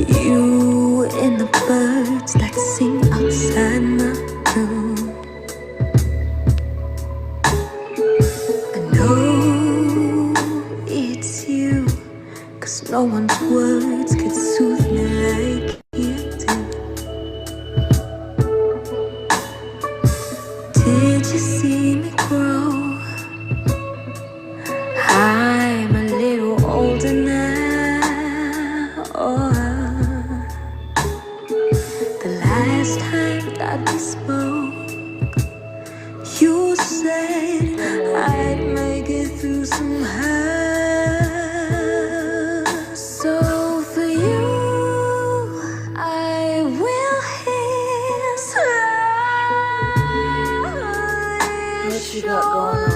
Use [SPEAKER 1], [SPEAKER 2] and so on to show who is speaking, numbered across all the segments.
[SPEAKER 1] You and the birds that sing outside my room. I know it's you, 'cause no one's words could soothe me like you do. Did you see me grow? I'm a little older now. The last time that we spoke, you said I'd make it through somehow. So for you, I will hear slowly.
[SPEAKER 2] What you got going on,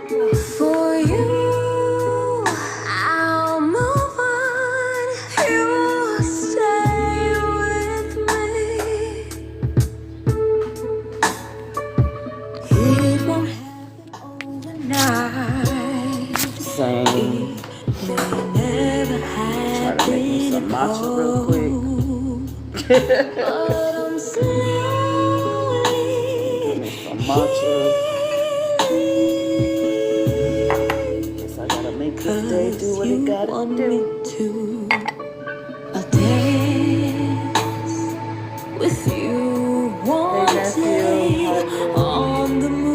[SPEAKER 2] girl?
[SPEAKER 1] For you, I'll move on. You stay with me. It won't happen overnight.
[SPEAKER 2] Same.
[SPEAKER 1] It may never happen.
[SPEAKER 2] Try to make me some matcha real quick.
[SPEAKER 1] But I'm slowly
[SPEAKER 2] Some matcha. Guess I gotta make this day do what it gotta do.
[SPEAKER 1] I'll dance with you one day on the moon.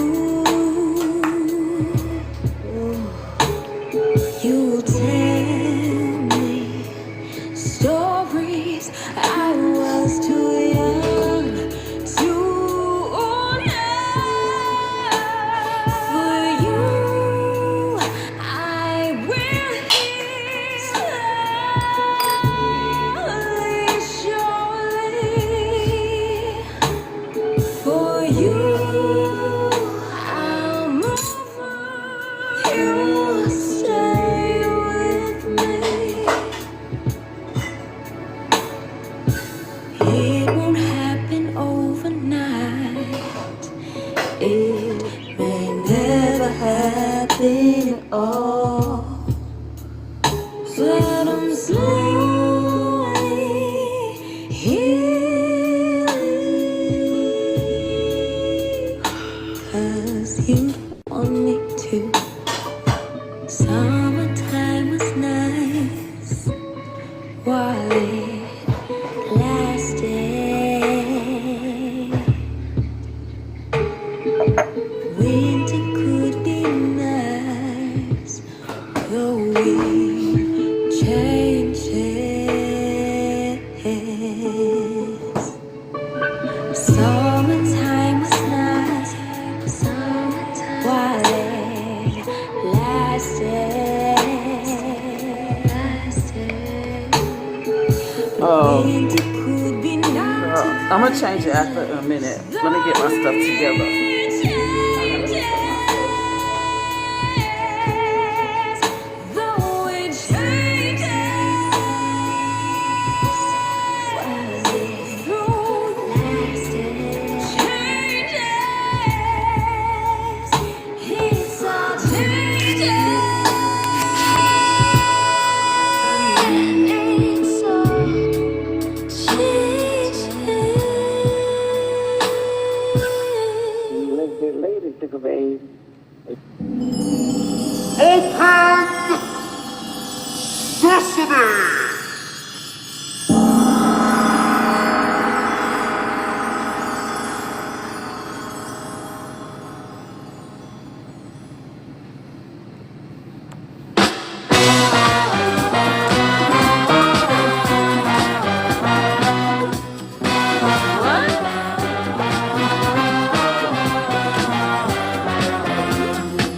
[SPEAKER 1] You will tell me stories I was too young to know. For you, I will hear slowly, surely. For you, I'll move on. You stay with me. It won't happen overnight. It may never happen at all. But I'm slowly healing, 'cause you want me to. Summertime was nice while it lasted. Winter could be nice, though we changes. Summertime was nice while it lasted.
[SPEAKER 2] Oh,
[SPEAKER 1] Winter could be nice.
[SPEAKER 2] girl, I'm gonna change it after a minute. Let me get my stuff together.
[SPEAKER 3] Open Sesame!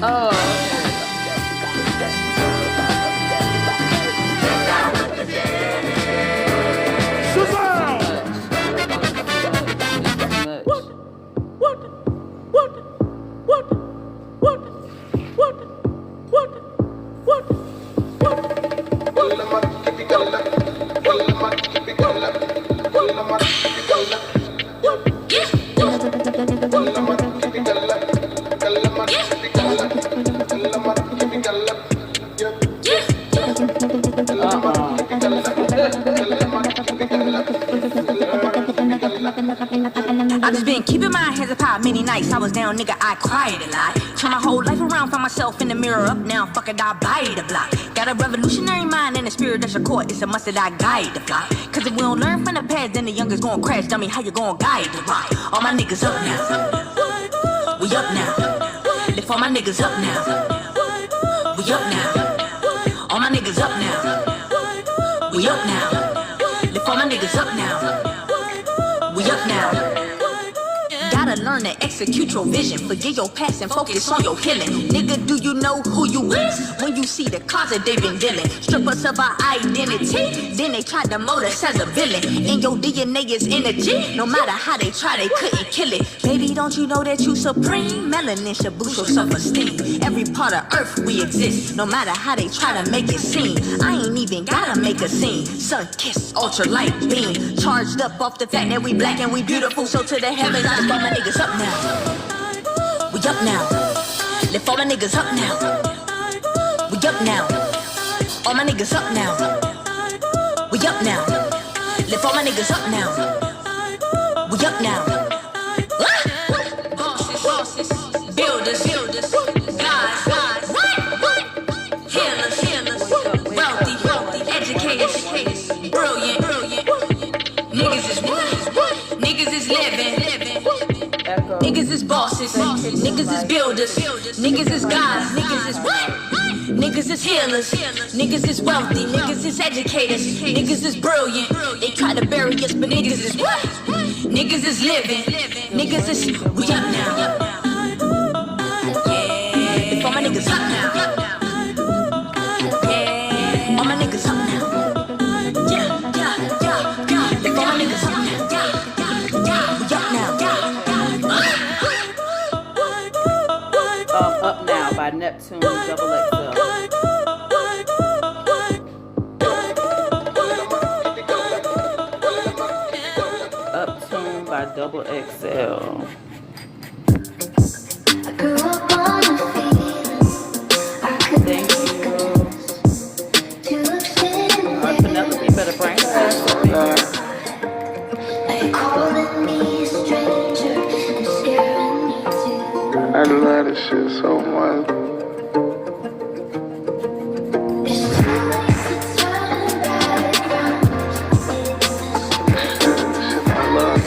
[SPEAKER 1] Oh,
[SPEAKER 3] a pie, many nights I was down, nigga, I cried a lot. Turn my whole life around, find myself in the mirror up now, fuck it, I buy the block. Got a revolutionary mind and a spirit that's your core, it's a must that I guide the flock. Cause if we don't learn from the past, then the youngest gon' crash, dummy, how you gon' guide the rock? All my niggas up now, we up now. Lift all my niggas up now, we up now. All my niggas up now, we up now. Lift all my niggas up now, we up now. Gotta learn to execute your vision. Forget your past and focus on your healing. Nigga, do you know who you is? When you see the closet they been dealing. Strip us of our identity, then they tried to mold us as a villain. And your DNA is energy. No matter how they try, they couldn't kill it. Baby, don't you know that you supreme? Melanin should boost your self-esteem. Every part of earth we exist. No matter how they try to make it seem. I ain't even gotta make a scene. Sun kiss, ultralight beam. Charged up off the fact that we black and we beautiful. So to the heavens, I spot my niggas up now. We up now. Lift all my niggas up now. We up now. All my niggas up now. We up now. Lift all my niggas up now. We up now. Bosses, builders, guys, healers, wealthy, educators, brilliant. Niggas is what? Niggas is living. Niggas is bosses, niggas is builders, niggas is guys, niggas is what? Niggas is healers, niggas is wealthy, niggas is educators, niggas is brilliant. They try to bury us, but niggas is what? Niggas is living, niggas is, we up now. Yeah, all my niggas up now. Yeah, all my niggas up now. Yeah, all my niggas up now. We up now.
[SPEAKER 2] Up Now by Neptune XXL. Uptune by Double XL. Thank you. Alright, Penelope, you better bring her ass up here.
[SPEAKER 4] I love this shit so much. I love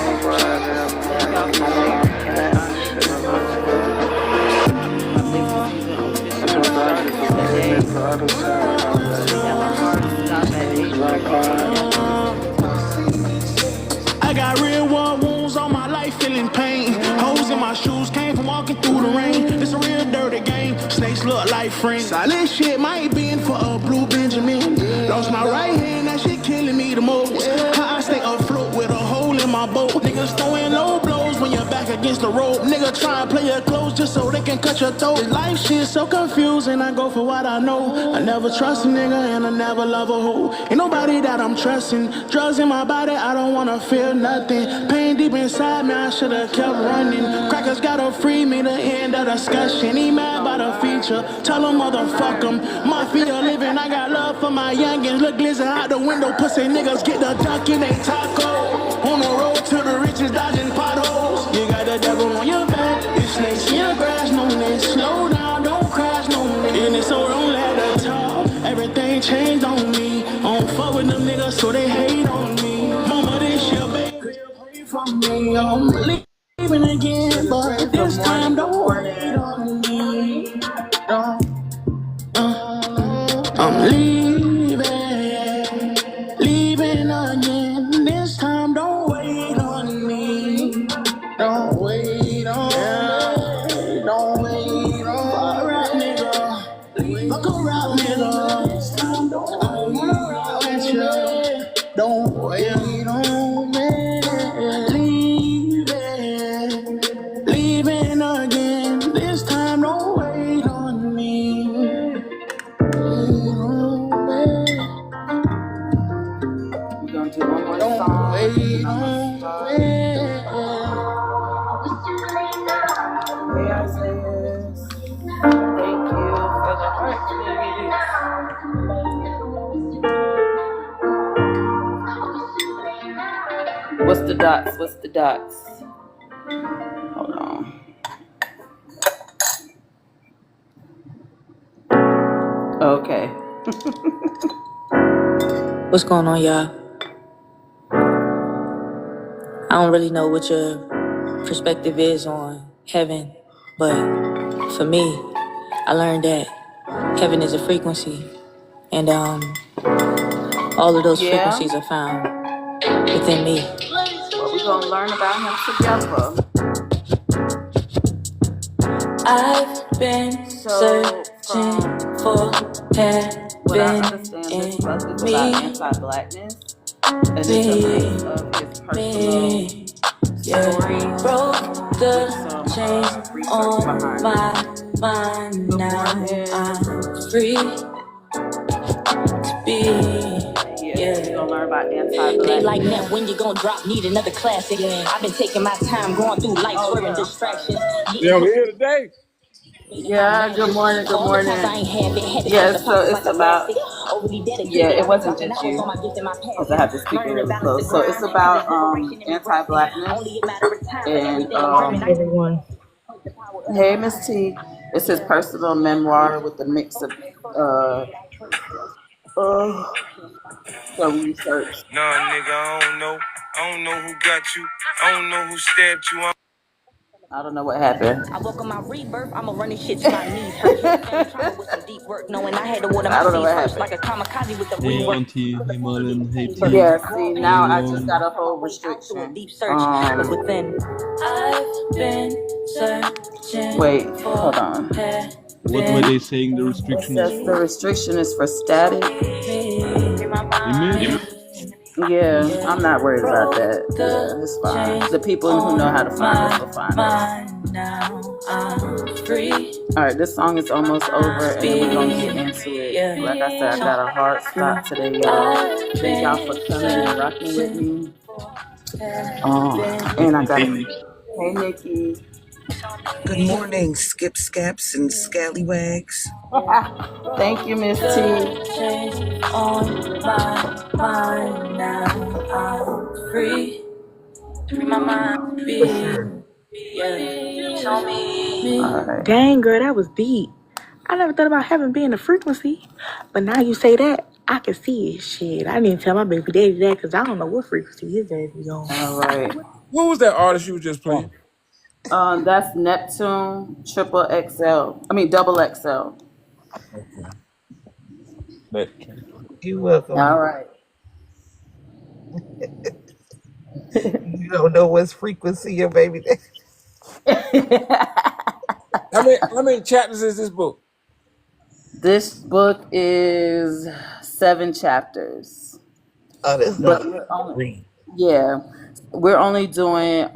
[SPEAKER 5] I got real war wounds on my life, feeling pain. Holes in my shoes came from walking through the rain. It's a real dirty game. Snakes look like friends. Solid shit might been for a blue Benjamin. Lost my right hand, that shit killing me the most. How I stay afloat with a hole in my boat. Niggas throwing low blows when you're back against the rope. Nigga try and play your clothes just so they can cut your throat. This life shit so confusing, I go for what I know. I never trust a nigga and I never love a hoe. Ain't nobody that I'm trusting. Drugs in my body, I don't wanna feel nothing. Pain deep inside me, I should've kept running. Crackers gotta free me to end the discussion. He mad by the feature, tell him motherfuck him. Mafia living, I got love for my youngins. Look glizzy out the window, pussy niggas get the duck in they taco. On the road to the riches, dodging potholes. You got the devil on your back, it's snakes in your grass, no need. Slow down, don't crash, no need. And it's so don't let her talk, everything changed on me. I don't fuck with them niggas, so they hate on me. Mama, this your baby, pray for me. I'm leaving again, but this time don't wait on me. I'm leaving again. This time don't wait on me. Don't wait on me. Don't wait on me. Fuck around, nigga. Fuck around, nigga. This time don't wait on me. Don't wait on me. Leaving again. This time don't wait on me.
[SPEAKER 2] We're gonna do one more song.
[SPEAKER 5] Wait on me.
[SPEAKER 2] Hey, I say yes. Thank you for the heart, please. What's the dots? Hold on.
[SPEAKER 3] What's going on, y'all? I don't really know what your perspective is on heaven, but for me, I learned that heaven is a frequency, and all of those frequencies are found within me.
[SPEAKER 2] Well, we're gonna learn about him together.
[SPEAKER 3] I've been searching for heaven
[SPEAKER 2] what I understand, this book is about anti-Blackness, and it's a mix of his personal story
[SPEAKER 3] broke the
[SPEAKER 2] with some
[SPEAKER 3] chains
[SPEAKER 2] research
[SPEAKER 3] on
[SPEAKER 2] behind
[SPEAKER 3] my
[SPEAKER 2] it.
[SPEAKER 3] mind.
[SPEAKER 2] Good
[SPEAKER 3] Now
[SPEAKER 2] morning.
[SPEAKER 3] I'm free to be.
[SPEAKER 2] Yeah, we're gonna learn about
[SPEAKER 3] They
[SPEAKER 2] anti-Blackness.
[SPEAKER 3] like that when you gon' drop, need another classic. I've been taking my time going through life, swerving distractions.
[SPEAKER 6] Yeah, we're here today.
[SPEAKER 2] Yeah, good morning, good morning. Yeah, so it's about, it wasn't just you, because I have to speak really close. So it's about anti-Blackness, and
[SPEAKER 7] Everyone.
[SPEAKER 2] hey, Miss T, it's his personal memoir with a mix of some research.
[SPEAKER 8] Nah, nigga, I don't know. I don't know who got you. I don't know who stabbed you.
[SPEAKER 2] I don't know what happened.
[SPEAKER 3] I woke on my rebirth, I'ma run this shit to my knees. Hurt trauma with some deep work, knowing I had to water my seeds first, like a kamikaze with the rework.
[SPEAKER 9] Himalayan,
[SPEAKER 2] Yeah, see, now I just got a whole restriction.
[SPEAKER 3] Deep search within. I've been searching.
[SPEAKER 2] Wait, hold on.
[SPEAKER 9] What were they saying the
[SPEAKER 2] It
[SPEAKER 9] restriction
[SPEAKER 2] says
[SPEAKER 9] is
[SPEAKER 2] the
[SPEAKER 9] for?
[SPEAKER 2] restriction is for static. Yeah, I'm not worried about that. Yeah, it's fine. The people who know how to find us will find us. Alright, this song is almost over, and then we're gonna get into it. Like I said, I got a hard stop today, y'all. Thank y'all for coming and rocking with me. And I got hey Nikki.
[SPEAKER 7] Good morning, skip scaps and scallywags.
[SPEAKER 2] Thank you, Miss T.
[SPEAKER 3] On my mind now, I'm free. Free my mind, be. Show me.
[SPEAKER 2] Right.
[SPEAKER 10] Dang, girl, that was deep. I never thought about heaven being a frequency, but now you say that, I can see it. Shit, I didn't tell my baby daddy that because I don't know what frequency his daddy be on.
[SPEAKER 2] All right.
[SPEAKER 6] What was that artist you was just playing?
[SPEAKER 2] That's Neptune triple XL. I mean double XL.
[SPEAKER 7] You're welcome.
[SPEAKER 2] All right.
[SPEAKER 7] You don't know what's frequency your baby daddy.
[SPEAKER 6] How many chapters is this book?
[SPEAKER 2] This book is 7 chapters.
[SPEAKER 7] Oh, that's
[SPEAKER 2] But
[SPEAKER 7] not
[SPEAKER 2] we're only doing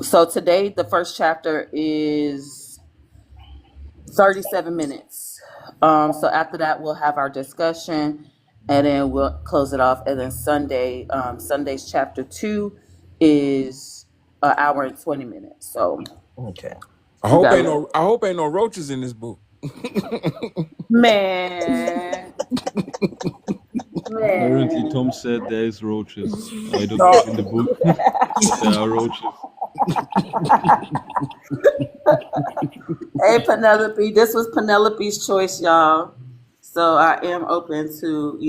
[SPEAKER 2] so today the first chapter is 37 minutes. So after that we'll have our discussion, and then we'll close it off, and then Sunday's chapter 2 is an hour and 20 minutes. So
[SPEAKER 7] okay.
[SPEAKER 6] I hope ain't no roaches in this book.
[SPEAKER 2] Man.
[SPEAKER 9] Apparently, Tom said there is roaches. I don't know in the book. There are roaches.
[SPEAKER 2] Hey, Penelope. This was Penelope's choice, y'all. So I am open to,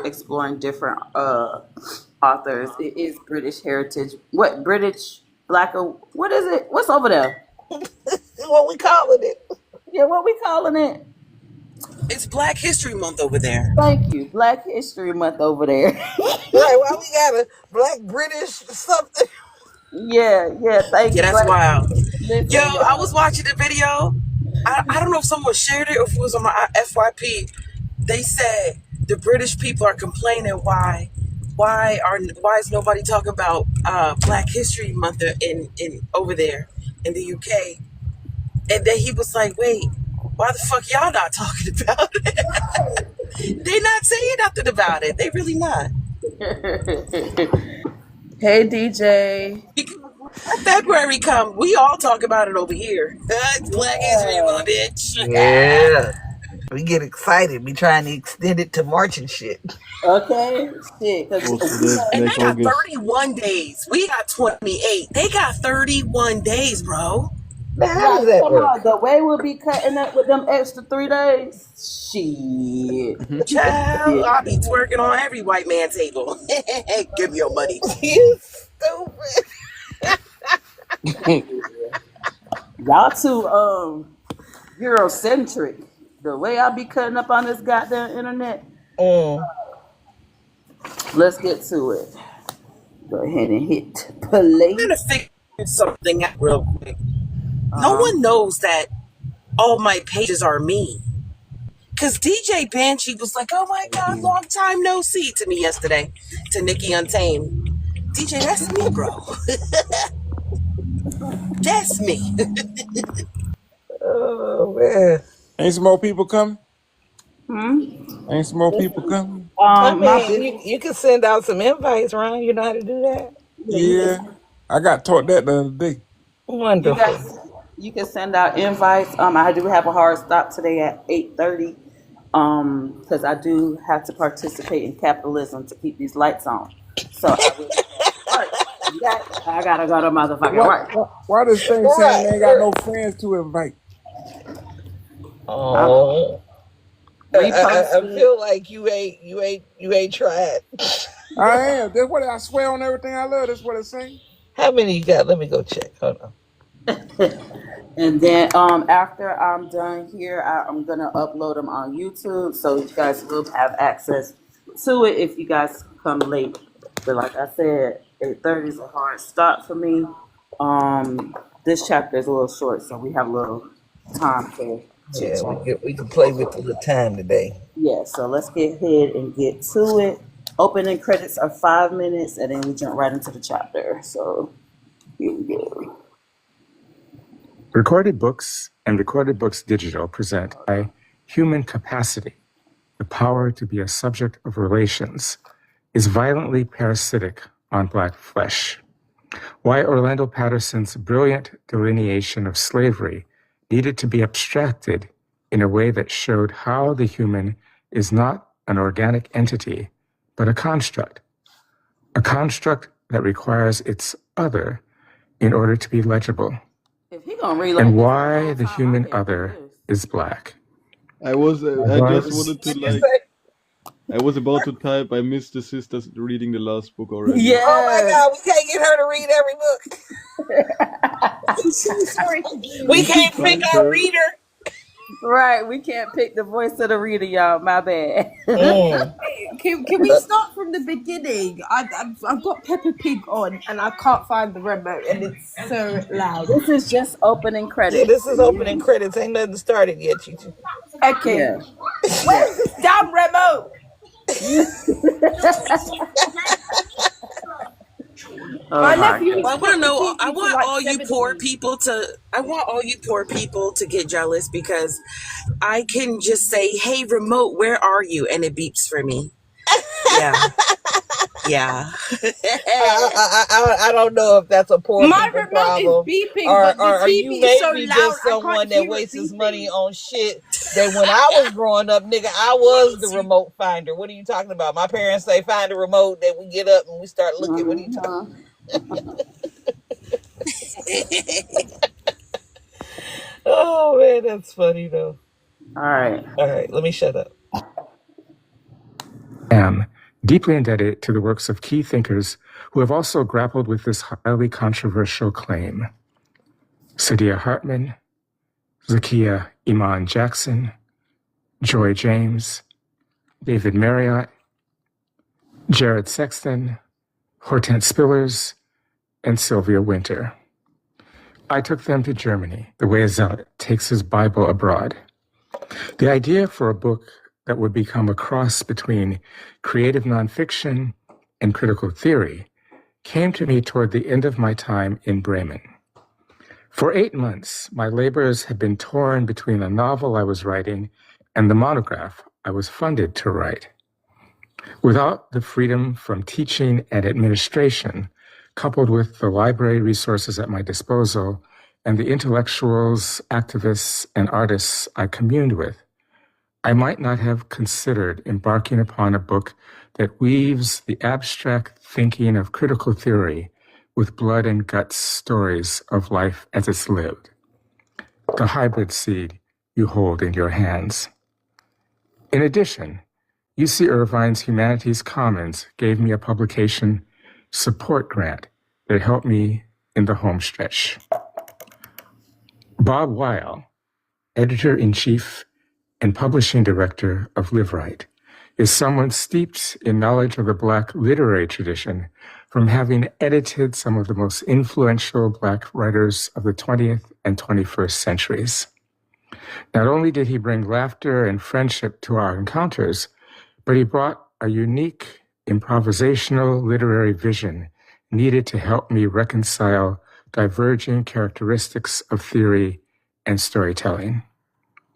[SPEAKER 2] exploring different authors. It is British heritage. What British Black? What is it? What's over there?
[SPEAKER 7] What we calling it?
[SPEAKER 2] Yeah, what we calling it?
[SPEAKER 7] It's Black History Month over there.
[SPEAKER 2] Thank you. Black History Month over there.
[SPEAKER 7] Right, why we got a Black British something?
[SPEAKER 2] Yeah, thank you.
[SPEAKER 7] Yeah, that's wild.
[SPEAKER 2] Listen,
[SPEAKER 7] Yo, I was watching the video. I don't know if someone shared it or if it was on my FYP. They said the British people are complaining why is nobody talking about Black History Month in over there in the UK? And then he was like, wait, why the fuck y'all not talking about it? They not saying nothing about it. They really not.
[SPEAKER 2] Hey, DJ.
[SPEAKER 7] February come, we all talk about it over here. It's Black History Month, bitch. Yeah. We get excited. We trying to extend it to March and shit.
[SPEAKER 2] Okay, shit.
[SPEAKER 7] And they got 31 days. We got 28. They got 31 days, bro.
[SPEAKER 11] Now, how does that
[SPEAKER 2] Come
[SPEAKER 11] work?
[SPEAKER 2] on, the way we'll be cutting up with them extra 3 days. Shit.
[SPEAKER 7] Child, I'll be twerking on every white man table. Give me your money.
[SPEAKER 11] You stupid.
[SPEAKER 2] Y'all too Eurocentric. The way I be cutting up on this goddamn internet. Let's get to it. Go ahead and hit play.
[SPEAKER 7] I'm gonna figure something out real quick. No one knows that all my pages are me. Cause DJ Banshee was like, "Oh my God, long time no see" to me yesterday, to Nikki Untamed. DJ, that's me, bro. That's me.
[SPEAKER 11] Oh man.
[SPEAKER 6] Ain't some more people coming? Ain't some more people coming?
[SPEAKER 11] I mean, you can send out some invites, Ron. You know how to do that?
[SPEAKER 6] Yeah. I got taught that the other day.
[SPEAKER 11] Wonderful.
[SPEAKER 2] You can send out invites. I do have a hard stop today at 8:30. Because I do have to participate in capitalism to keep these lights on. So I gotta go to motherfucking work.
[SPEAKER 6] Why this thing saying they ain't got no friends to invite?
[SPEAKER 11] Oh, I feel like you ain't tried.
[SPEAKER 6] I am. That's what I swear on everything I love. That's what it's saying.
[SPEAKER 11] How many you got? Let me go check. Hold on.
[SPEAKER 2] And then after I'm done here, I'm gonna upload them on YouTube, so you guys will have access to it if you guys come late. But like I said, 8:30 is a hard stop for me. This chapter is a little short, so we have a little time to
[SPEAKER 11] we can play with the time today.
[SPEAKER 2] Yeah, so let's get ahead and get to it. Opening credits are 5 minutes, and then we jump right into the chapter. So here we go.
[SPEAKER 12] Recorded Books and Recorded Books Digital present a human capacity, the power to be a subject of relations, is violently parasitic on Black flesh. Why Orlando Patterson's brilliant delineation of slavery needed to be abstracted in a way that showed how the human is not an organic entity, but a construct that requires its other in order to be legible. And why the human other is Black.
[SPEAKER 9] I was about to type, I missed the sisters reading the last book already.
[SPEAKER 2] Yeah.
[SPEAKER 11] Oh my God, we can't get her to read every book. We can't pick our reader.
[SPEAKER 2] Right, we can't pick the voice of the reader, y'all. My bad.
[SPEAKER 13] Can we start from the beginning? I've got Peppa Pig on and I can't find the remote and it's so loud.
[SPEAKER 2] This is just opening credits.
[SPEAKER 11] Yeah, this is opening credits. Ain't nothing started yet, Chichi.
[SPEAKER 13] Okay.
[SPEAKER 2] Yeah.
[SPEAKER 13] Where's this damn remote?
[SPEAKER 7] I want to know. I want all you poor people to get jealous because I can just say, "Hey, remote, where are you?" and it beeps for me. Yeah.
[SPEAKER 11] I don't know if that's a poor
[SPEAKER 13] My
[SPEAKER 11] people
[SPEAKER 13] remote
[SPEAKER 11] problem,
[SPEAKER 13] is beeping,
[SPEAKER 11] or
[SPEAKER 13] but the
[SPEAKER 11] are you
[SPEAKER 13] TV is so
[SPEAKER 11] maybe
[SPEAKER 13] loud,
[SPEAKER 11] just
[SPEAKER 13] I
[SPEAKER 11] someone
[SPEAKER 13] can't
[SPEAKER 11] that
[SPEAKER 13] hear
[SPEAKER 11] wastes
[SPEAKER 13] it
[SPEAKER 11] his
[SPEAKER 13] beeping.
[SPEAKER 11] money on shit that when I was growing up, nigga, I was the remote finder. What are you talking about? My parents say find a remote, that we get up and we start looking. What are you talking about? Oh man, that's funny though.
[SPEAKER 2] All right,
[SPEAKER 11] let me shut up.
[SPEAKER 12] Am deeply indebted to the works of key thinkers who have also grappled with this highly controversial claim. Saidiya Hartman, Zakiya Iman Jackson, Joy James, David Marriott, Jared Sexton, Hortense Spillers, and Sylvia Winter. I took them to Germany, the way a zealot takes his Bible abroad. The idea for a book that would become a cross between creative nonfiction and critical theory came to me toward the end of my time in Bremen. For 8 months, my labors had been torn between a novel I was writing and the monograph I was funded to write. Without the freedom from teaching and administration, coupled with the library resources at my disposal and the intellectuals, activists, and artists I communed with, I might not have considered embarking upon a book that weaves the abstract thinking of critical theory with blood and guts stories of life as it's lived. the hybrid seed you hold in your hands. In addition, UC Irvine's Humanities Commons gave me a publication support grant that helped me in the home stretch. Bob Weil, editor-in-chief and publishing director of Live Right, is someone steeped in knowledge of the Black literary tradition from having edited some of the most influential Black writers of the 20th and 21st centuries. Not only did he bring laughter and friendship to our encounters, but he brought a unique improvisational literary vision needed to help me reconcile diverging characteristics of theory and storytelling,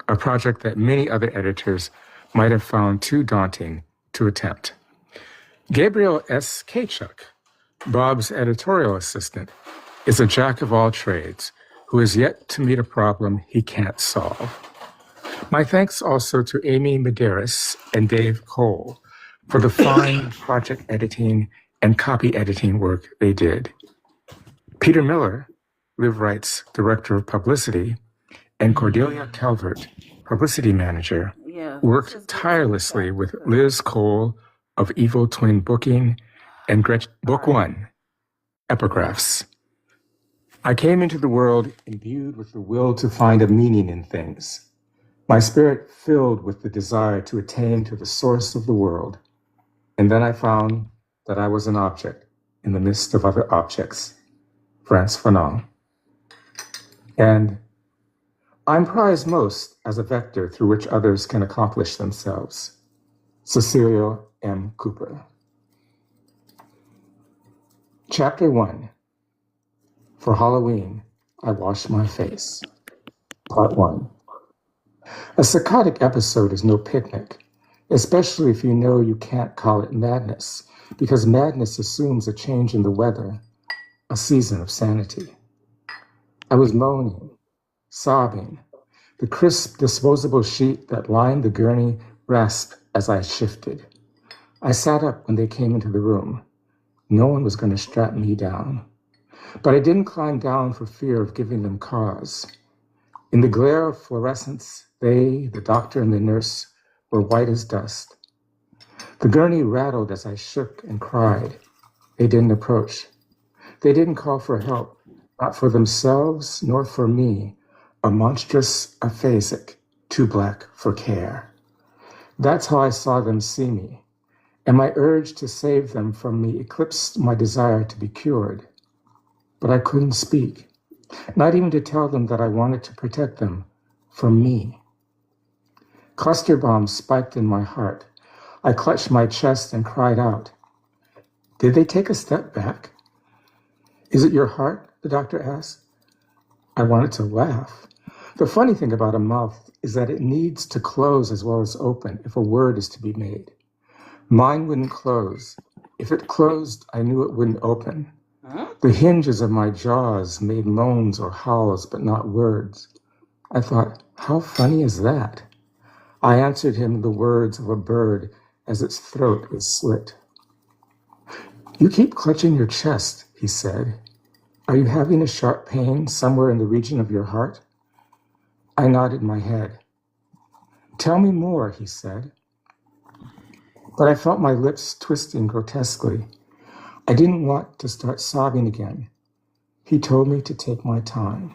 [SPEAKER 12] a project that many other editors might have found too daunting to attempt. Gabriel S. Kachuk, Bob's editorial assistant, is a jack of all trades who has yet to meet a problem he can't solve. My thanks also to Amy Medeiros and Dave Cole for the fine project editing and copy editing work they did. Peter Miller, Live Right's director of publicity, and Cordelia Calvert, publicity manager, worked tirelessly with Liz Cole of Evil Twin Booking and Book One, Epigraphs. I came into the world imbued with the will to find a meaning in things, my spirit filled with the desire to attain to the source of the world. And then I found that I was an object in the midst of other objects. Frantz Fanon. And I'm prized most as a vector through which others can accomplish themselves. Cecilia M. Cooper. Chapter 1. For Halloween, I Wash My Face. Part 1. A psychotic episode is no picnic, especially if you know you can't call it madness, because madness assumes a change in the weather, a season of sanity. I was moaning, sobbing. The crisp, disposable sheet that lined the gurney rasped as I shifted. I sat up when they came into the room. No one was going to strap me down. But I didn't climb down for fear of giving them cause. In the glare of fluorescence, they, the doctor and the nurse, were white as dust. The gurney rattled as I shook and cried. They didn't approach. They didn't call for help, not for themselves nor for me, a monstrous aphasic, too black for care. That's how I saw them see me, and my urge to save them from me eclipsed my desire to be cured. But I couldn't speak, not even to tell them that I wanted to protect them from me. Cluster bombs spiked in my heart. I clutched my chest and cried out. Did they take a step back? Is it your heart? The doctor asked. I wanted to laugh. The funny thing about a mouth is that it needs to close as well as open if a word is to be made. Mine wouldn't close. If it closed, I knew it wouldn't open. The hinges of my jaws made moans or howls, but not words. I thought, how funny is that? I answered him the words of a bird as its throat is slit. You keep clutching your chest, he said. Are you having a sharp pain somewhere in the region of your heart? I nodded my head. Tell me more, he said. But I felt my lips twisting grotesquely. I didn't want to start sobbing again. He told me to take my time.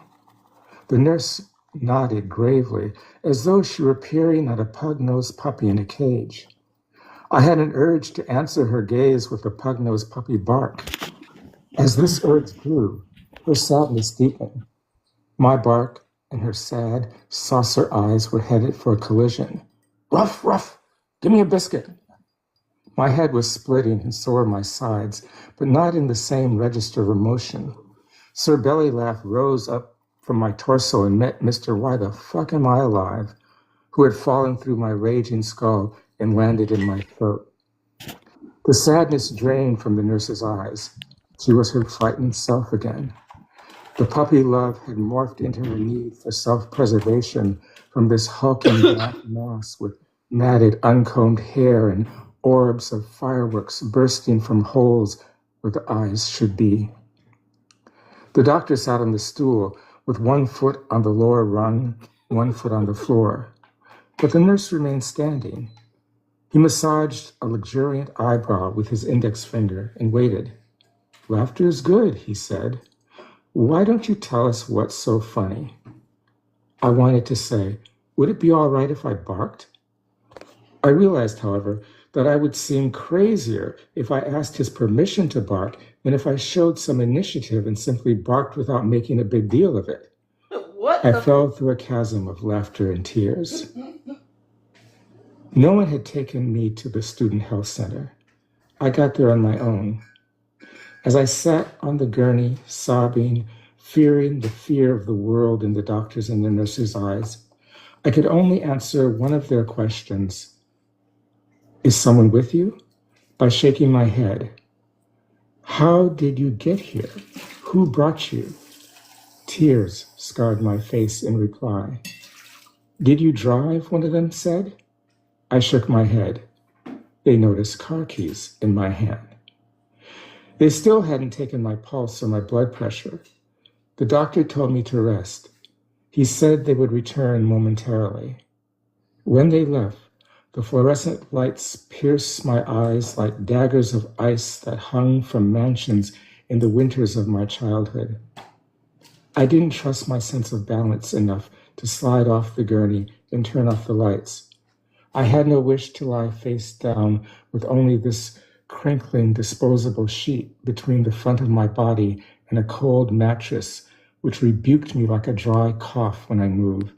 [SPEAKER 12] The nurse nodded gravely, as though she were peering at a pug-nosed puppy in a cage. I had an urge to answer her gaze with a pug-nosed puppy bark. As this urge grew, her sadness deepened. My bark and her sad, saucer eyes were headed for a collision. Ruff, ruff, give me a biscuit. My head was splitting and so were my sides, but not in the same register of emotion. Sir Belly Laugh rose up from my torso and met Mr. Why the fuck am I alive, who had fallen through my raging skull and landed in my throat. The sadness drained from the nurse's eyes. She was her frightened self again. The puppy love had morphed into her need for self-preservation from this hulking black mass with matted, uncombed hair and orbs of fireworks bursting from holes where the eyes should be. The doctor sat on the stool with one foot on the lower rung, one foot on the floor. But the nurse remained standing. He massaged a luxuriant eyebrow with his index finger and waited. "Laughter is good," he said. "Why don't you tell us what's so funny?" I wanted to say, "Would it be all right if I barked?" I realized, however, that I would seem crazier if I asked his permission to bark than if I showed some initiative and simply barked without making a big deal of it. I fell through a chasm of laughter and tears. No one had taken me to the student health center. I got there on my own. As I sat on the gurney, sobbing, fearing the fear of the world in the doctors' and the nurses' eyes, I could only answer one of their questions. "Is someone with you?" by shaking my head. "How did you get here? Who brought you?" Tears scarred my face in reply. "Did you drive?" one of them said. I shook my head. They noticed car keys in my hand. They still hadn't taken my pulse or my blood pressure. The doctor told me to rest. He said they would return momentarily. When they left, the fluorescent lights pierced my eyes like daggers of ice that hung from mansions in the winters of my childhood. I didn't trust my sense of balance enough to slide off the gurney and turn off the lights. I had no wish to lie face down with only this crinkling disposable sheet between the front of my body and a cold mattress which rebuked me like a dry cough when I moved.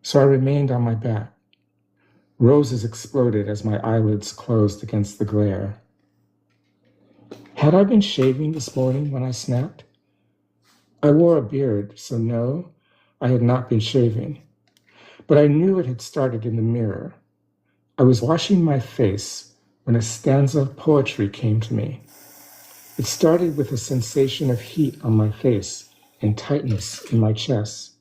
[SPEAKER 12] So I remained on my back. Roses exploded as my eyelids closed against the glare. Had I been shaving this morning when I snapped? I wore a beard, so no, I had not been shaving. But I knew it had started in the mirror. I was washing my face when a stanza of poetry came to me. It started with a sensation of heat on my face and tightness in my chest.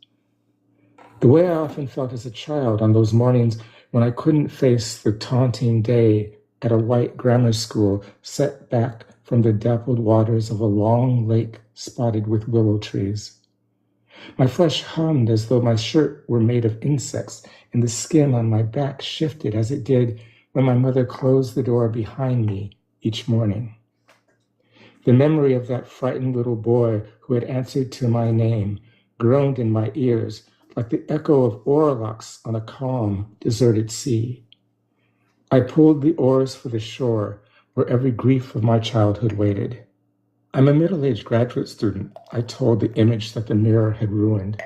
[SPEAKER 12] The way I often felt as a child on those mornings when I couldn't face the taunting day at a white grammar school set back from the dappled waters of a long lake spotted with willow trees. My flesh hummed as though my shirt were made of insects, and the skin on my back shifted as it did when my mother closed the door behind me each morning. The memory of that frightened little boy who had answered to my name groaned in my ears like the echo of oarlocks on a calm, deserted sea. I pulled the oars for the shore where every grief of my childhood waited. "I'm a middle-aged graduate student," I told the image that the mirror had ruined.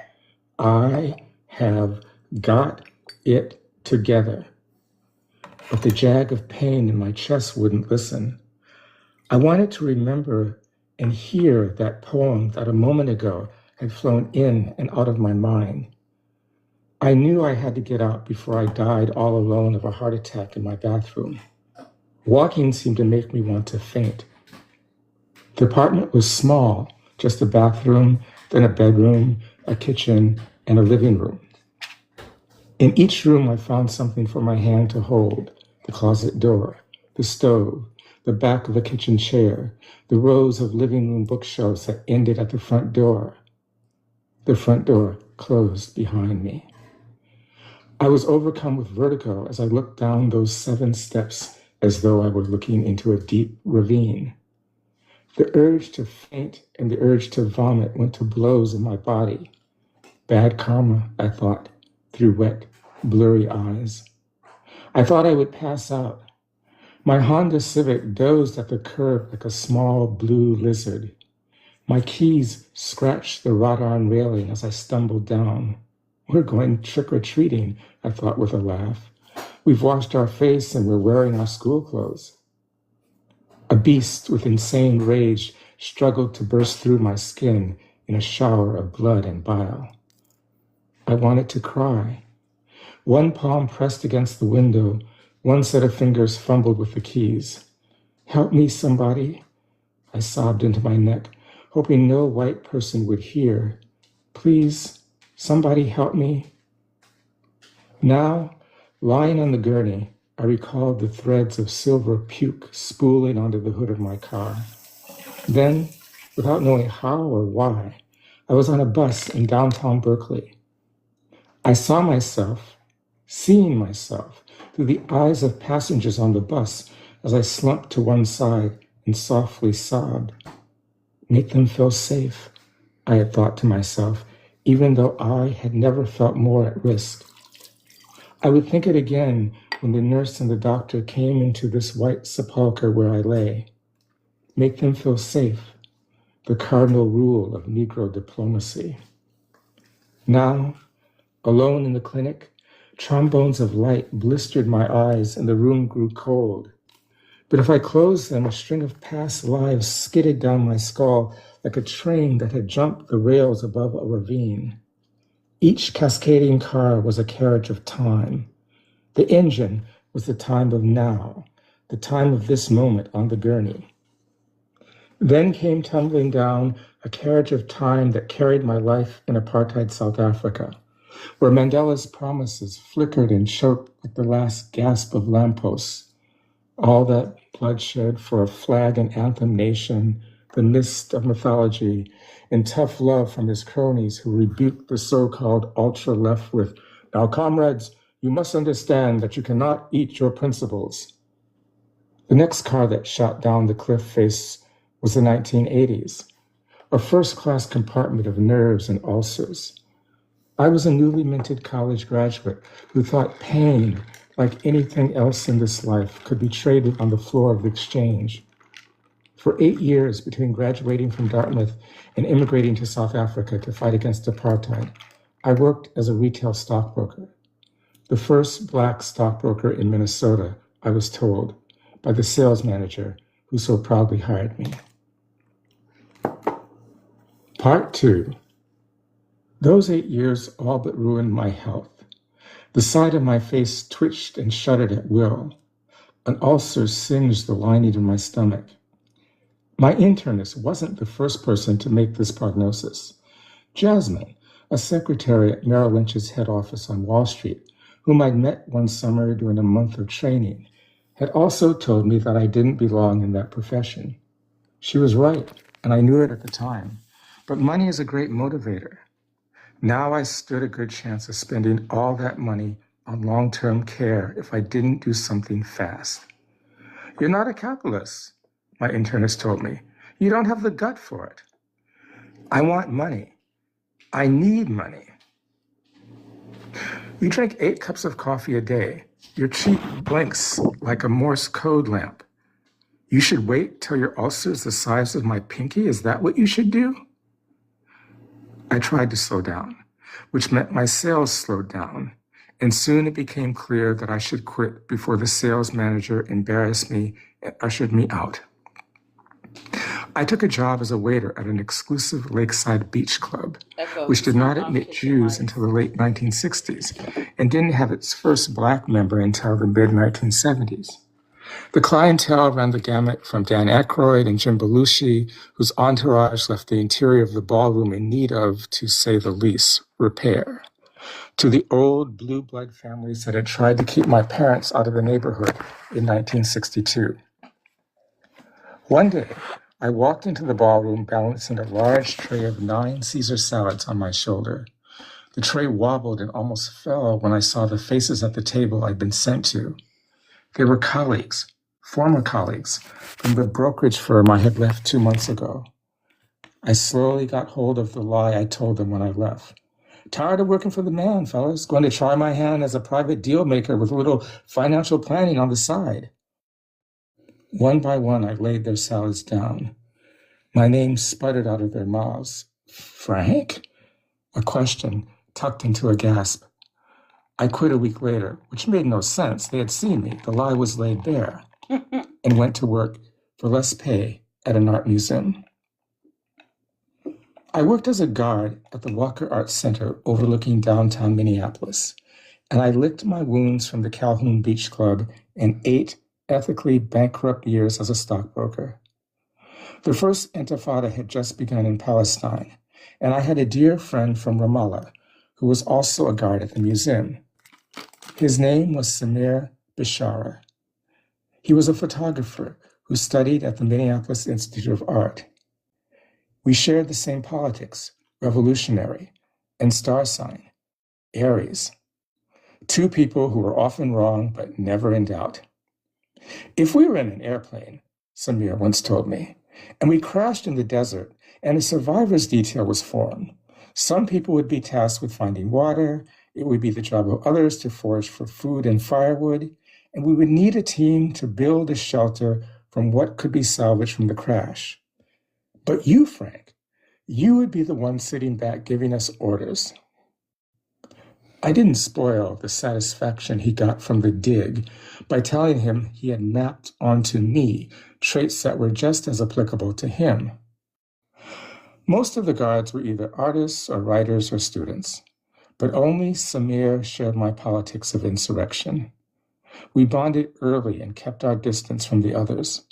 [SPEAKER 12] "I have got it together." But the jag of pain in my chest wouldn't listen. I wanted to remember and hear that poem that a moment ago had flown in and out of my mind. I knew I had to get out before I died all alone of a heart attack in my bathroom. Walking seemed to make me want to faint. The apartment was small, just a bathroom, then a bedroom, a kitchen, and a living room. In each room, I found something for my hand to hold: the closet door, the stove, the back of a kitchen chair, the rows of living room bookshelves that ended at the front door. The front door closed behind me. I was overcome with vertigo as I looked down those 7 steps as though I were looking into a deep ravine. The urge to faint and the urge to vomit went to blows in my body. Bad karma, I thought, through wet, blurry eyes. I thought I would pass out. My Honda Civic dozed at the curb like a small blue lizard. My keys scratched the wrought-iron railing as I stumbled down. "We're going trick-or-treating," I thought with a laugh. "We've washed our face and we're wearing our school clothes." A beast with insane rage struggled to burst through my skin in a shower of blood and bile. I wanted to cry. One palm pressed against the window, one set of fingers fumbled with the keys. "Help me, somebody," I sobbed into my neck, hoping no white person would hear. "Please, somebody help me." Now, lying on the gurney, I recalled the threads of silver puke spooling onto the hood of my car. Then, without knowing how or why, I was on a bus in downtown Berkeley. I saw myself, seeing myself, through the eyes of passengers on the bus as I slumped to one side and softly sobbed. Make them feel safe, I had thought to myself, even though I had never felt more at risk. I would think it again when the nurse and the doctor came into this white sepulcher where I lay. Make them feel safe, the cardinal rule of Negro diplomacy. Now, alone in the clinic, trombones of light blistered my eyes and the room grew cold. But if I closed them, a string of past lives skidded down my skull like a train that had jumped the rails above a ravine. Each cascading car was a carriage of time. The engine was the time of now, the time of this moment on the gurney. Then came tumbling down a carriage of time that carried my life in apartheid South Africa, where Mandela's promises flickered and choked like the last gasp of lampposts. All that bloodshed for a flag and anthem nation, the mist of mythology, and tough love from his cronies who rebuked the so-called ultra-left with, "Now, comrades, you must understand that you cannot eat your principles." The next car that shot down the cliff face was the 1980s, a first-class compartment of nerves and ulcers. I was a newly minted college graduate who thought pain, like anything else in this life, could be traded on the floor of the exchange. For 8 years between graduating from Dartmouth and immigrating to South Africa to fight against apartheid, I worked as a retail stockbroker. The first Black stockbroker in Minnesota, I was told, by the sales manager who so proudly hired me. Part 2. Those 8 years all but ruined my health. The side of my face twitched and shuddered at will. An ulcer singed the lining of my stomach. My internist wasn't the first person to make this prognosis. Jasmine, a secretary at Merrill Lynch's head office on Wall Street, whom I'd met one summer during a month of training, had also told me that I didn't belong in that profession. She was right, and I knew it at the time. But money is a great motivator. Now I stood a good chance of spending all that money on long-term care if I didn't do something fast. "You're not a capitalist," my internist told me. "You don't have the gut for it." I want money. I need money. You drink 8 cups of coffee a day. Your cheek blinks like a Morse code lamp. You should wait till your ulcer is the size of my pinky? Is that what you should do? I tried to slow down, which meant my sales slowed down, and soon it became clear that I should quit before the sales manager embarrassed me and ushered me out. I took a job as a waiter at an exclusive lakeside beach club, which did not admit Jews until the late 1960s and didn't have its first Black member until the mid-1970s. The clientele ran the gamut from Dan Aykroyd and Jim Belushi, whose entourage left the interior of the ballroom in need of, to say the least, repair, to the old blue blood families that had tried to keep my parents out of the neighborhood in 1962. One day, I walked into the ballroom balancing a large tray of 9 Caesar salads on my shoulder. The tray wobbled and almost fell when I saw the faces at the table I'd been sent to. They were colleagues, former colleagues, from the brokerage firm I had left 2 months ago. I slowly got hold of the lie I told them when I left. "Tired of working for the man, fellas. Going to try my hand as a private deal maker with a little financial planning on the side." One by one, I laid their salads down. My name sputtered out of their mouths. "Frank?" A question tucked into a gasp. I quit a week later, which made no sense. They had seen me. The lie was laid bare. And went to work for less pay at an art museum. I worked as a guard at the Walker Arts Center overlooking downtown Minneapolis, and I licked my wounds from the Calhoun Beach Club and 8 ethically bankrupt years as a stockbroker. The first intifada had just begun in Palestine, and I had a dear friend from Ramallah who was also a guard at the museum. His name was Samir Bishara. He was a photographer who studied at the Minneapolis Institute of Art. We shared the same politics, revolutionary, and star sign, Aries. Two people who were often wrong but never in doubt. If we were in an airplane, Samir once told me, and we crashed in the desert and a survivor's detail was formed, some people would be tasked with finding water, it would be the job of others to forage for food and firewood, and we would need a team to build a shelter from what could be salvaged from the crash. But you, Frank, you would be the one sitting back giving us orders. I didn't spoil the satisfaction he got from the dig by telling him he had mapped onto me traits that were just as applicable to him. Most of the guards were either artists or writers or students, but only Samir shared my politics of insurrection. We bonded early and kept our distance from the others.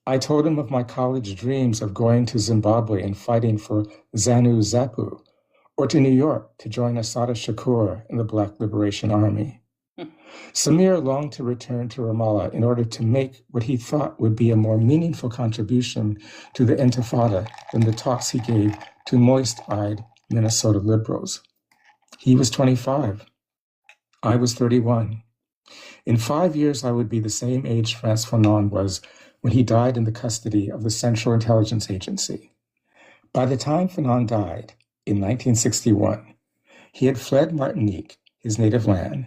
[SPEAKER 12] I told him of my college dreams of going to Zimbabwe and fighting for ZANU-ZAPU, or to New York to join Assata Shakur in the Black Liberation Army. Samir longed to return to Ramallah in order to make what he thought would be a more meaningful contribution to the Intifada than the talks he gave to moist-eyed Minnesota liberals. He was 25. I was 31. In 5 years, I would be the same age Frantz Fanon was when he died in the custody of the Central Intelligence Agency. By the time Fanon died, in 1961, he had fled Martinique, his native land,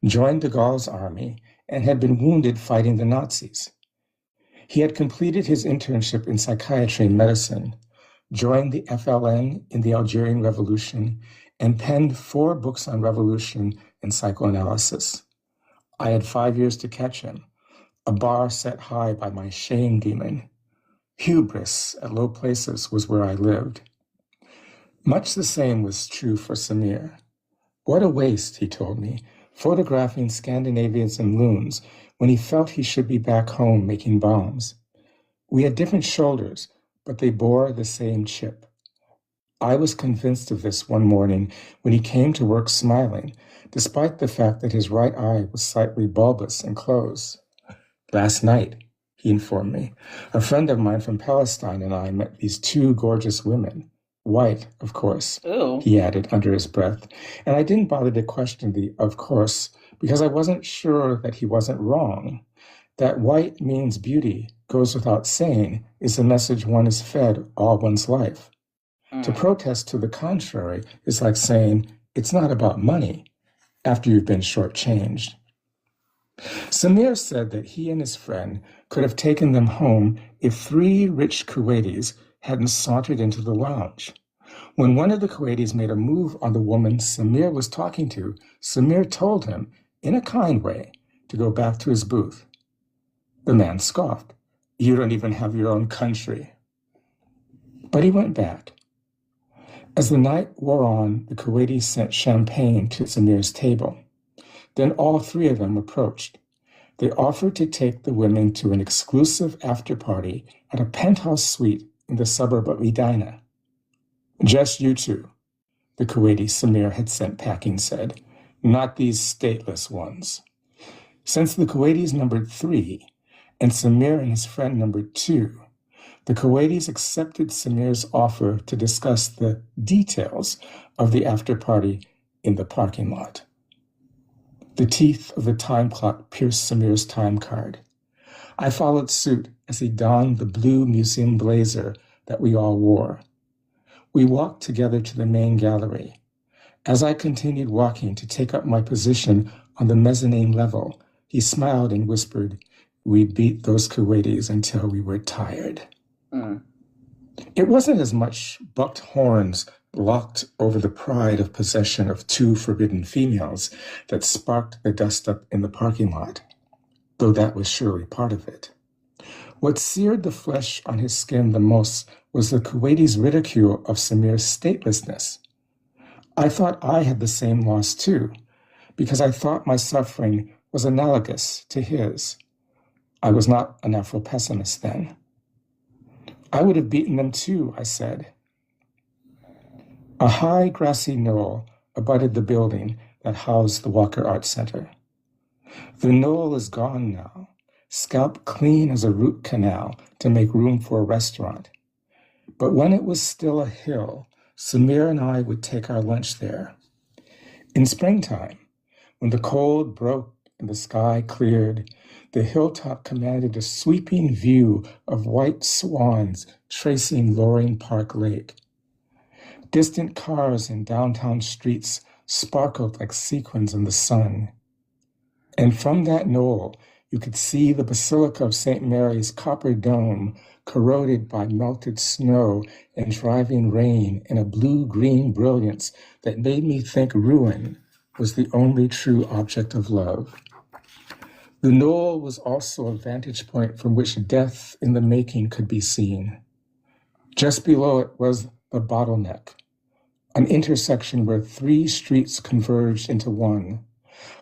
[SPEAKER 12] joined de Gaulle's army, and had been wounded fighting the Nazis. He had completed his internship in psychiatry and medicine, joined the FLN in the Algerian Revolution, and penned 4 books on revolution and psychoanalysis. I had 5 years to catch him, a bar set high by my shame demon. Hubris at low places was where I lived. Much the same was true for Samir. What a waste, he told me, photographing Scandinavians and loons when he felt he should be back home making bombs. We had different shoulders, but they bore the same chip. I was convinced of this one morning when he came to work smiling, despite the fact that his right eye was slightly bulbous and closed. Last night, he informed me, a friend of mine from Palestine and I met these 2 gorgeous women. White, of course,
[SPEAKER 2] Ew.
[SPEAKER 12] He added under his breath, and I didn't bother to question the of course because I wasn't sure that he wasn't wrong. That white means beauty goes without saying is a message one is fed all one's life. To protest to the contrary is like saying it's not about money after you've been shortchanged. Samir said that he and his friend could have taken them home if 3 rich Kuwaitis hadn't sauntered into the lounge. When one of the Kuwaitis made a move on the woman Samir was talking to, Samir told him, in a kind way, to go back to his booth. The man scoffed. You don't even have your own country. But he went back. As the night wore on, the Kuwaitis sent champagne to Samir's table. Then all 3 of them approached. They offered to take the women to an exclusive after-party at a penthouse suite in the suburb of Edina. Just you 2, the Kuwaiti Samir had sent packing said, not these stateless ones. Since the Kuwaitis numbered 3, and Samir and his friend numbered 2, the Kuwaitis accepted Samir's offer to discuss the details of the after-party in the parking lot. The teeth of the time clock pierced Samir's time card. I followed suit as he donned the blue museum blazer that we all wore. We walked together to the main gallery. As I continued walking to take up my position on the mezzanine level, he smiled and whispered, we beat those Kuwaitis until we were tired. It wasn't as much bucked horns locked over the pride of possession of 2 forbidden females that sparked the dust-up in the parking lot, though that was surely part of it. What seared the flesh on his skin the most was the Kuwaitis' ridicule of Samir's statelessness. I thought I had the same loss too, because I thought my suffering was analogous to his. I was not an Afro-pessimist then. I would have beaten them too, I said. A high grassy knoll abutted the building that housed the Walker Art Center. The knoll is gone now, scalped clean as a root canal to make room for a restaurant. But when it was still a hill, Samir and I would take our lunch there. In springtime, when the cold broke and the sky cleared, the hilltop commanded a sweeping view of white swans tracing Loring Park Lake. Distant cars in downtown streets sparkled like sequins in the sun. And from that knoll, you could see the Basilica of St. Mary's copper dome corroded by melted snow and driving rain in a blue-green brilliance that made me think ruin was the only true object of love. The knoll was also a vantage point from which death in the making could be seen. Just below it was the bottleneck, an intersection where 3 streets converged into one,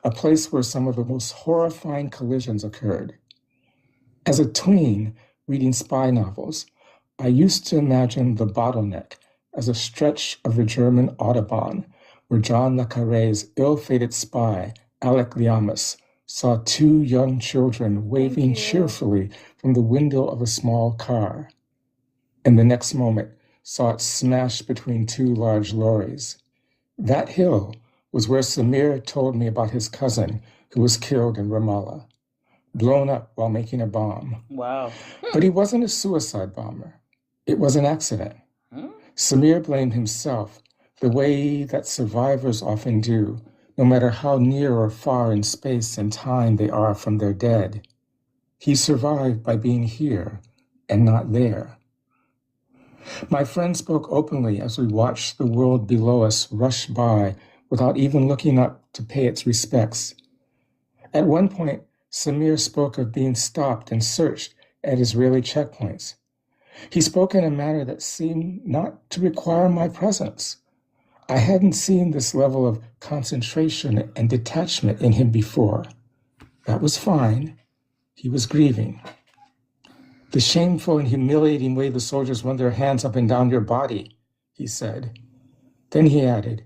[SPEAKER 12] a place where some of the most horrifying collisions occurred. As a tween reading spy novels, I used to imagine the bottleneck as a stretch of the German Autobahn where John le Carré's ill-fated spy, Alec Liamas, saw 2 young children waving cheerfully from the window of a small car, and the next moment saw it smash between 2 large lorries. That hill was where Samir told me about his cousin who was killed in Ramallah, blown up while making a bomb.
[SPEAKER 2] Wow.
[SPEAKER 12] But he wasn't a suicide bomber. It was an accident. Samir blamed himself the way that survivors often do, no matter how near or far in space and time they are from their dead. He survived by being here and not there. My friend spoke openly as we watched the world below us rush by without even looking up to pay its respects. At one point, Samir spoke of being stopped and searched at Israeli checkpoints. He spoke in a manner that seemed not to require my presence. I hadn't seen this level of concentration and detachment in him before. That was fine. He was grieving. The shameful and humiliating way the soldiers run their hands up and down your body, he said. Then he added,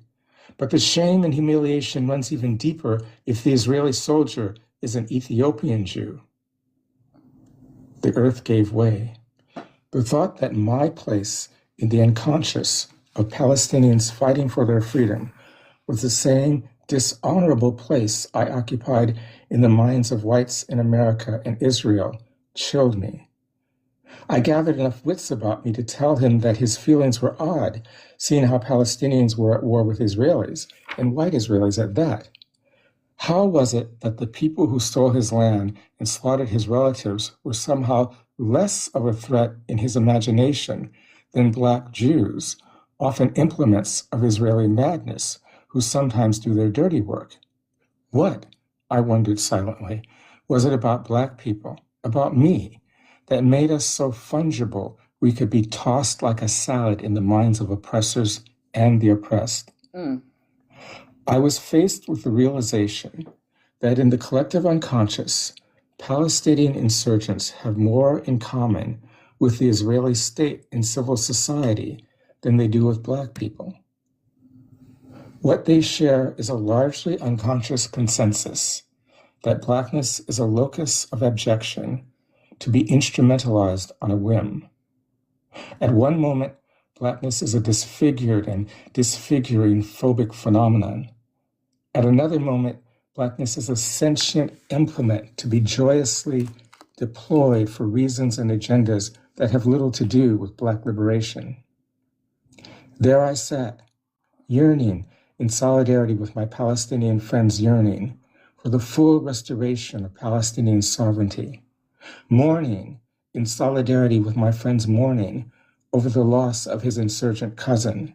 [SPEAKER 12] but the shame and humiliation runs even deeper if the Israeli soldier is an Ethiopian Jew. The earth gave way. The thought that my place in the unconscious of Palestinians fighting for their freedom was the same dishonorable place I occupied in the minds of whites in America and Israel chilled me. I gathered enough wits about me to tell him that his feelings were odd, seeing how Palestinians were at war with Israelis, and white Israelis at that. How was it that the people who stole his land and slaughtered his relatives were somehow less of a threat in his imagination than Black Jews, often implements of Israeli madness, who sometimes do their dirty work? What, I wondered silently, was it about Black people, about me, that made us so fungible we could be tossed like a salad in the minds of oppressors and the oppressed? I was faced with the realization that in the collective unconscious, Palestinian insurgents have more in common with the Israeli state and civil society than they do with Black people. What they share is a largely unconscious consensus that Blackness is a locus of abjection to be instrumentalized on a whim. At one moment, Blackness is a disfigured and disfiguring phobic phenomenon. At another moment, Blackness is a sentient implement to be joyously deployed for reasons and agendas that have little to do with Black liberation. There I sat, yearning in solidarity with my Palestinian friends' yearning for the full restoration of Palestinian sovereignty, mourning in solidarity with my friends' mourning over the loss of his insurgent cousin,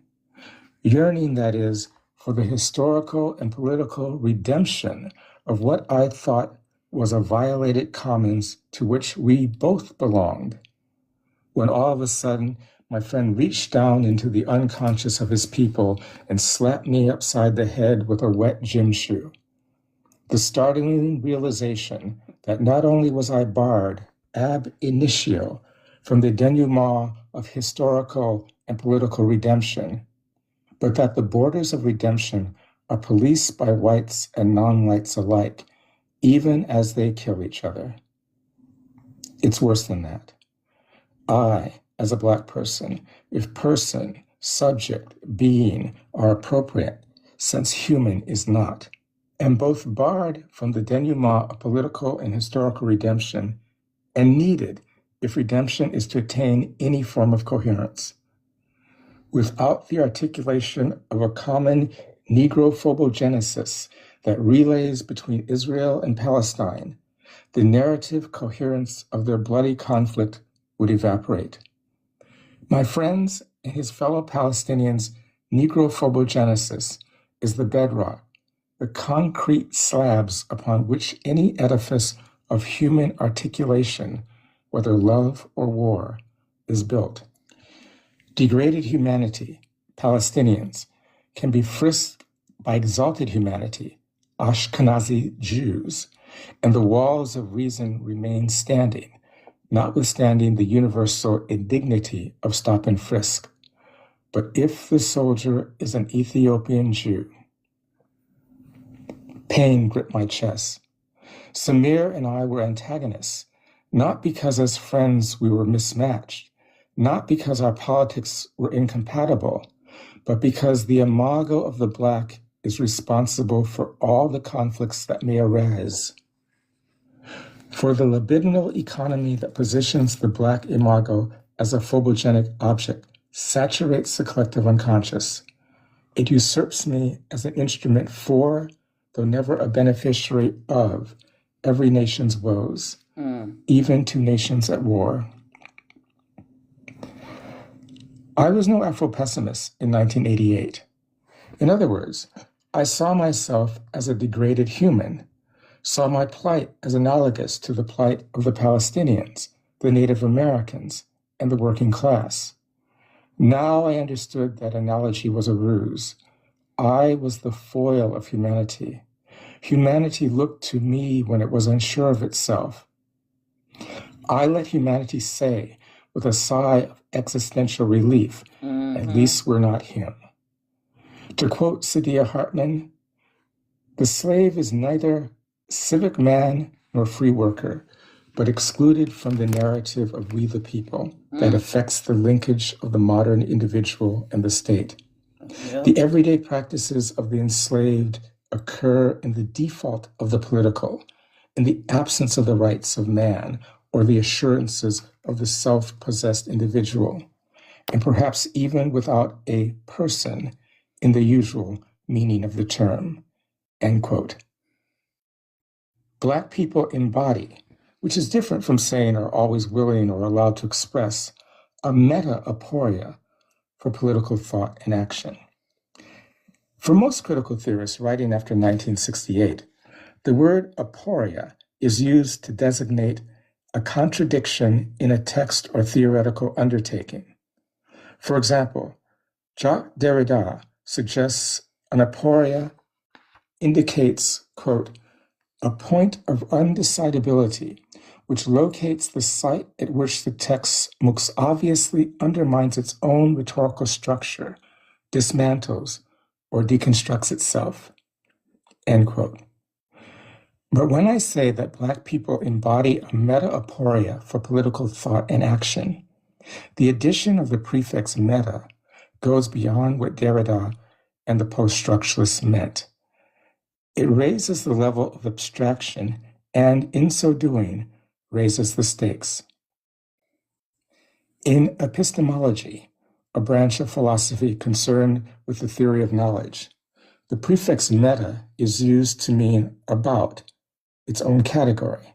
[SPEAKER 12] yearning, that is, for the historical and political redemption of what I thought was a violated commons to which we both belonged, when all of a sudden my friend reached down into the unconscious of his people and slapped me upside the head with a wet gym shoe. The startling realization that not only was I barred ab initio from the denouement of historical and political redemption, but that the borders of redemption are policed by whites and non-whites alike, even as they kill each other. It's worse than that. I, as a Black person, if person, subject, being are appropriate, since human is not, and both barred from the denouement of political and historical redemption, and needed if redemption is to attain any form of coherence. Without the articulation of a common Negrophobogenesis that relays between Israel and Palestine, the narrative coherence of their bloody conflict would evaporate. My friends and his fellow Palestinians' Negrophobogenesis is the bedrock, the concrete slabs upon which any edifice of human articulation, whether love or war, is built. Degraded humanity, Palestinians, can be frisked by exalted humanity, Ashkenazi Jews, and the walls of reason remain standing, notwithstanding the universal indignity of stop and frisk. But if the soldier is an Ethiopian Jew, pain gripped my chest. Samir and I were antagonists, not because as friends we were mismatched, not because our politics were incompatible, but because the imago of the Black is responsible for all the conflicts that may arise. For the libidinal economy that positions the Black imago as a phobogenic object saturates the collective unconscious. It usurps me as an instrument for, though never a beneficiary of, every nation's woes, even to nations at war. I was no Afro-pessimist in 1988. In other words, I saw myself as a degraded human, saw my plight as analogous to the plight of the Palestinians, the Native Americans, and the working class. Now I understood that analogy was a ruse. I was the foil of humanity. Humanity looked to me when it was unsure of itself. I let humanity say, with a sigh of existential relief, at least we're not him. To quote Saidiya Hartman, the slave is neither civic man nor free worker, but excluded from the narrative of we the people that affects the linkage of the modern individual and the state. The everyday practices of the enslaved occur in the default of the political, in the absence of the rights of man or the assurances of the self-possessed individual, and perhaps even without a person in the usual meaning of the term, end quote. Black people embody, which is different from saying are always willing or allowed to express, a meta-aporia for political thought and action. For most critical theorists writing after 1968, the word aporia is used to designate a contradiction in a text or theoretical undertaking. For example, Jacques Derrida suggests an aporia indicates, quote, a point of undecidability which locates the site at which the text most obviously undermines its own rhetorical structure, dismantles, or deconstructs itself, end quote. But when I say that Black people embody a meta-aporia for political thought and action, the addition of the prefix meta goes beyond what Derrida and the post-structuralists meant. It raises the level of abstraction and, in so doing, raises the stakes. In epistemology, a branch of philosophy concerned with the theory of knowledge, the prefix meta is used to mean about, its own category.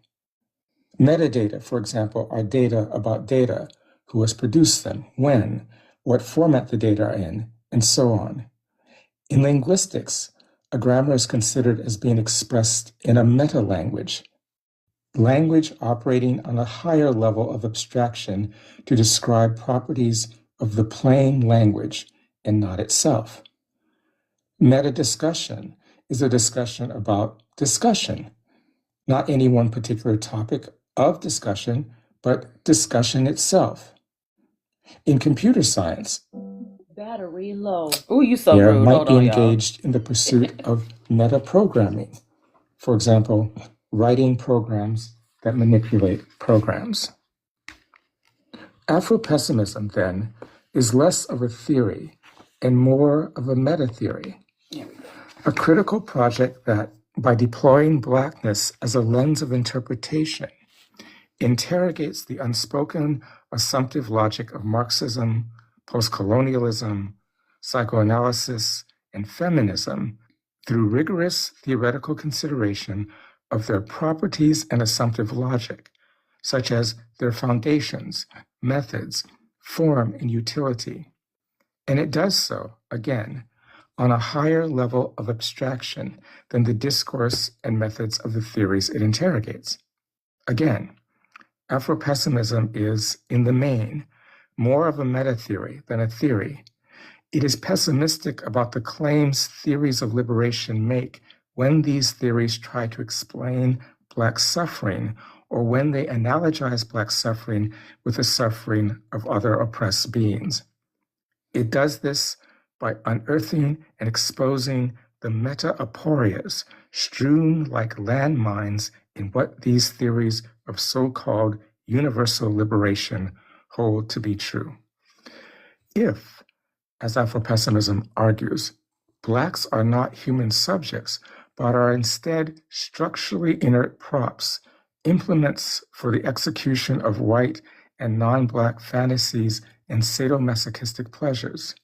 [SPEAKER 12] Metadata, for example, are data about data, who has produced them, when, what format the data are in, and so on. In linguistics, a grammar is considered as being expressed in a meta-language, language operating on a higher level of abstraction to describe properties of the plain language and not itself. Meta-discussion is a discussion about discussion, not any one particular topic of discussion, but discussion itself. In computer science,
[SPEAKER 2] Battery low. Oh, you so
[SPEAKER 12] there
[SPEAKER 2] rude.
[SPEAKER 12] might
[SPEAKER 2] Hold
[SPEAKER 12] be
[SPEAKER 2] on, y'all.
[SPEAKER 12] engaged in the pursuit of meta-programming. For example, writing programs that manipulate programs. Afro-pessimism, then, is less of a theory and more of a meta-theory, a critical project that, by deploying Blackness as a lens of interpretation, interrogates the unspoken assumptive logic of Marxism, postcolonialism, psychoanalysis, and feminism through rigorous theoretical consideration of their properties and assumptive logic, such as their foundations, methods, form, and utility. And it does so, again, on a higher level of abstraction than the discourse and methods of the theories it interrogates. Again, Afro-pessimism is, in the main, more of a meta-theory than a theory. It is pessimistic about the claims theories of liberation make when these theories try to explain Black suffering or when they analogize Black suffering with the suffering of other oppressed beings. It does this by unearthing and exposing the meta-aporias strewn like landmines in what these theories of so-called universal liberation hold to be true. If, as Afro-pessimism argues, Blacks are not human subjects, but are instead structurally inert props, implements for the execution of white and non-Black fantasies and sadomasochistic pleasures,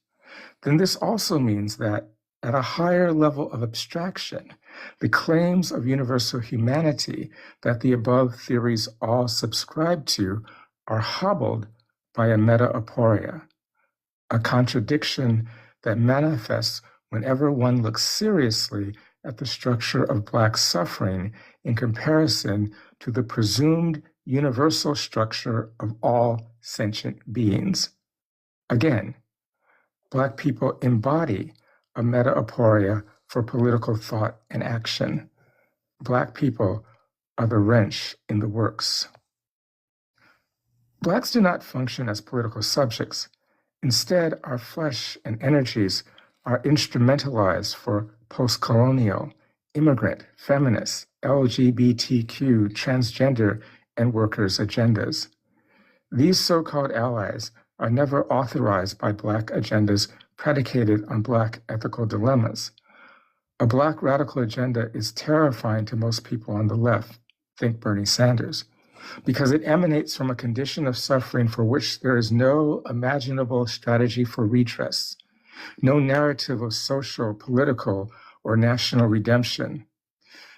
[SPEAKER 12] then this also means that at a higher level of abstraction, the claims of universal humanity that the above theories all subscribe to are hobbled by a meta-aporia, a contradiction that manifests whenever one looks seriously at the structure of Black suffering in comparison to the presumed universal structure of all sentient beings. Again, Black people embody a meta-aporia for political thought and action. Black people are the wrench in the works. Blacks do not function as political subjects. Instead, our flesh and energies are instrumentalized for post-colonial, immigrant, feminist, LGBTQ, transgender, and workers' agendas. These so-called allies are never authorized by Black agendas predicated on Black ethical dilemmas. A Black radical agenda is terrifying to most people on the left, think Bernie Sanders, because it emanates from a condition of suffering for which there is no imaginable strategy for redress, no narrative of social, political, or national redemption.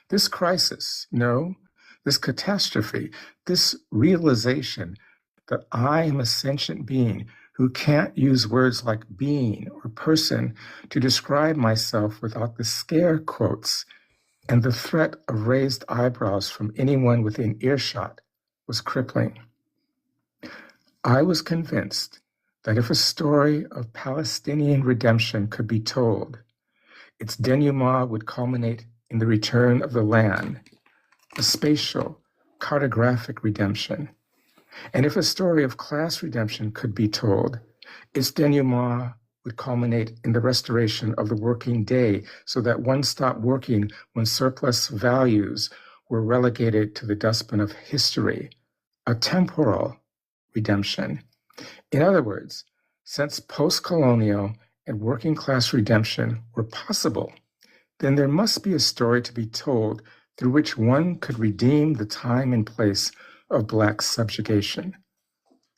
[SPEAKER 12] This crisis, this catastrophe, this realization that I am a sentient being who can't use words like being or person to describe myself without the scare quotes and the threat of raised eyebrows from anyone within earshot was crippling. I was convinced that if a story of Palestinian redemption could be told, its denouement would culminate in the return of the land, a spatial, cartographic redemption. And if a story of class redemption could be told, its denouement would culminate in the restoration of the working day so that one stopped working when surplus values were relegated to the dustbin of history, a temporal redemption. In other words, since post-colonial and working class redemption were possible, then there must be a story to be told through which one could redeem the time and place of Black subjugation.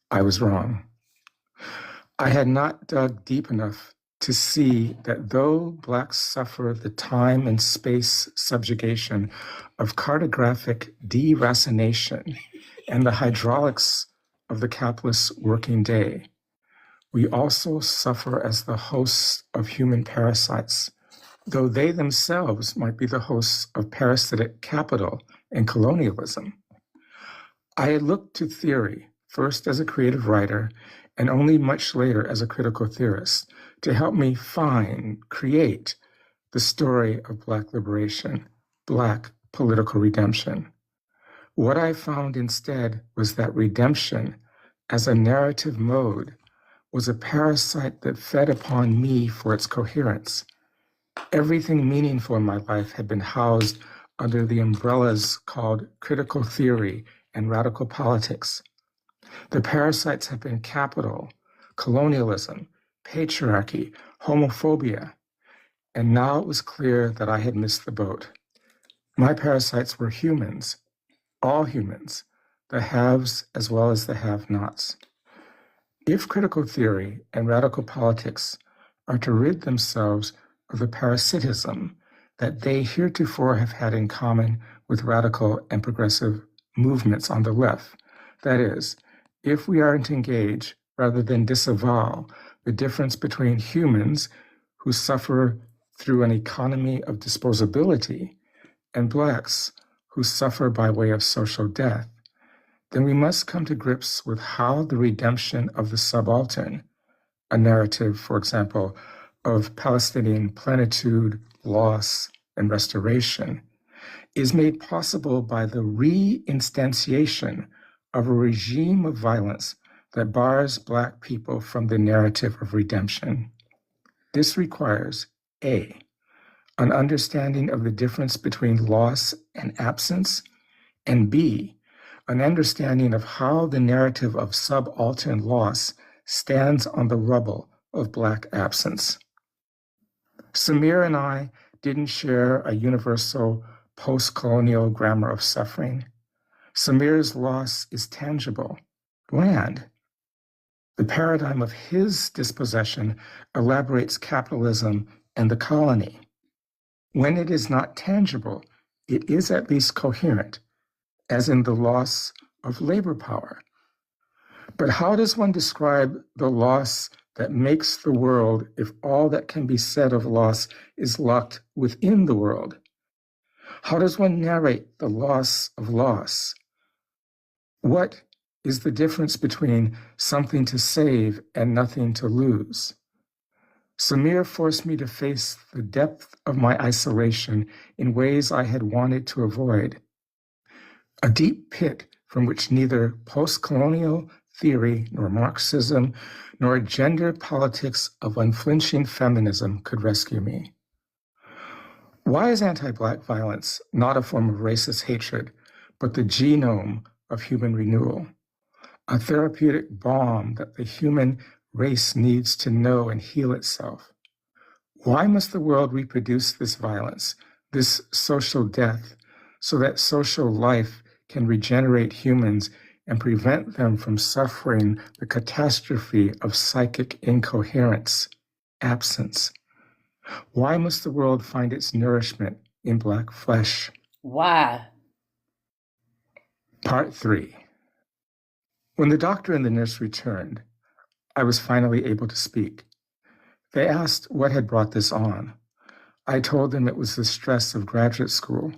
[SPEAKER 12] I was wrong. I had not dug deep enough to see that though Blacks suffer the time and space subjugation of cartographic deracination and the hydraulics of the capitalist working day, we also suffer as the hosts of human parasites, though they themselves might be the hosts of parasitic capital and colonialism. I had looked to theory, first as a creative writer, and only much later as a critical theorist, to help me create the story of Black liberation, Black political redemption. What I found instead was that redemption, as a narrative mode, was a parasite that fed upon me for its coherence. Everything meaningful in my life had been housed under the umbrellas called critical theory and radical politics. The parasites have been capital, colonialism, patriarchy, homophobia, and now it was clear that I had missed the boat. My parasites were humans, all humans, the haves as well as the have-nots. If critical theory and radical politics are to rid themselves of the parasitism that they heretofore have had in common with radical and progressive movements on the left, that is, if we are to engage rather than disavow the difference between humans who suffer through an economy of disposability and Blacks who suffer by way of social death, then we must come to grips with how the redemption of the subaltern, a narrative, for example, of Palestinian plenitude, loss, and restoration, is made possible by the re-instantiation of a regime of violence that bars Black people from the narrative of redemption. This requires A, an understanding of the difference between loss and absence, and B, an understanding of how the narrative of subaltern loss stands on the rubble of Black absence. Samir and I didn't share a universal post-colonial grammar of suffering. Samir's loss is tangible, land. The paradigm of his dispossession elaborates capitalism and the colony. When it is not tangible, it is at least coherent, as in the loss of labor power. But how does one describe the loss that makes the world if all that can be said of loss is locked within the world? How does one narrate the loss of loss? What is the difference between something to save and nothing to lose? Samir forced me to face the depth of my isolation in ways I had wanted to avoid. A deep pit from which neither post-colonial theory nor Marxism nor gender politics of unflinching feminism could rescue me. Why is anti-Black violence not a form of racist hatred, but the genome of human renewal? A therapeutic balm that the human race needs to know and heal itself. Why must the world reproduce this violence, this social death, so that social life can regenerate humans and prevent them from suffering the catastrophe of psychic incoherence, absence? Why must the world find its nourishment in Black flesh?
[SPEAKER 2] Why?
[SPEAKER 12] Part 3. When the doctor and the nurse returned, I was finally able to speak. They asked what had brought this on. I told them it was the stress of graduate school.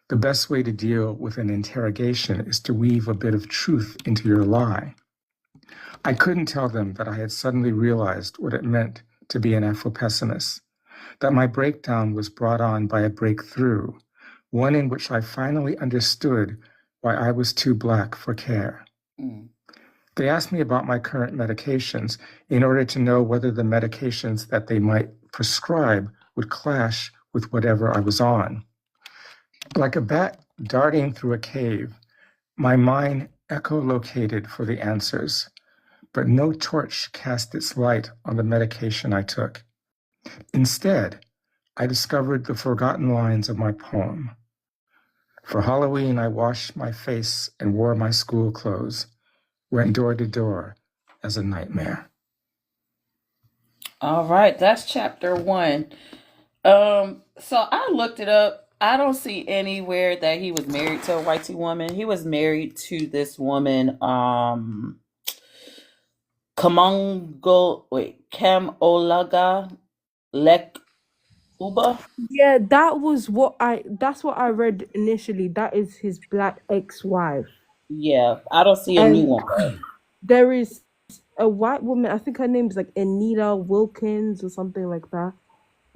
[SPEAKER 12] The best way to deal with an interrogation is to weave a bit of truth into your lie. I couldn't tell them that I had suddenly realized what it meant to be an Afro-pessimist, that my breakdown was brought on by a breakthrough, one in which I finally understood why I was too Black for care. They asked me about my current medications in order to know whether the medications that they might prescribe would clash with whatever I was on. Like a bat darting through a cave, my mind echolocated for the answers, but no torch cast its light on the medication I took. Instead, I discovered the forgotten lines of my poem. For Halloween, I washed my face and wore my school clothes, went door to door as a nightmare.
[SPEAKER 2] All right, that's chapter 1. So I looked it up. I don't see anywhere that he was married to a white woman. He was married to this woman, Kamolaga Lek Uba.
[SPEAKER 13] Yeah, that's what I read initially. That is his Black ex-wife.
[SPEAKER 2] Yeah, I don't see a new one.
[SPEAKER 13] There is a white woman, I think her name is like Anita Wilkins or something like that.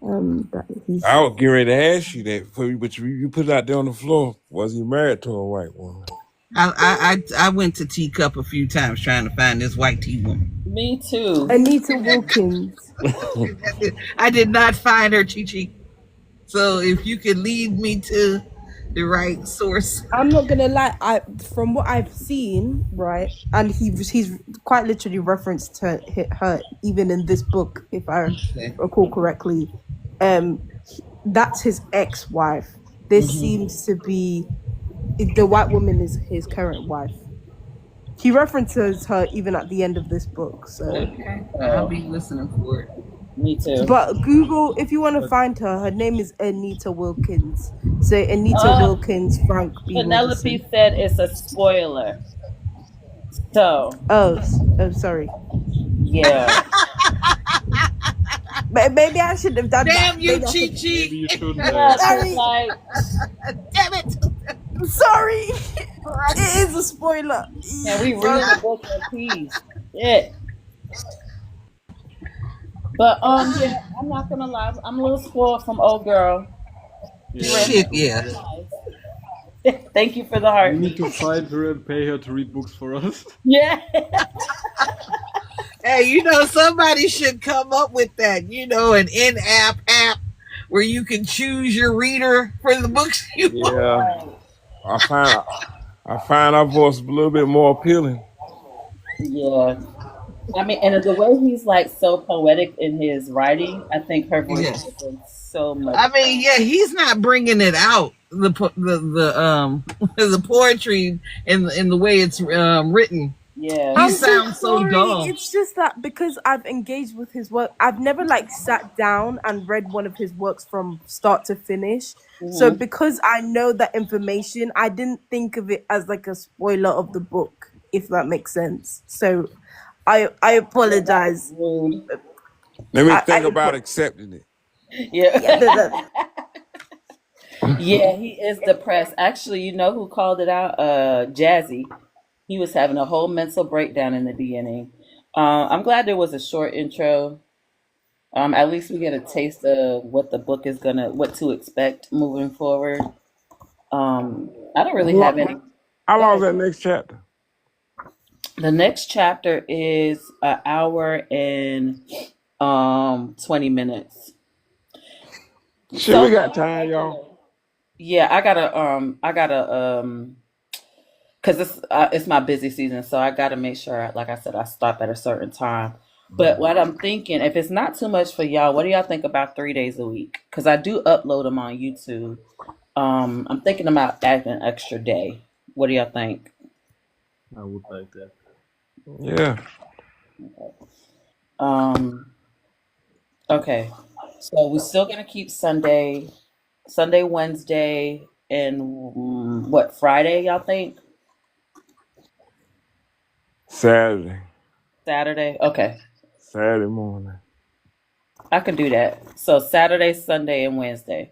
[SPEAKER 13] That he's...
[SPEAKER 6] I was getting ready to ask you that, but you put it out there on the floor. Was he married to a white woman?
[SPEAKER 11] I went to Teacup a few times trying to find this white tea woman.
[SPEAKER 2] Me too.
[SPEAKER 13] Anita Wilkins.
[SPEAKER 11] I did not find her, Chi-Chi. So if you could lead me to the right source.
[SPEAKER 13] I'm not gonna lie. From what I've seen, right, and he's quite literally referenced her even in this book, if I recall correctly. That's his ex-wife. This seems to be the white woman is his current wife. He references her even at the end of this book. So
[SPEAKER 11] okay, I'll be listening for it.
[SPEAKER 2] Me too.
[SPEAKER 13] But Google, if you want to find her, her name is Anita Wilkins. So Anita Wilkins, Frank B.
[SPEAKER 2] Penelope
[SPEAKER 13] Wilderson.
[SPEAKER 2] said it's a spoiler. So.
[SPEAKER 13] Oh, sorry.
[SPEAKER 2] Yeah.
[SPEAKER 13] But maybe I should have done
[SPEAKER 11] Damn
[SPEAKER 13] that.
[SPEAKER 11] you,
[SPEAKER 13] Maybe I
[SPEAKER 11] Chi
[SPEAKER 13] should-
[SPEAKER 11] Chi.
[SPEAKER 9] Maybe you should.
[SPEAKER 13] Sorry.
[SPEAKER 11] Damn it.
[SPEAKER 13] Sorry. It is a spoiler.
[SPEAKER 2] Can we read the book in peace? Yeah. But yeah, I'm not gonna lie, I'm a little spoiled from old girl.
[SPEAKER 9] Yeah.
[SPEAKER 11] Shit, yeah.
[SPEAKER 2] Thank you for the heart.
[SPEAKER 9] We need to find her and pay her to read books for us.
[SPEAKER 2] Yeah.
[SPEAKER 11] Hey, you know, somebody should come up with that, you know, an in-app app where you can choose your reader for the books you want.
[SPEAKER 6] Yeah. I find our voice a little bit more appealing.
[SPEAKER 2] Yeah. I mean, and the way he's like so poetic in his writing, I think her voice is so much.
[SPEAKER 11] I mean, yeah, he's not bringing it out the poetry in the way it's written.
[SPEAKER 2] Yeah,
[SPEAKER 11] he sounds so dull.
[SPEAKER 13] It's just that because I've engaged with his work, I've never like sat down and read one of his works from start to finish. So because I know that information, I didn't think of it as like a spoiler of the book, if that makes sense. So I apologize.
[SPEAKER 6] Let me think about accepting it.
[SPEAKER 2] Yeah. Yeah, he is depressed. Actually, you know who called it out? Jazzy. He was having a whole mental breakdown in the beginning. I'm glad there was a short intro. At least we get a taste of what the book is what to expect moving forward. I don't really have any.
[SPEAKER 6] How long is that next chapter?
[SPEAKER 2] The next chapter is an hour and 20 minutes.
[SPEAKER 6] Shit, we got time, y'all.
[SPEAKER 2] Yeah, I gotta because it's my busy season, so I gotta make sure, like I said, I stop at a certain time. But what I'm thinking, if it's not too much for y'all, what do y'all think about 3 days a week? Because I do upload them on YouTube. I'm thinking about adding an extra day. What do y'all think?
[SPEAKER 9] I would like that.
[SPEAKER 6] Yeah.
[SPEAKER 2] Okay. So we're still gonna keep Sunday, Wednesday, and what, Friday? Y'all think?
[SPEAKER 6] Saturday.
[SPEAKER 2] Saturday. Okay.
[SPEAKER 6] Saturday morning.
[SPEAKER 2] I can do that. So Saturday, Sunday, and Wednesday.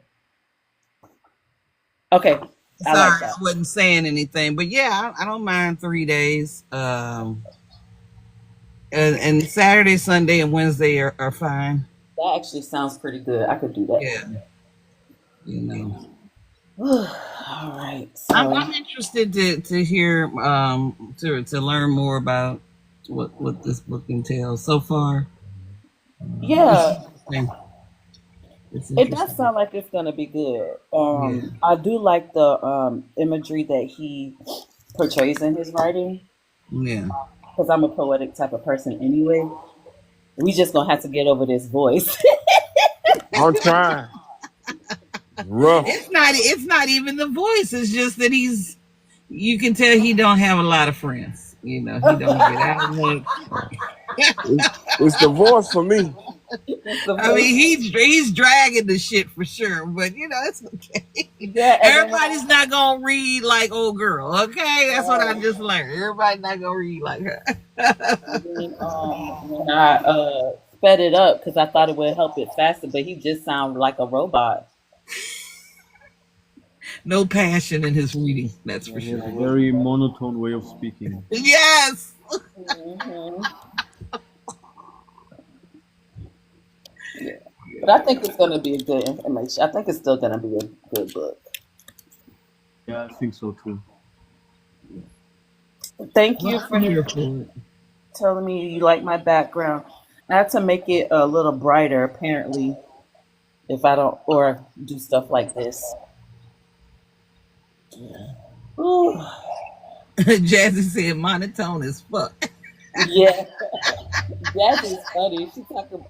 [SPEAKER 2] Okay. I like that.
[SPEAKER 11] I wasn't saying anything, but yeah, I don't mind 3 days. And Saturday, Sunday, and Wednesday are fine.
[SPEAKER 2] That actually sounds pretty good. I could do that.
[SPEAKER 11] Yeah. You know.
[SPEAKER 2] All right. So
[SPEAKER 11] I'm interested to hear to learn more about what this book entails so far.
[SPEAKER 2] Yeah.
[SPEAKER 11] It
[SPEAKER 2] does sound like it's gonna be good. I do like the imagery that he portrays in his writing.
[SPEAKER 11] Yeah.
[SPEAKER 2] Because I'm a poetic type of person anyway. We just gonna have to get over this voice.
[SPEAKER 6] I'm trying. Rough.
[SPEAKER 11] It's not even the voice. It's just that you can tell he don't have a lot of friends. You know, he don't get out much.
[SPEAKER 6] It's the voice for me.
[SPEAKER 11] I mean, he's dragging the shit for sure, but you know, it's okay.
[SPEAKER 2] Yeah,
[SPEAKER 11] everybody's not gonna read like old girl, okay? That's what I just learned. Everybody's not gonna read like her.
[SPEAKER 2] When I sped it up because I thought it would help it faster, but he just sounded like a robot.
[SPEAKER 11] No passion in his reading, that's for sure.
[SPEAKER 9] A very monotone way of speaking.
[SPEAKER 11] Yes.
[SPEAKER 2] Yeah. But I think it's going to be a good information. I think it's still going to be a good book.
[SPEAKER 9] Yeah, I think so too.
[SPEAKER 2] Thank you for telling me you like my background. I have to make it a little brighter, apparently, if I don't, or do stuff like this. Ooh.
[SPEAKER 11] Jazzy said monotone as fuck.
[SPEAKER 2] Yeah. Jazzy's funny. She talking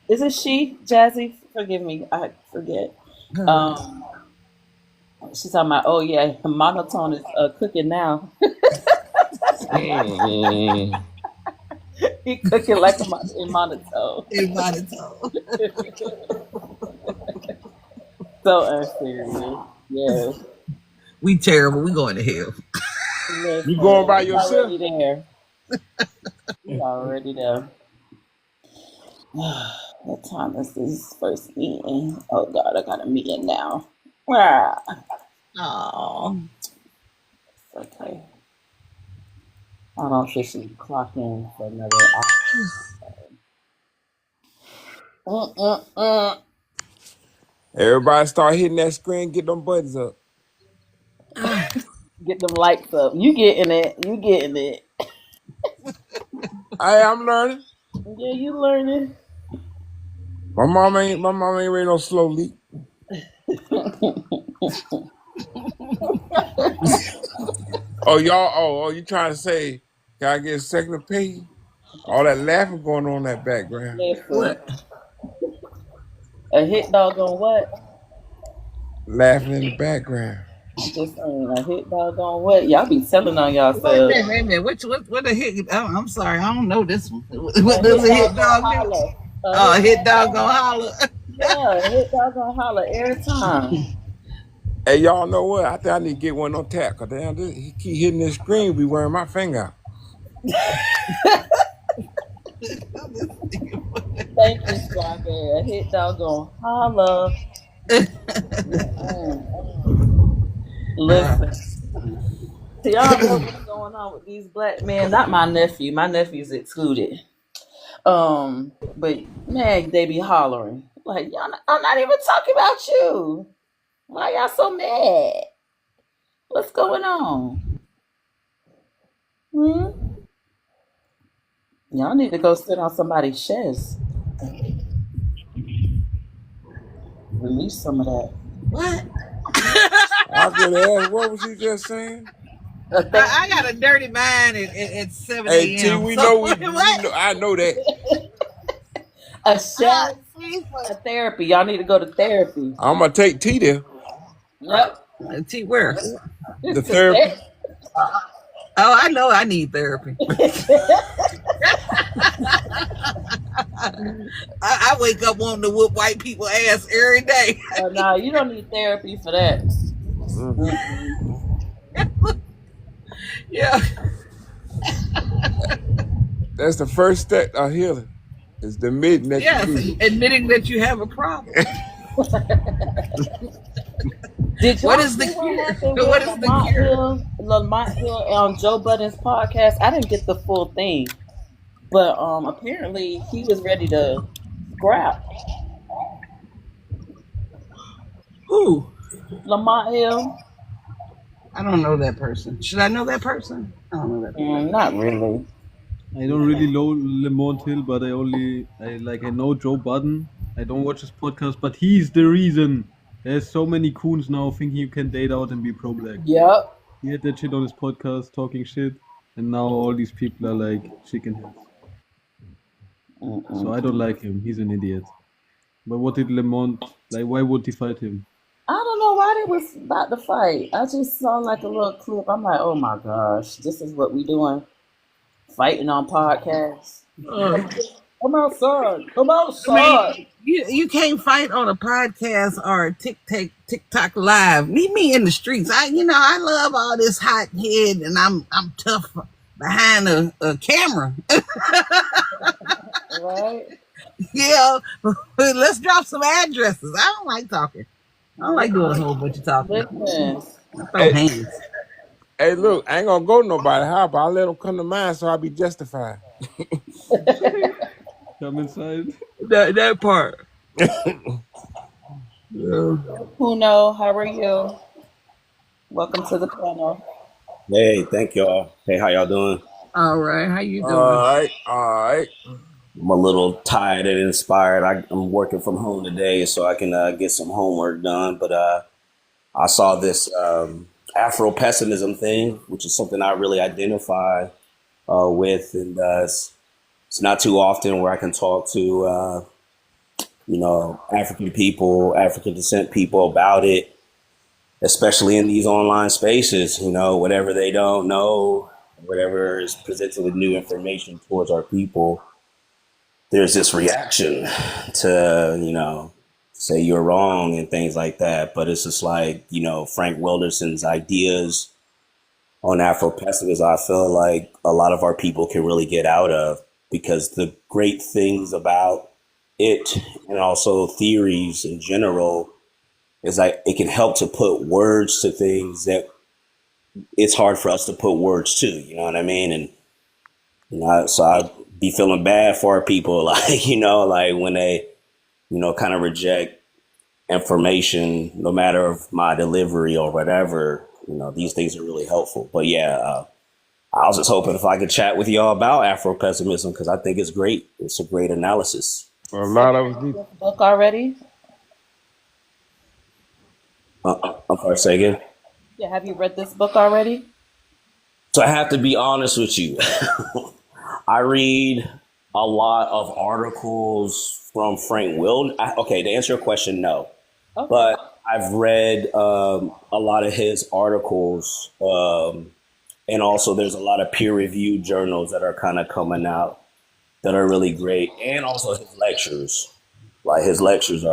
[SPEAKER 2] is it she? Jazzy? Forgive me. I forget. She's talking about, oh yeah, monotone is cooking now. He cooking like in monotone.
[SPEAKER 11] In monotone.
[SPEAKER 2] So unserious. Yeah.
[SPEAKER 11] We terrible. We going to hell.
[SPEAKER 2] Listen,
[SPEAKER 6] You going by yourself?
[SPEAKER 2] Already there. We already there. What time is this first meeting? Oh God, I got a meeting now. Wow.
[SPEAKER 11] Oh.
[SPEAKER 2] Okay. I don't officially clock in for another hour.
[SPEAKER 6] Everybody start hitting that screen, get them buttons up.
[SPEAKER 2] Get them lights up. You getting it. You getting it.
[SPEAKER 6] Hey, I'm learning.
[SPEAKER 2] Yeah, you learning.
[SPEAKER 6] My mom ain't ready no slow leak. You trying to say, can I get a second opinion? All that laughing going on in that background.
[SPEAKER 11] What?
[SPEAKER 2] A hit dog on what?
[SPEAKER 6] Laughing in the background.
[SPEAKER 2] I'm just saying, a hit dog on what? Y'all be telling on y'allselves.
[SPEAKER 11] Wait a minute. What a hit? Oh, I'm sorry. I don't know this one. What does a hit dog do? Oh, a hit dog gonna holler.
[SPEAKER 2] Yeah, a hit dog gonna holler every time.
[SPEAKER 6] Hey, y'all know what? I think I need to get one on tap. Cause damn, he keep hitting this screen, be wearing my finger out.
[SPEAKER 2] Thank you, Strawberry. A hit dog gonna holler. Listen. See, y'all know what's going on with these black men. Not my nephew. My nephew's excluded. But man, they be hollering. Like, I'm not even talking about you. Why y'all so mad? What's going on? Y'all need to go sit on somebody's chest. Release some of that.
[SPEAKER 11] What?
[SPEAKER 6] I could ask, what was he just saying?
[SPEAKER 11] I got a dirty mind at 7
[SPEAKER 6] Hey,
[SPEAKER 11] a.m.
[SPEAKER 6] T, we know, I know that.
[SPEAKER 2] A chef, a therapy. Y'all need to go to therapy.
[SPEAKER 6] I'm going to take T there.
[SPEAKER 2] Yep.
[SPEAKER 11] T where?
[SPEAKER 6] The therapy.
[SPEAKER 11] Oh, I know I need therapy. I wake up wanting to whoop white people ass every day.
[SPEAKER 2] No, you don't need therapy for that.
[SPEAKER 11] Yeah.
[SPEAKER 6] That's the first step of healing. Is admitting that
[SPEAKER 11] admitting that you have a problem.
[SPEAKER 2] What is the cure? Lamont Hill on Joe Budden's podcast. I didn't get the full thing, but apparently he was ready to scrap.
[SPEAKER 11] Who?
[SPEAKER 2] Lamont Hill.
[SPEAKER 11] I don't know that person. Should I know that person? I don't know that person.
[SPEAKER 2] Not really.
[SPEAKER 9] I don't really know Lamont Hill, but I know Joe Budden. I don't watch his podcast, but he's the reason there's so many coons now thinking you can date out and be pro-black.
[SPEAKER 2] Yep.
[SPEAKER 9] He had that shit on his podcast talking shit, and now all these people are like chicken heads. So I don't like him. He's an idiot. But what did Lamont, why would he fight him?
[SPEAKER 2] I don't know why they was about to fight. I just saw like a little clip. I'm like, oh my gosh, this is what we doing. Fighting on podcasts. Come outside. Come outside.
[SPEAKER 11] I mean, you can't fight on a podcast or TikTok live. Meet me in the streets. I love all this hot head and I'm tough behind a camera.
[SPEAKER 2] Right?
[SPEAKER 11] Yeah. Let's drop some addresses. I don't like talking. I don't like doing a whole bunch of talking. Hands.
[SPEAKER 6] Hey, look, I ain't gonna go to nobody house, but I'll let them come to mine so I'll be justified.
[SPEAKER 9] Come inside.
[SPEAKER 11] That part.
[SPEAKER 2] Puno, how are you? Welcome to the panel.
[SPEAKER 14] Hey, thank y'all. Hey, how y'all doing?
[SPEAKER 11] All right, how you doing?
[SPEAKER 6] All right.
[SPEAKER 14] I'm a little tired and inspired. I'm working from home today so I can get some homework done, but I saw this Afro-pessimism thing, which is something I really identify with, and it's not too often where I can talk to African people, African descent people about it, especially in these online spaces. Whatever they don't know, whatever is presented with new information towards our people, there's this reaction to say you're wrong and things like that. But it's just like, Frank Wilderson's ideas on Afro-pessimism, I feel like a lot of our people can really get out of, because the great things about it, and also theories in general, is like it can help to put words to things that it's hard for us to put words to, you know what I mean? And so I'd be feeling bad for our people, like when they kind of reject information, no matter of my delivery or whatever. These things are really helpful. But yeah, I was just hoping if I could chat with y'all about Afro-pessimism, because I think it's great. It's a great analysis.
[SPEAKER 6] A lot of us need.
[SPEAKER 2] Book already?
[SPEAKER 14] I'm sorry, say again?
[SPEAKER 2] Yeah, have you read this book already?
[SPEAKER 14] So I have to be honest with you. I read a lot of articles from Frank Wild. Okay, to answer your question, no. Okay. But I've read a lot of his articles, and also there's a lot of peer-reviewed journals that are kind of coming out that are really great, and also his lectures. Like his lectures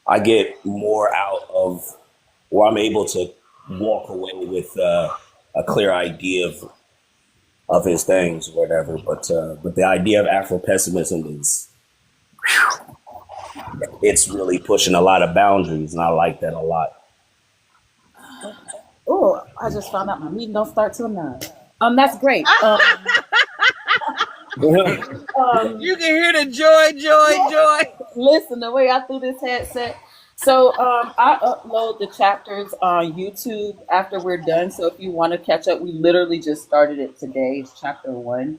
[SPEAKER 14] I get more out of, or I'm able to walk away with a clear idea of his things or whatever. But the idea of Afro-pessimism it's really pushing a lot of boundaries, and I like that a lot.
[SPEAKER 2] Oh, I just found out my meeting don't start till 9. That's great.
[SPEAKER 11] You can hear the joy.
[SPEAKER 2] Listen, the way I threw this headset. So I upload the chapters on YouTube after we're done. So if you want to catch up, we literally just started it today. It's chapter 1.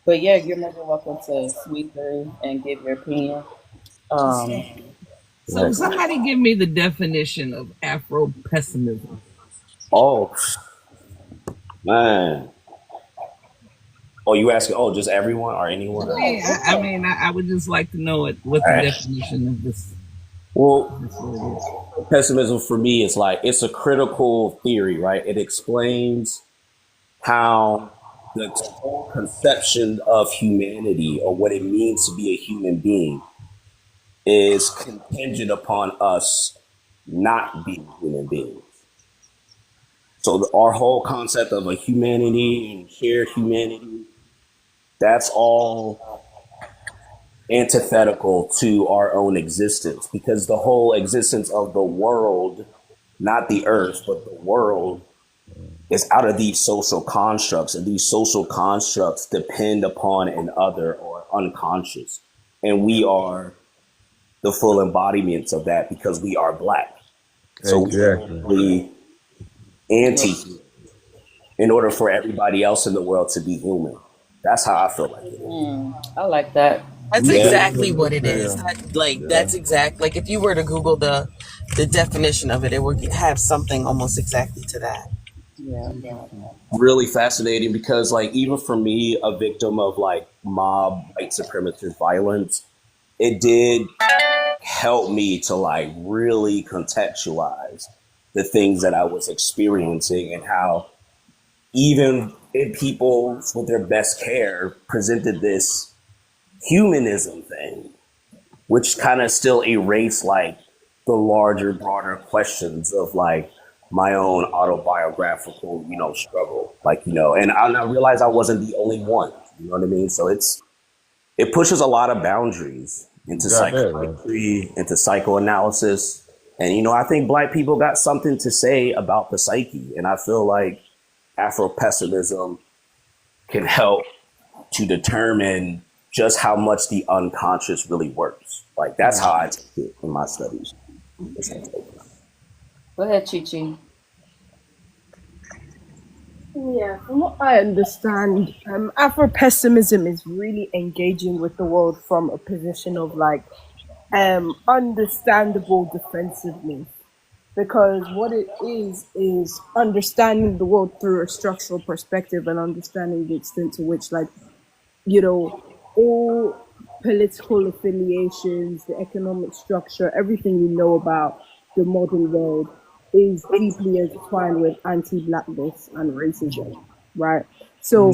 [SPEAKER 2] But yeah, you're more than welcome to sweep through and give your opinion.
[SPEAKER 11] So somebody give me the definition of Afro-pessimism.
[SPEAKER 14] Oh, man. Oh, you asking? Oh, just everyone or anyone?
[SPEAKER 11] I would just like to know what the definition of this.
[SPEAKER 14] Well, pessimism for me is like, it's a critical theory, right? It explains how the whole conception of humanity, or what it means to be a human being, is contingent upon us not being human beings. So our whole concept of a humanity and shared humanity, that's all antithetical to our own existence, because the whole existence of the world, not the earth, but the world, is out of these social constructs, and these social constructs depend upon an other or unconscious. And we are the full embodiments of that because we are Black. So
[SPEAKER 6] Exactly.
[SPEAKER 14] we anti in order for everybody else in the world to be human. That's how I feel like it is.
[SPEAKER 2] I like that.
[SPEAKER 7] That's
[SPEAKER 14] Yeah.
[SPEAKER 7] exactly what it is. That's exact. Like if you were to Google the definition of it, it would have something almost exactly to that.
[SPEAKER 2] Yeah.
[SPEAKER 14] Really fascinating, because like even for me, a victim of like mob white supremacist violence, it did help me to like really contextualize the things that I was experiencing, and how even in people with their best care presented this humanism thing, which kind of still erased like the larger, broader questions of like my own autobiographical, struggle, and I realized I wasn't the only one, you know what I mean? So it pushes a lot of boundaries into psychiatry, into psychoanalysis. And, I think Black people got something to say about the psyche. And I feel like Afro-pessimism can help to determine just how much the unconscious really works. Like, that's how I take it in my studies.
[SPEAKER 2] Go ahead, Chi-Chi.
[SPEAKER 13] Yeah, from what I understand, Afro-pessimism is really engaging with the world from a position of like understandable defensiveness. because what it is understanding the world through a structural perspective and understanding the extent to which, like, you know, all political affiliations, the economic structure, everything we know about the modern world is deeply intertwined with anti-Blackness and racism, right? So,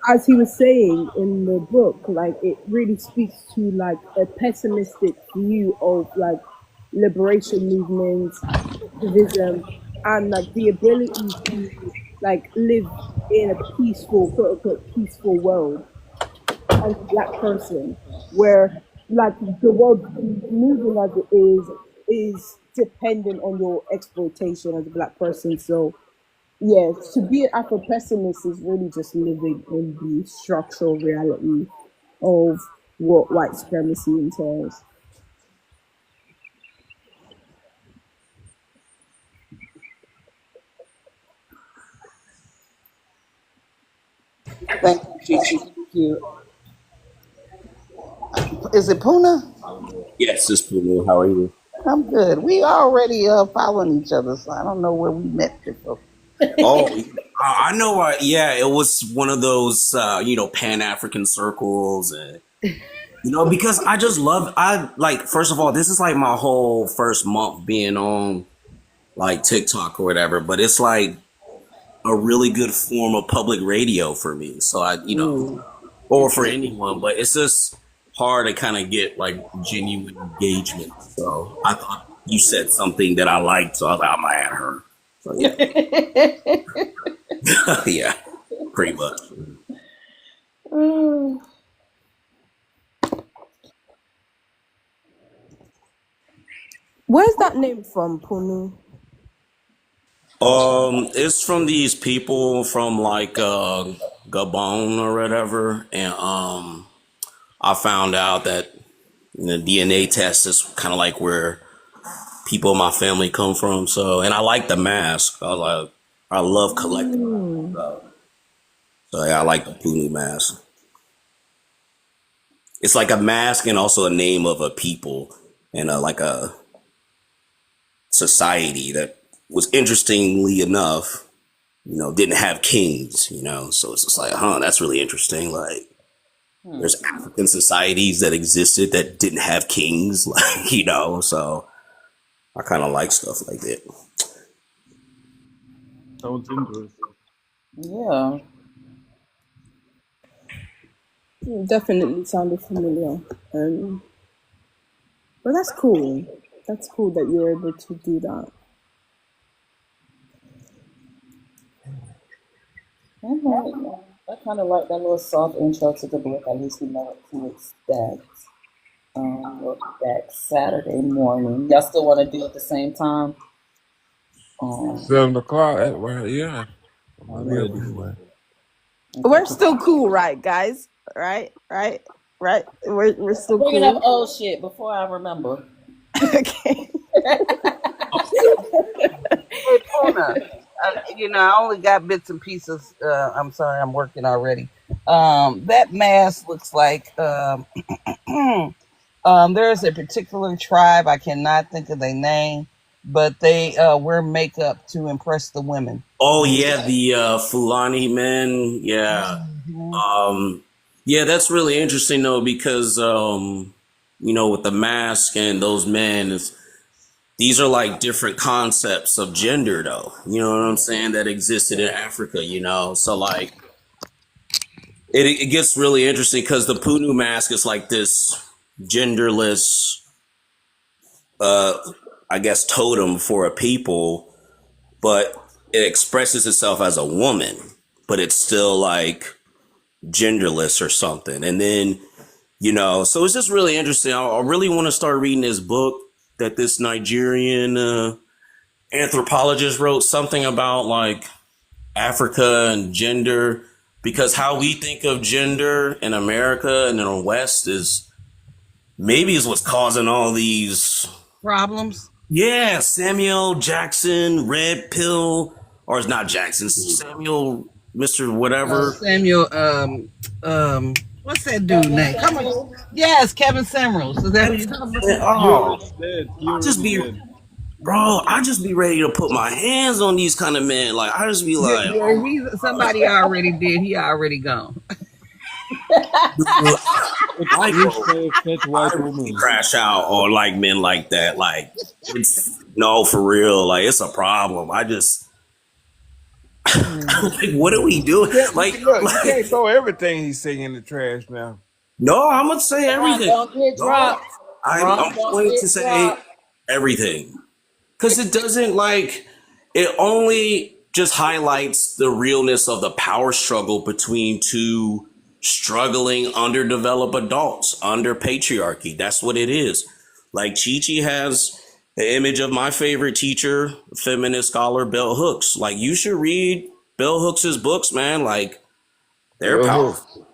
[SPEAKER 13] as he was saying in the book, like, it really speaks to like a pessimistic view of like liberation movements, activism, and like the ability to like live in a peaceful, quote unquote, peaceful world as a Black person, where like the world moving as it is dependent on your exploitation as a Black person. So yeah, to be an Afro-pessimist is really just living in the structural reality of what white supremacy entails.
[SPEAKER 11] Thank you, Chichi. Thank you. Is it Puna?
[SPEAKER 14] Yes, it's Punu. How are you?
[SPEAKER 11] I'm good. We already following each other, so I don't know where we met before.
[SPEAKER 14] Oh, I know. Yeah, it was one of those, Pan African circles, and because I just love. First of all, this is like my whole first month being on like TikTok or whatever, but it's like a really good form of public radio for me. So or for anyone, but it's just hard to kind of get like genuine engagement. So I thought you said something that I liked, so I was like, I'm gonna add her. So yeah. Yeah, pretty much.
[SPEAKER 13] Where's that name from, Punu?
[SPEAKER 14] It's from these people from like Gabon or whatever, and I found out that the DNA test is kind of like where people in my family come from. So, and I like the mask. I love collecting. So yeah, I like the Punu mask. It's like a mask and also a name of a people and like a society that was, interestingly enough, didn't have kings. So it's just like, that's really interesting. Like, there's African societies that existed that didn't have kings, like, so I kind of like stuff like that.
[SPEAKER 9] Sounds interesting.
[SPEAKER 2] Yeah.
[SPEAKER 13] Definitely sounded familiar. But that's cool. That's cool that you're able to do that.
[SPEAKER 2] I kind of like that little soft intro to the book. At least we know what to expect. We'll be back Saturday morning. Y'all still want to do it at the same time?
[SPEAKER 6] 7 o'clock. Well, yeah.
[SPEAKER 13] We're still cool, right, guys? Right? We're still cool.
[SPEAKER 2] Bringing up old shit before I remember.
[SPEAKER 13] Okay.
[SPEAKER 11] Hey, Puna. I only got bits and pieces. I'm sorry, I'm working already. That mask looks like there's a particular tribe, I cannot think of their name, but they wear makeup to impress the women.
[SPEAKER 14] Oh yeah, the Fulani men. Yeah. Yeah, that's really interesting though, because with the mask and those men, these are like different concepts of gender though. You know what I'm saying? That existed in Africa, So like it gets really interesting because the Punu mask is like this genderless I guess totem for a people, but it expresses itself as a woman, but it's still like genderless or something. And then, so it's just really interesting. I really want to start reading this book that this Nigerian anthropologist wrote, something about like Africa and gender, because how we think of gender in America and in the West is what's causing all these
[SPEAKER 11] problems.
[SPEAKER 14] Yeah, Samuel Jackson, Red Pill, or it's not Jackson, Samuel, Mr. Whatever.
[SPEAKER 11] Samuel, what's that dude's name? Come on. Yes, Kevin Samuels. Is that what you're talking about?
[SPEAKER 14] Just be. bro, I just be ready to put my hands on these kind of men. Like, I just be like,
[SPEAKER 11] somebody already did. He already gone.
[SPEAKER 14] I really crash out on like men like that. Like, it's no, for real. Like, it's a problem. I just, like, what are we doing? Like,
[SPEAKER 6] you can't throw everything he's saying in the trash now.
[SPEAKER 14] no, I'm gonna say everything.
[SPEAKER 2] Don't get dropped.
[SPEAKER 14] I'm going to say everything. Because it doesn't it only just highlights the realness of the power struggle between two struggling, underdeveloped adults under patriarchy. That's what it is. Like, Chi-Chi has the image of my favorite teacher, feminist scholar, Bell Hooks. Like, you should read Bell Hooks' books, man. Like, they're powerful,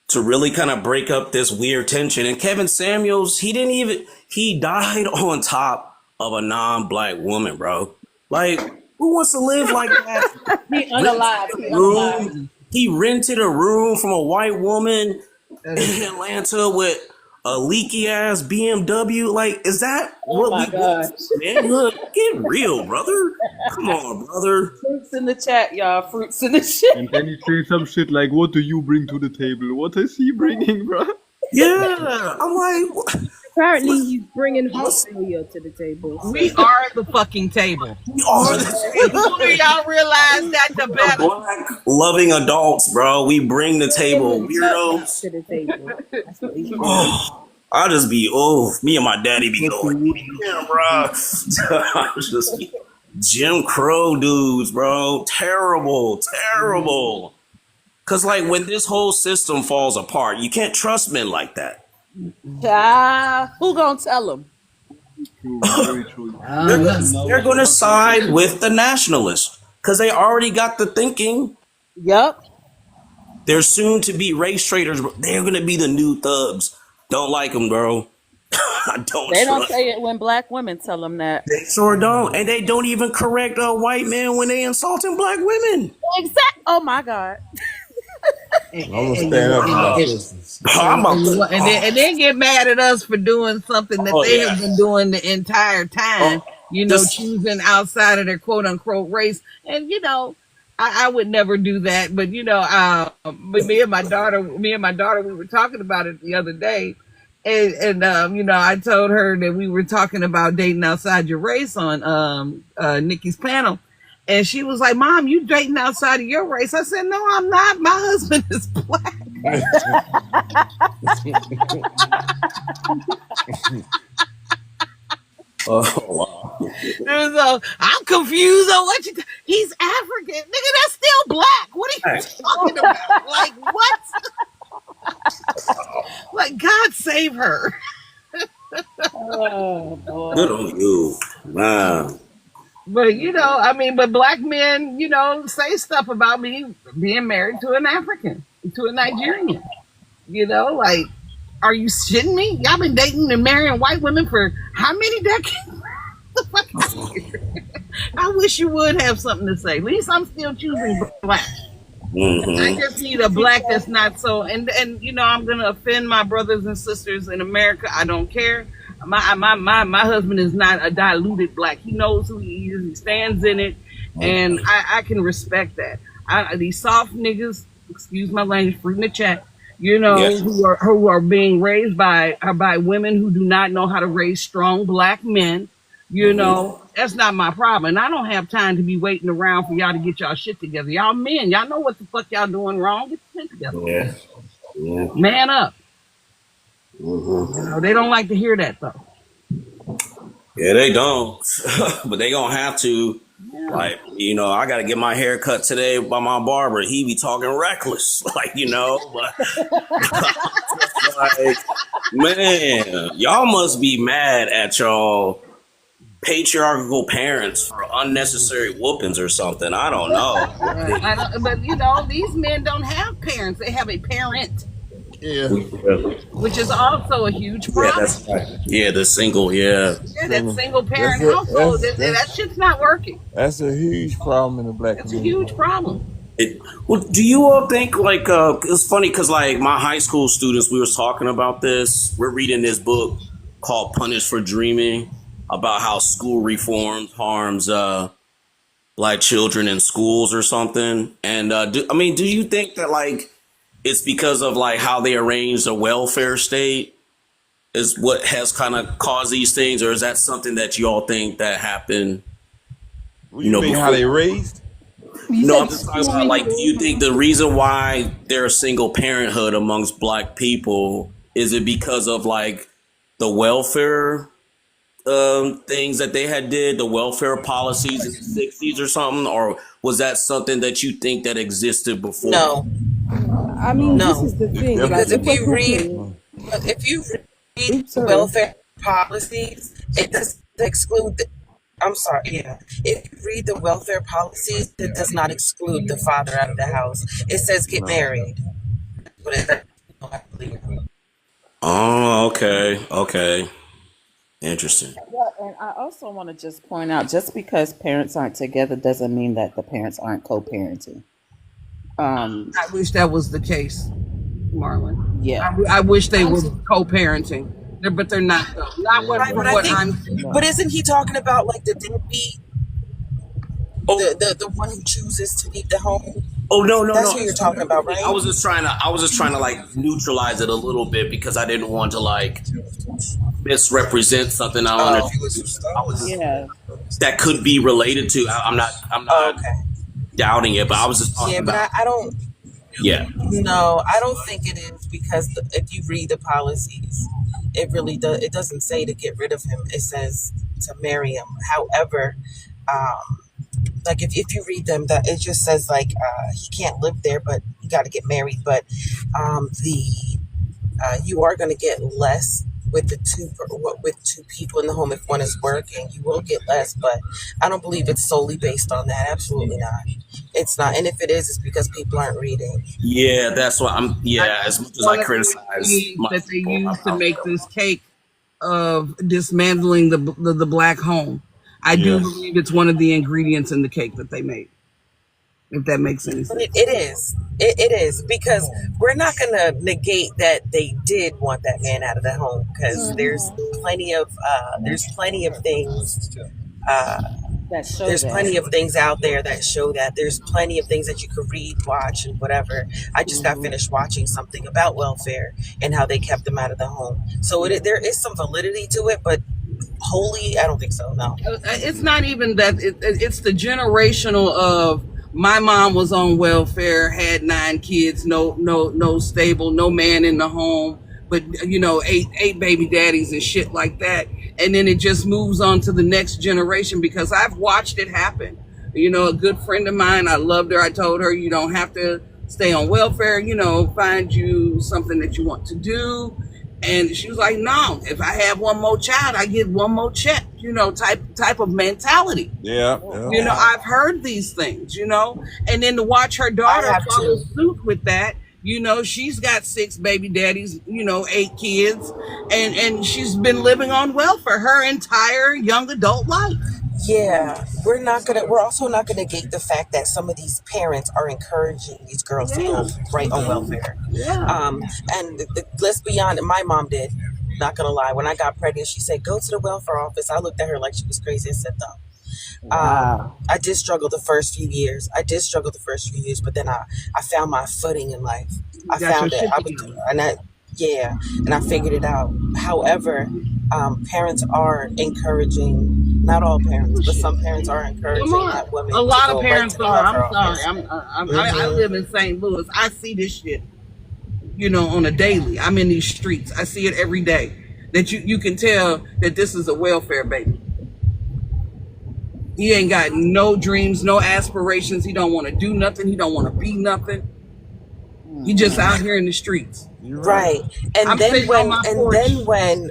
[SPEAKER 14] to really kind of break up this weird tension. And Kevin Samuels, he died on top of a non-black woman, bro. Like, who wants to live like that?
[SPEAKER 2] He unalive.
[SPEAKER 14] He rented a room from a white woman in Atlanta with a leaky ass BMW. Like, is that what we want? Manhood? Get real, brother. Come on, brother.
[SPEAKER 2] Fruits in the chat, y'all. Fruits in the chat.
[SPEAKER 9] And then he say some shit like, "What do you bring to the table? What is he bringing, bro?"
[SPEAKER 14] Yeah, I'm like,
[SPEAKER 13] apparently he's bringing heart failure to the table. So.
[SPEAKER 11] We are the fucking table.
[SPEAKER 14] We are the
[SPEAKER 11] table. The sooner y'all realize that, the better.
[SPEAKER 14] Black loving adults, bro. We bring the table. Weirdos.
[SPEAKER 13] To the table. That's what he's
[SPEAKER 14] I'll just be, me and my daddy be going, yeah, bro. I was just Jim Crow dudes, bro. Terrible. Because, like, when this whole system falls apart, you can't trust men like that.
[SPEAKER 2] Who gonna tell them?
[SPEAKER 14] They're going to side with the nationalists because they already got the thinking.
[SPEAKER 2] Yep.
[SPEAKER 14] They're soon to be race traders. They're going to be the new thugs. Don't like them, bro. I don't.
[SPEAKER 2] They don't say it when black women tell them that.
[SPEAKER 14] They sure don't, and they don't even correct white men when they insulting black women.
[SPEAKER 2] Exactly. Oh my God.
[SPEAKER 6] I'm gonna stand up for my sisters.
[SPEAKER 11] And then get mad at us for doing something that they have been doing the entire time. Choosing outside of their quote unquote race, and I would never do that. But but me and my daughter, we were talking about it the other day. And I told her that we were talking about dating outside your race on Nikki's panel. And she was like, "Mom, you dating outside of your race?" I said, "No, I'm not. My husband is black."
[SPEAKER 14] Oh, wow.
[SPEAKER 11] I'm confused on what he's African. Nigga, that's still black. What are you talking about? Like, what? Like, God save her.
[SPEAKER 2] Oh, boy.
[SPEAKER 14] Good on you. Wow.
[SPEAKER 11] But, but black men, say stuff about me being married to an African, to a Nigerian. Like, are you shitting me? Y'all been dating and marrying white women for how many decades? I wish you would have something to say. At least I'm still choosing black.
[SPEAKER 14] Mm-hmm.
[SPEAKER 11] I just need a black that's not so, and I'm gonna offend my brothers and sisters in America. I don't care. My husband is not a diluted black. He knows who he is. He stands in it, and I can respect that. These soft niggas, excuse my language, fruit in the chat, who are being raised by women who do not know how to raise strong black men. That's not my problem. And I don't have time to be waiting around for y'all to get y'all shit together. Y'all men, y'all know what the fuck y'all doing wrong. Get your shit together.
[SPEAKER 14] Yeah.
[SPEAKER 11] Man up.
[SPEAKER 14] Mm-hmm.
[SPEAKER 11] They don't like to hear that, though.
[SPEAKER 14] Yeah, they don't. But they gonna have to. Yeah. Like, I got to get my hair cut today by my barber. He be talking reckless. Like, but like, man, y'all must be mad at y'all patriarchal parents for unnecessary whoopings or something. I don't know.
[SPEAKER 11] But these men don't have parents. They have a parent.
[SPEAKER 6] Yeah.
[SPEAKER 11] Which is also a huge problem.
[SPEAKER 14] Yeah, that's right. Yeah, the single, that
[SPEAKER 11] single parent household. That shit's not working.
[SPEAKER 6] That's a huge problem in the black community.
[SPEAKER 11] It's a huge problem.
[SPEAKER 14] Do you all think, it's funny because, my high school students, we were talking about this. We're reading this book called Punished for Dreaming. about how school reform harms Black children in schools or something. And do you think that like it's because of like how they arrange the welfare state is what has kind of caused these things, or is that something that you all think that happened?
[SPEAKER 6] You know, how they raised?
[SPEAKER 14] No, I'm just talking about like, do you think the reason why there's single parenthood amongst Black people is it because of like the welfare things that they had did, the welfare policies in the 60s or something, or was that something that you think that existed before?
[SPEAKER 7] No.
[SPEAKER 13] I mean, this is the thing.
[SPEAKER 7] Because if you read welfare policies, it does exclude. I'm sorry. Yeah, if you read the welfare policies, it does not exclude the father out of the house. It says get married.
[SPEAKER 14] Oh, okay. Interesting.
[SPEAKER 2] Well, and I also want to just point out, just because parents aren't together doesn't mean that the parents aren't co-parenting.
[SPEAKER 11] I wish that was the case, Marlon.
[SPEAKER 2] Yeah.
[SPEAKER 11] I wish they were co-parenting, but they're not. Though. Not what,
[SPEAKER 7] But isn't he talking about like the deadbeat, the one who chooses to leave the home?
[SPEAKER 14] Oh no,
[SPEAKER 7] That's what you're talking about, right?
[SPEAKER 14] I was just trying to like neutralize it a little bit because I didn't want to like misrepresent something. That could be related to. I'm not doubting it, but I was just talking about.
[SPEAKER 7] But I don't.
[SPEAKER 14] Yeah.
[SPEAKER 7] No, I don't think it is because if you read the policies, it really does. It doesn't say to get rid of him. It says to marry him. However, like if you read them, that it just says like he can't live there, but you got to get married. But you are going to get less with two people in the home if one is working. You will get less, but I don't believe it's solely based on that. Absolutely not. It's not. And if it is, it's because people aren't reading.
[SPEAKER 14] Yeah, that's what I'm. Yeah, as much as I criticize
[SPEAKER 11] that they use to make this cake of dismantling the Black home. I do believe it's one of the ingredients in the cake that they made. If that makes any sense.
[SPEAKER 7] But it is. It is because we're not going to negate that they did want that man out of the home because there's plenty of things. There's plenty of things out there that show that. There's plenty of things that you could read, watch, and whatever. I just got finished watching something about welfare and how they kept them out of the home. So there is some validity to it, but wholly, I don't think so. No,
[SPEAKER 11] it's not even that. It's the generational of my mom was on welfare, had 9 kids, no stable, no man in the home, but eight baby daddies and shit like that. And then it just moves on to the next generation because I've watched it happen. A good friend of mine, I loved her. I told her, you don't have to stay on welfare, find you something that you want to do. And she was like, no, if I have one more child, I get one more check, type of mentality.
[SPEAKER 6] Yeah.
[SPEAKER 11] I've heard these things, and then to watch her daughter follow suit with that, she's got 6 baby daddies, 8 kids, and she's been living on welfare her entire young adult life.
[SPEAKER 7] Yeah, we're also not gonna negate the fact that some of these parents are encouraging these girls to go right on welfare.
[SPEAKER 11] Yeah.
[SPEAKER 7] And let's be honest, my mom did. Not gonna lie, when I got pregnant, she said, "Go to the welfare office." I looked at her like she was crazy and said, "No."
[SPEAKER 2] Wow.
[SPEAKER 7] I did struggle the first few years. But then I found my footing in life. I found it. And I figured it out. However, parents are encouraging. Not all parents, but some parents are encouraging that women.
[SPEAKER 11] A lot of
[SPEAKER 7] to go
[SPEAKER 11] parents
[SPEAKER 7] right to
[SPEAKER 11] are.
[SPEAKER 7] the
[SPEAKER 11] I'm sorry. I live in St. Louis. I see this shit, on a daily. I'm in these streets. I see it every day. That you can tell that this is a welfare baby. He ain't got no dreams, no aspirations. He don't want to do nothing. He don't want to be nothing. He just out here in the streets.
[SPEAKER 7] Right. And then when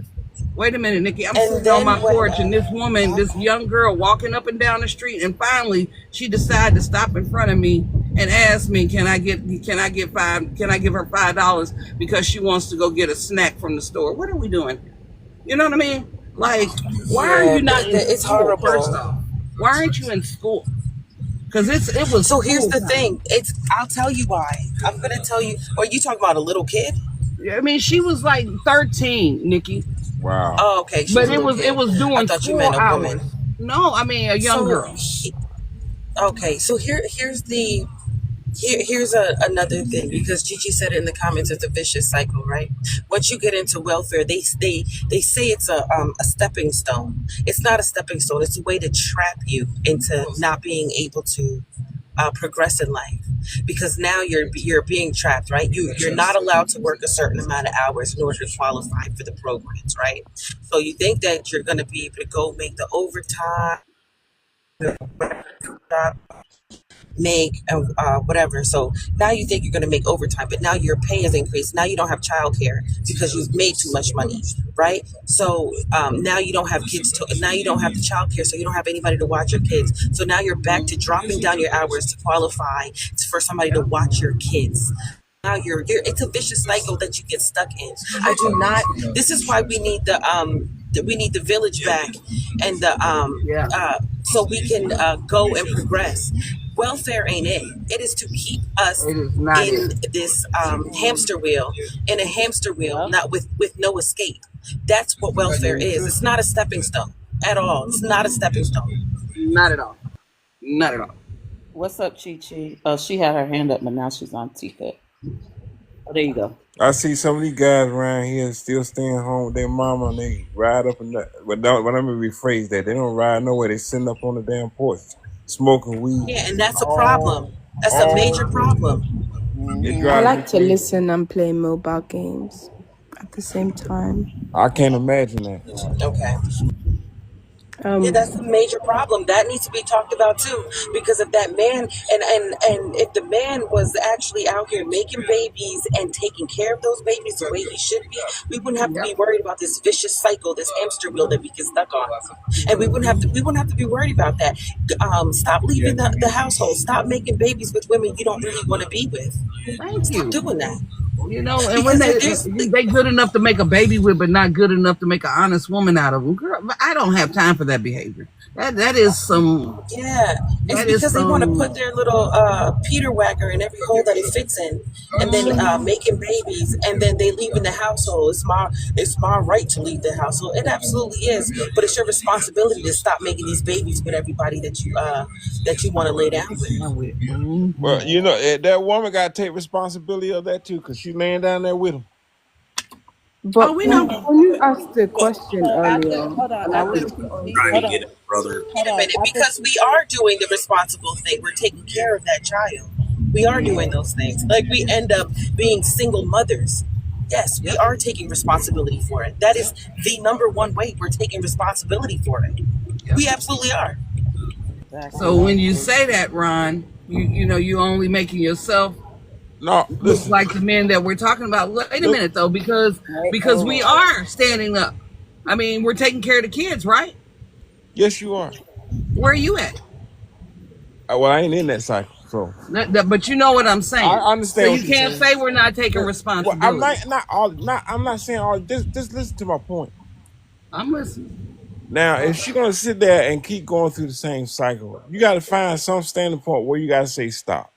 [SPEAKER 11] wait a minute, Nikki. I'm sitting on my porch, and this woman, this young girl, walking up and down the street, and finally she decided to stop in front of me and ask me, "Can I give her $5 because she wants to go get a snack from the store?" What are we doing? You know what I mean? Like, why are you not? It's horrible. First off, why aren't you in school? Because it was.
[SPEAKER 7] So here's the thing. I'll tell you why. I'm gonna tell you. Are you talking about a little kid?
[SPEAKER 11] I mean, she was like 13, Nikki.
[SPEAKER 6] Wow.
[SPEAKER 7] Oh, okay. She's
[SPEAKER 11] But
[SPEAKER 7] a little kid.
[SPEAKER 11] it was
[SPEAKER 7] I
[SPEAKER 11] doing
[SPEAKER 7] thought you
[SPEAKER 11] 4
[SPEAKER 7] meant a woman.
[SPEAKER 11] hours. No, I mean a young
[SPEAKER 7] So,
[SPEAKER 11] girl.
[SPEAKER 7] okay. So here's another thing, because Gigi said it in the comments. It's a vicious cycle, right? Once you get into welfare, they say it's a stepping stone. It's not a stepping stone. It's a way to trap you into not being able to progress in life, because now you're being trapped, right? You're not allowed to work a certain amount of hours in order to qualify for the programs, right? So you think that you're going to be able to go make the overtime, make whatever. So now you think you're going to make overtime, but now your pay has increased. Now you don't have childcare because you've made too much money, right? So now you don't have kids. Now you don't have the childcare, so you don't have anybody to watch your kids. So now you're back to dropping down your hours to qualify for somebody to watch your kids. Now it's a vicious cycle that you get stuck in. I do not. This is why we need the village back, and so we can go and progress. Welfare ain't it. It is to keep us in this hamster wheel, not with no escape. That's what welfare is. It's not a stepping stone at all. It's not a stepping stone.
[SPEAKER 11] Not at all. Not at all.
[SPEAKER 2] What's up, Chi Chi? Oh, she had her hand up, but now she's on T-Fit. Oh, there you go.
[SPEAKER 6] I see some of these guys around here still staying home with their mama, and they ride up and down. But let me rephrase that. They don't ride nowhere. They sitting up on the damn porch, smoking weed.
[SPEAKER 7] Yeah, and that's a problem. That's a major problem.
[SPEAKER 13] I like to listen and play mobile games at the same time.
[SPEAKER 6] I can't imagine that.
[SPEAKER 7] Okay. Yeah, that's a major problem. That needs to be talked about too. Because if that man and if the man was actually out here making babies and taking care of those babies the way he should be, we wouldn't have to be worried about this vicious cycle, this hamster wheel that we get stuck on. And we wouldn't have to be worried about that. Stop leaving the household. Stop making babies with women you don't really want to be with. Stop doing that.
[SPEAKER 11] You know, and when they good enough to make a baby with, but not good enough to make an honest woman out of them, girl, I don't have time for that behavior. That is some.
[SPEAKER 7] Yeah, it's because they want to put their little Peter whacker in every hole that it fits in, and then making babies, and then they leave in the household. It's my right to leave the household. It absolutely is, but it's your responsibility to stop making these babies with everybody that you want to lay down with.
[SPEAKER 6] Well, you know, that woman got to take responsibility of that too, because she laying down there with him.
[SPEAKER 13] But when you asked the question earlier,
[SPEAKER 7] Hold on, brother. Wait a minute, because we are doing the responsible thing. We're taking care of that child. We are doing those things. Like, we end up being single mothers. Yes, we are taking responsibility for it. That is the number one way we're taking responsibility for it. We absolutely are.
[SPEAKER 11] So when you say that, Ron, you know, you're only making yourself look like the men that we're talking about. Wait a minute, though, because we are standing up. I mean, we're taking care of the kids, right?
[SPEAKER 6] Yes, you are.
[SPEAKER 11] Where are you at?
[SPEAKER 6] Well, I ain't in that cycle, so.
[SPEAKER 11] But you know what I'm saying.
[SPEAKER 6] I understand.
[SPEAKER 11] So
[SPEAKER 6] what
[SPEAKER 11] you
[SPEAKER 6] you're
[SPEAKER 11] can't
[SPEAKER 6] saying.
[SPEAKER 11] say we're not taking responsibility.
[SPEAKER 6] Well, I'm not saying all. Just listen to my point.
[SPEAKER 11] I'm listening.
[SPEAKER 6] Now, if she's gonna sit there and keep going through the same cycle, you got to find some standing point where you got to say stop.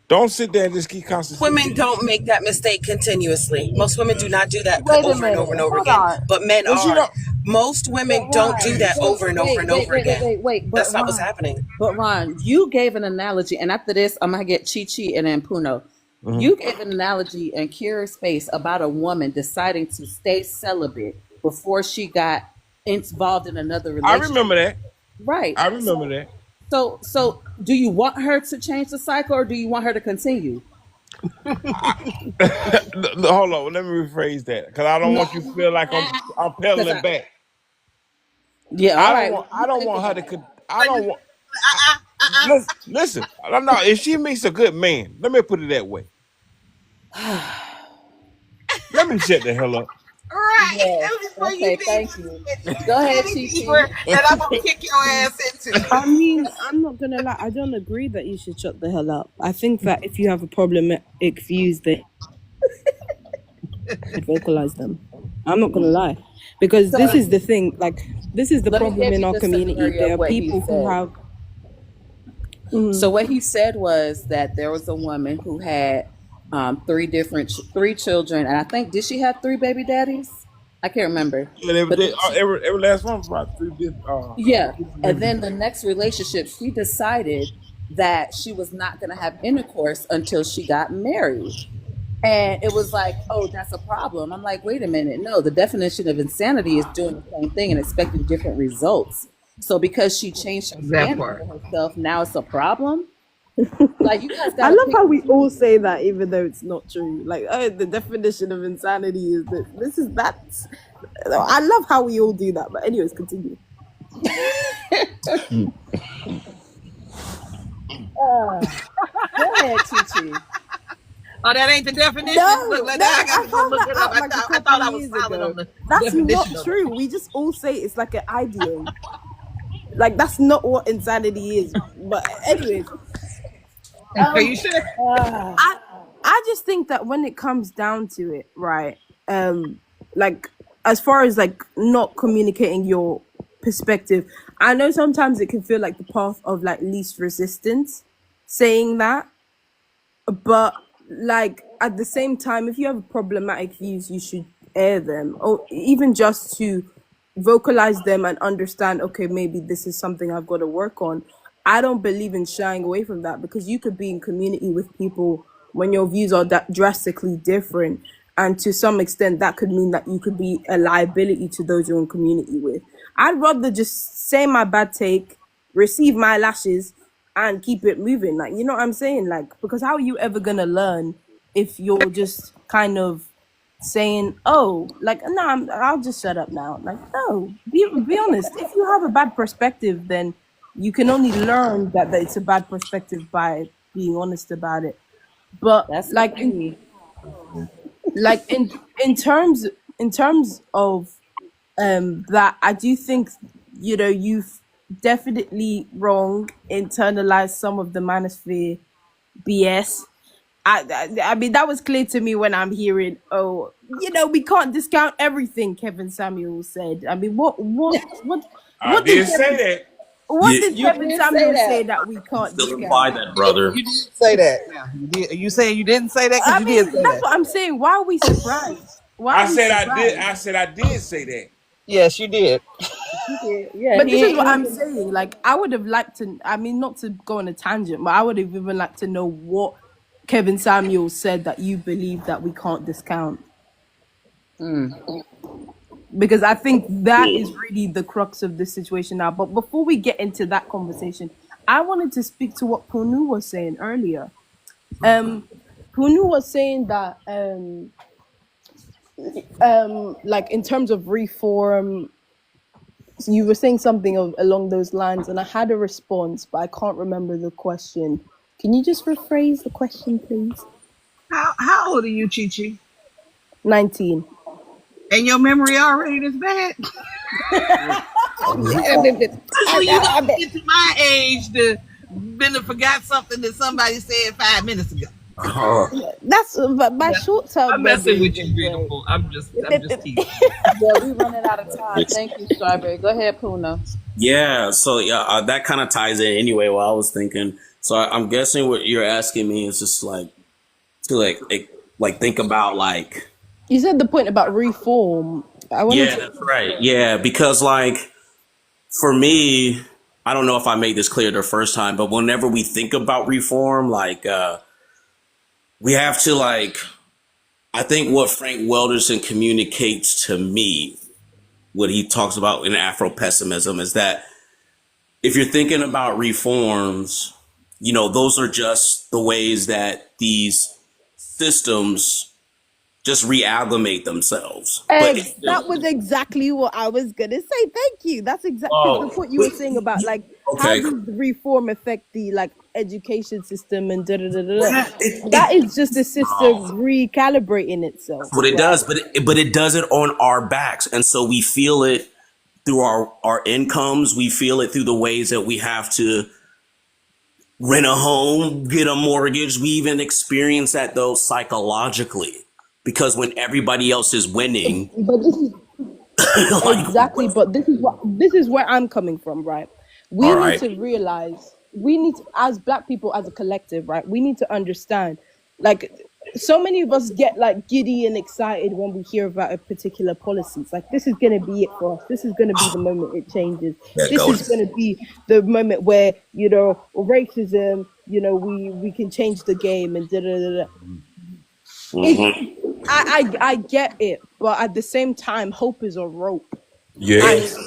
[SPEAKER 6] Don't sit there and just keep constantly.
[SPEAKER 7] Women don't make that mistake continuously. Most women do not do that over and over and over again. But men are. Most women don't do that over and over and over again.
[SPEAKER 2] Wait. But
[SPEAKER 7] that's not what's happening.
[SPEAKER 2] But Ron, you gave an analogy, and after this, I'm gonna get Chi Chi and then Puno. Mm-hmm. You gave an analogy in Curious Space about a woman deciding to stay celibate before she got involved in another relationship.
[SPEAKER 6] I remember that.
[SPEAKER 2] Right.
[SPEAKER 6] I remember that.
[SPEAKER 2] So do you want her to change the cycle, or do you want her to continue?
[SPEAKER 6] Hold on, let me rephrase that, because I don't want you to feel like I'm pedaling back.
[SPEAKER 2] Yeah, all right.
[SPEAKER 6] I don't want her to. I don't want. Listen. No, if she meets a good man, let me put it that way. Let me shut the hell up.
[SPEAKER 11] Right.
[SPEAKER 2] Yes. Okay, thank you. Go ahead, Chichi.
[SPEAKER 11] And I'm gonna kick your ass into.
[SPEAKER 13] I mean, I'm not gonna lie. I don't agree that you should shut the hell up. I think that if you have a problematic views, then vocalize them. I'm not gonna lie, because this is the thing. Like, this is the problem in our community. There are people who have.
[SPEAKER 2] So what he said was that there was a woman who had three children, and I think, did she have 3 baby daddies? I can't remember.
[SPEAKER 6] Yeah,
[SPEAKER 2] But then
[SPEAKER 6] every last one about 3 different.
[SPEAKER 2] yeah. And then the next relationship, she decided that she was not going to have intercourse until she got married. And it was like, oh, that's a problem. I'm like, wait a minute. No, the definition of insanity is doing the same thing and expecting different results. So because she changed her
[SPEAKER 11] That
[SPEAKER 2] standard
[SPEAKER 11] part.
[SPEAKER 2] for herself, now it's a problem. Like, you guys got
[SPEAKER 13] I
[SPEAKER 2] to
[SPEAKER 13] love
[SPEAKER 2] pick.
[SPEAKER 13] how we all say that, even though it's not true. Like, oh, the definition of insanity is that this is that. I love how we all do that. But anyways, continue.
[SPEAKER 2] Go ahead, Chi.
[SPEAKER 11] Oh, that ain't the definition.
[SPEAKER 13] No,
[SPEAKER 11] Look, like
[SPEAKER 13] no,
[SPEAKER 11] that. I got
[SPEAKER 13] I
[SPEAKER 11] to go
[SPEAKER 13] found
[SPEAKER 11] look
[SPEAKER 13] that
[SPEAKER 11] it up.
[SPEAKER 13] out like a
[SPEAKER 11] I
[SPEAKER 13] couple
[SPEAKER 11] thought I was
[SPEAKER 13] years
[SPEAKER 11] solid
[SPEAKER 13] ago.
[SPEAKER 11] on the
[SPEAKER 13] That's
[SPEAKER 11] definition
[SPEAKER 13] not
[SPEAKER 11] of it.
[SPEAKER 13] true. We just all say it's like an idiom. Like, that's not what insanity is. But anyways,
[SPEAKER 11] Are you sure?
[SPEAKER 13] I just think that when it comes down to it, right? Like, as far as like not communicating your perspective, I know sometimes it can feel like the path of like least resistance saying that, but like at the same time, if you have problematic views, you should air them, or even just to vocalize them and understand, okay, maybe this is something I've got to work on. I don't believe in shying away from that, because you could be in community with people when your views are that drastically different, and to some extent that could mean that you could be a liability to those you're in community with. I'd rather just say my bad take, receive my lashes, and keep it moving. Like, you know what I'm saying? Like, because how are you ever gonna learn if you're just kind of saying, oh, like, no, I'll just shut up now. Like, no, be honest. If you have a bad perspective, then you can only learn that it's a bad perspective by being honest about it. But
[SPEAKER 2] That's
[SPEAKER 13] like
[SPEAKER 2] me.
[SPEAKER 13] in terms of that, I do think, you know, you've definitely wrong internalized some of the manosphere BS. I mean, that was clear to me when I'm hearing, oh, you know, we can't discount everything Kevin Samuel said. I mean, what
[SPEAKER 6] I did say that.
[SPEAKER 13] what
[SPEAKER 14] You,
[SPEAKER 13] did
[SPEAKER 2] You
[SPEAKER 13] Kevin
[SPEAKER 2] did
[SPEAKER 13] Samuel
[SPEAKER 2] say
[SPEAKER 13] say
[SPEAKER 2] that.
[SPEAKER 13] that we can't
[SPEAKER 14] still
[SPEAKER 13] discount?
[SPEAKER 14] imply that, brother.
[SPEAKER 11] You did say that. Now, you saying you didn't say that? Because
[SPEAKER 13] I
[SPEAKER 11] you
[SPEAKER 13] mean,
[SPEAKER 11] did say
[SPEAKER 13] that's
[SPEAKER 11] that.
[SPEAKER 13] what I'm saying. Why are we surprised? Why
[SPEAKER 6] I
[SPEAKER 13] are we
[SPEAKER 6] said I did.
[SPEAKER 13] surprised?
[SPEAKER 6] I said I did say that.
[SPEAKER 11] Yes, you did.
[SPEAKER 2] Yeah,
[SPEAKER 13] But this is what
[SPEAKER 2] he
[SPEAKER 13] I'm saying. Like, I would have liked to, I mean, not to go on a tangent, but I would have even liked to know what Kevin Samuel said that you believe that we can't discount. Because I think that is really the crux of this situation now. But before we get into that conversation, I wanted to speak to what Punu was saying earlier. Punu was saying that like in terms of reform, you were saying something along those lines, and I had a response, but I can't remember the question. Can you just rephrase the question, please?
[SPEAKER 11] How old are you, Chi Chi?
[SPEAKER 13] 19.
[SPEAKER 11] And your memory already this bad? So you don't get to my age to been to forgot something that somebody said 5 minutes ago.
[SPEAKER 13] That's but my short-term
[SPEAKER 11] I'm messing
[SPEAKER 13] memory
[SPEAKER 11] with you,
[SPEAKER 13] is
[SPEAKER 11] beautiful. I'm just teasing.
[SPEAKER 2] Yeah, we running out of time. Thank you, Strawberry. Go ahead, Puna.
[SPEAKER 14] Yeah, so that kind of ties in anyway. What I was thinking. So I'm guessing what you're asking me is just like to like think about like.
[SPEAKER 13] You said the point about reform.
[SPEAKER 14] Yeah, that's right. Yeah, because like for me, I don't know if I made this clear the first time, but whenever we think about reform, like we have to like. I think what Frank Wilderson communicates to me, what he talks about in Afro-pessimism, is that if you're thinking about reforms, you know, those are just the ways that these systems just reaggregate themselves.
[SPEAKER 13] That was exactly what I was gonna say. Thank you. That's exactly the point you were saying about like how does reform affect the like education system and da da da da. That is just the system recalibrating itself.
[SPEAKER 14] What it does, but it does it on our backs, and so we feel it through our incomes. We feel it through the ways that we have to rent a home, get a mortgage. We even experience that though psychologically. Because when everybody else is winning,
[SPEAKER 13] but this is like, exactly. But this is where I'm coming from, right? We need to realize as Black people, as a collective, right? We need to understand, like so many of us get like giddy and excited when we hear about a particular policy. It's like, this is going to be it for us. This is going to be the moment it changes. This is going to be the moment where, you know, racism, you know, we can change the game and da da da da. I get it, but at the same time, hope is a rope.
[SPEAKER 6] Yes.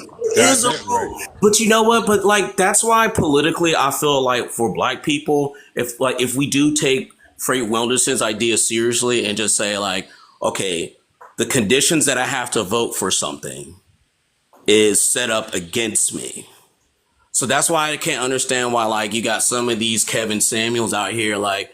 [SPEAKER 14] But you know what? But like, that's why politically, I feel like for Black people, if we do take Frank Wilderson's idea seriously and just say like, okay, the conditions that I have to vote for something is set up against me. So that's why I can't understand why like you got some of these Kevin Samuels out here, like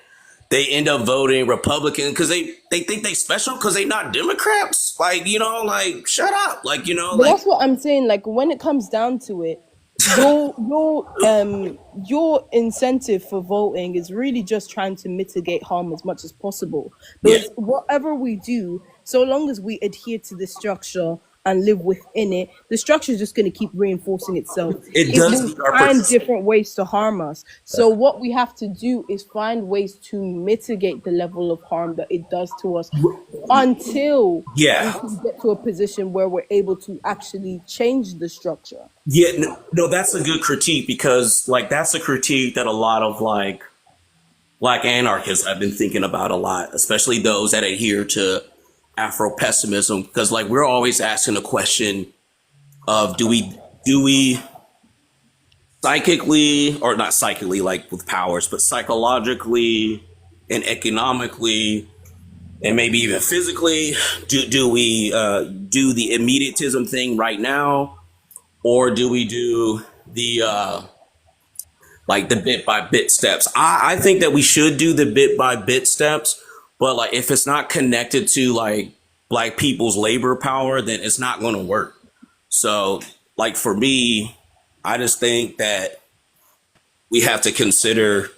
[SPEAKER 14] they end up voting Republican because they think they special because they not Democrats. Like, you know, like shut up. Like, you know,
[SPEAKER 13] but
[SPEAKER 14] like,
[SPEAKER 13] that's what I'm saying. Like when it comes down to it, your incentive for voting is really just trying to mitigate harm as much as possible. Because whatever we do, so long as we adhere to the structure and live within it, the structure is just going to keep reinforcing itself. It will find different ways to harm us. So what we have to do is find ways to mitigate the level of harm that it does to us until we can get to a position where we're able to actually change the structure.
[SPEAKER 14] Yeah, no, that's a good critique because like that's a critique that a lot of like Black anarchists I've been thinking about a lot, especially those that adhere to Afro-pessimism, because like we're always asking the question of do we psychically, or not psychically like with powers, but psychologically and economically and maybe even physically, do we do the immediatism thing right now, or do we do the like the bit by bit steps? I think that we should do the bit by bit steps. But like, if it's not connected to like Black people's labor power, then it's not going to work. So like for me, I just think that we have to consider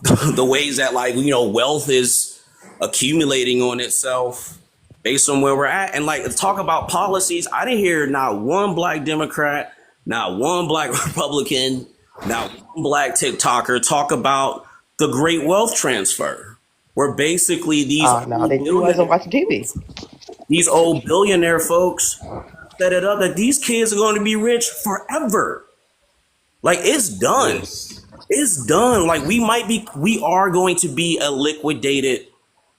[SPEAKER 14] the ways that like, you know, wealth is accumulating on itself based on where we're at. And like talk about policies. I didn't hear not one Black Democrat, not one Black Republican, not one Black TikToker talk about the great wealth transfer. Where basically these these old billionaire folks set it up that these kids are going to be rich forever. Like it's done. It's done. Like we are going to be a liquidated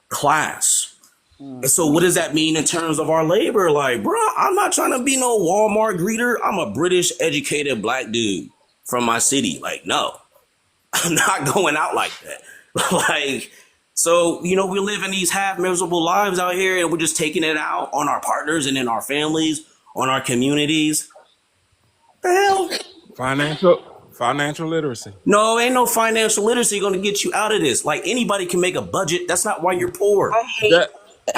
[SPEAKER 14] class. And so what does that mean in terms of our labor? Like, bro, I'm not trying to be no Walmart greeter. I'm a British educated Black dude from my city. Like, no, I'm not going out like that. Like, so, you know, we live in these half miserable lives out here and we're just taking it out on our partners and in our families, on our communities. The hell?
[SPEAKER 6] Financial literacy.
[SPEAKER 14] No, ain't no financial literacy going to get you out of this. Like anybody can make a budget. That's not why you're poor.
[SPEAKER 7] I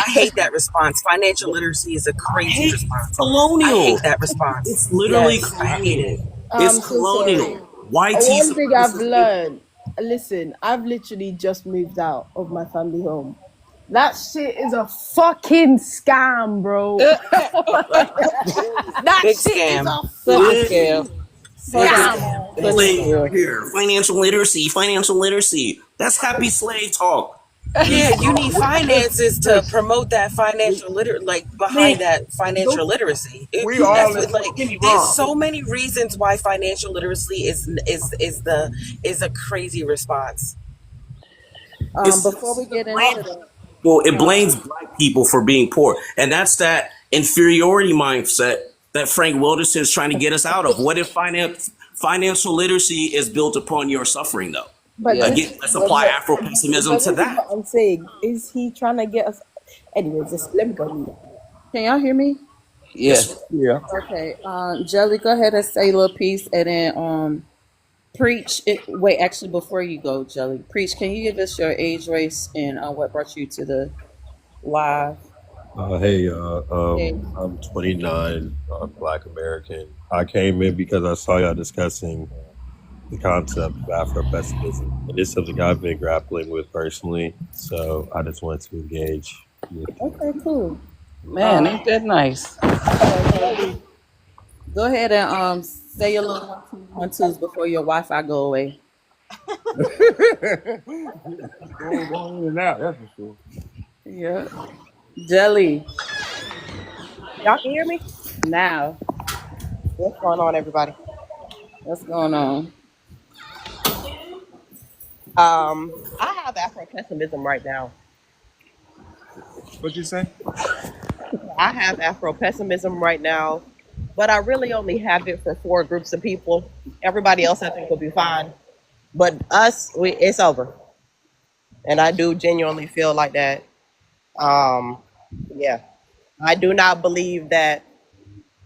[SPEAKER 7] hate that response. Financial literacy is a crazy response.
[SPEAKER 14] Colonial.
[SPEAKER 7] I hate that response.
[SPEAKER 14] It's literally
[SPEAKER 7] I hate it.
[SPEAKER 14] It's colonial.
[SPEAKER 13] One thing I've learned, listen, I've literally just moved out of my family home. That shit is a fucking scam, bro. That
[SPEAKER 7] Big
[SPEAKER 13] shit
[SPEAKER 7] scam.
[SPEAKER 13] is a fucking
[SPEAKER 14] scam. Here, financial literacy. That's happy slave talk.
[SPEAKER 7] Yeah, you need finances to promote that financial behind that financial literacy. There's so many reasons why financial literacy is a crazy response.
[SPEAKER 2] Before we get into that,
[SPEAKER 14] well, it blames Black people for being poor, and that's that inferiority mindset that Frank Wilderson is trying to get us out of. What if financial literacy is built upon your suffering, though?
[SPEAKER 13] But
[SPEAKER 14] again, let's apply Afro-pessimism to that.
[SPEAKER 13] What I'm saying, is he trying to get us? Anyways, just let me go.
[SPEAKER 2] Can y'all hear me?
[SPEAKER 14] Yes.
[SPEAKER 6] Yeah.
[SPEAKER 2] Okay. Jelly, go ahead and say a little piece, and then Preach. Wait, actually, before you go, Jelly, Preach. Can you give us your age, race, and what brought you to the live?
[SPEAKER 15] Hey, I'm 29. I'm Black American. I came in because I saw y'all discussing the concept of Afro-pessimism, and it's something I've been grappling with personally. So I just wanted to engage with you.
[SPEAKER 2] Okay, cool.
[SPEAKER 7] Man, ain't that nice?
[SPEAKER 2] Go ahead and say your little 1-2s before your Wi-Fi go away.
[SPEAKER 6] Going in and out, that's for sure.
[SPEAKER 2] Yeah. Jelly.
[SPEAKER 16] Y'all can hear me?
[SPEAKER 2] Now.
[SPEAKER 16] What's going on, everybody?
[SPEAKER 2] What's going on?
[SPEAKER 16] I have Afro-pessimism right now.
[SPEAKER 6] What you say?
[SPEAKER 16] I have Afro-pessimism right now, but I really only have it for 4 groups of people. Everybody else, I think, will be fine. But us, it's over. And I do genuinely feel like that. Yeah. I do not believe that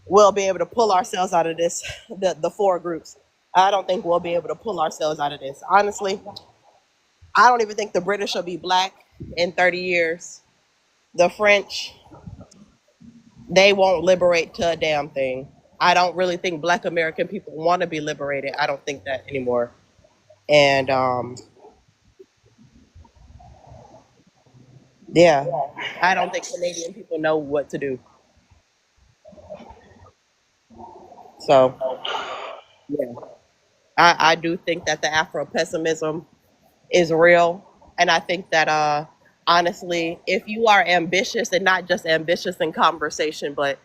[SPEAKER 16] we'll be able to pull ourselves out of this, the 4 groups. I don't think we'll be able to pull ourselves out of this. Honestly, I don't even think the British will be black in 30 years. The French, they won't liberate to a damn thing. I don't really think black American people want to be liberated. I don't think that anymore. And yeah, I don't think Canadian people know what to do. So yeah, I do think that the Afro-pessimism is real. And I think that honestly, if you are ambitious, and not just ambitious in conversation, but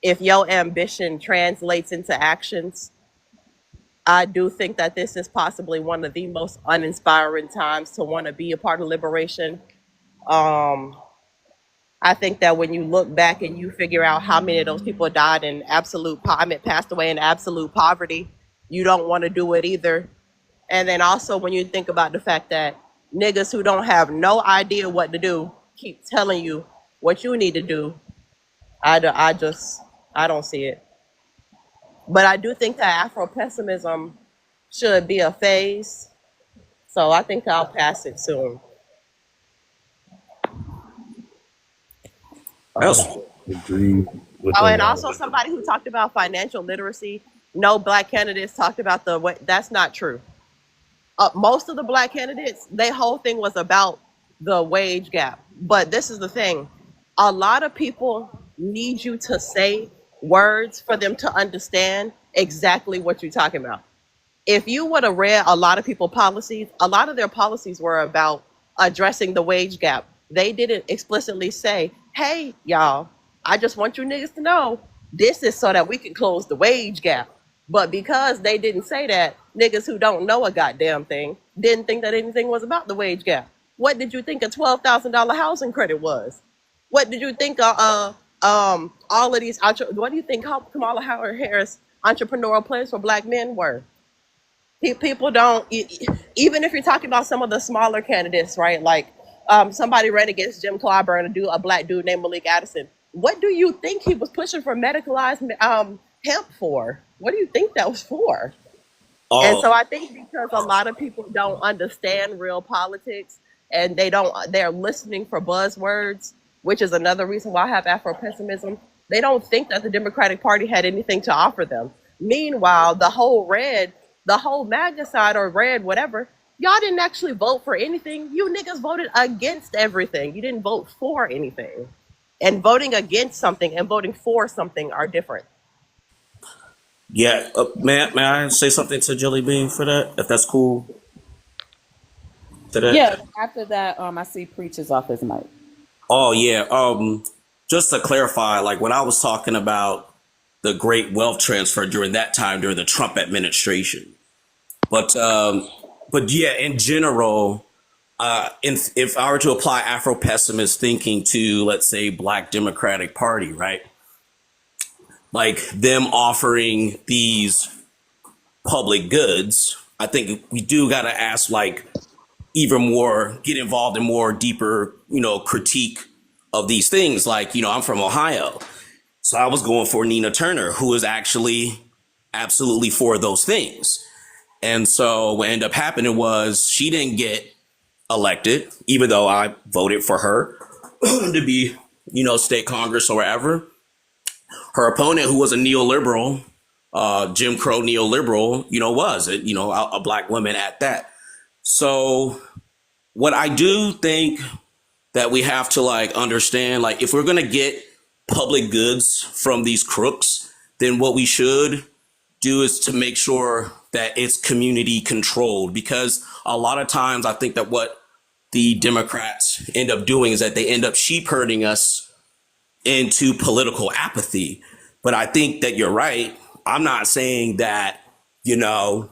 [SPEAKER 16] if your ambition translates into actions, I do think that this is possibly one of the most uninspiring times to want to be a part of liberation. I think that when you look back and you figure out how many of those people died in passed away in absolute poverty, you don't want to do it either. And then also when you think about the fact that niggas who don't have no idea what to do keep telling you what you need to do, I don't see it. But I do think that Afro-pessimism should be a phase. So I think I'll pass it soon.
[SPEAKER 15] Agree with
[SPEAKER 16] Oh,
[SPEAKER 15] a
[SPEAKER 16] and
[SPEAKER 15] lot
[SPEAKER 16] also somebody who talked about financial literacy. No black candidates talked about the way. That's not true. Most of the black candidates, their whole thing was about the wage gap. But this is the thing. A lot of people need you to say words for them to understand exactly what you're talking about. If you would have read a lot of people's policies, a lot of their policies were about addressing the wage gap. They didn't explicitly say, hey, y'all, I just want you niggas to know this is so that we can close the wage gap. But because they didn't say that, niggas who don't know a goddamn thing didn't think that anything was about the wage gap. What did you think a $12,000 housing credit was? What did you think all of these, what do you think Kamala Harris entrepreneurial plans for black men were? People don't, even if you're talking about some of the smaller candidates, right? Like somebody ran against Jim Clyburn, a black dude named Malik Addison. What do you think he was pushing for medicalized hemp for? What do you think that was for? And so I think because a lot of people don't understand real politics and they're listening for buzzwords, which is another reason why I have Afro-pessimism. They don't think that the Democratic Party had anything to offer them. Meanwhile, the whole MAGA side or red, whatever, y'all didn't actually vote for anything. You niggas voted against everything. You didn't vote for anything. And voting against something and voting for something are different.
[SPEAKER 14] Yeah, may I say something to Jelly Bean for that, if that's cool? To that?
[SPEAKER 2] Yeah, after that, I see Preacher's off his mic.
[SPEAKER 14] Oh, yeah. Just to clarify, like when I was talking about the great wealth transfer during that time, during the Trump administration. But yeah, in general, if I were to apply Afro-pessimist thinking to, let's say, Black Democratic Party, right? Like them offering these public goods, I think we do got to ask, like, even more, get involved in more deeper, critique of these things. Like, I'm from Ohio. So I was going for Nina Turner, who is actually absolutely for those things. And so what ended up happening was she didn't get elected, even though I voted for her to be, state Congress or wherever. Her opponent, who was a neoliberal, Jim Crow neoliberal, was a black woman at that. So what I do think that we have to understand, if we're going to get public goods from these crooks, then what we should do is to make sure that it's community controlled, because a lot of times I think that what the Democrats end up doing is that they end up sheep herding us into political apathy. But I think that you're right. I'm not saying that, you know,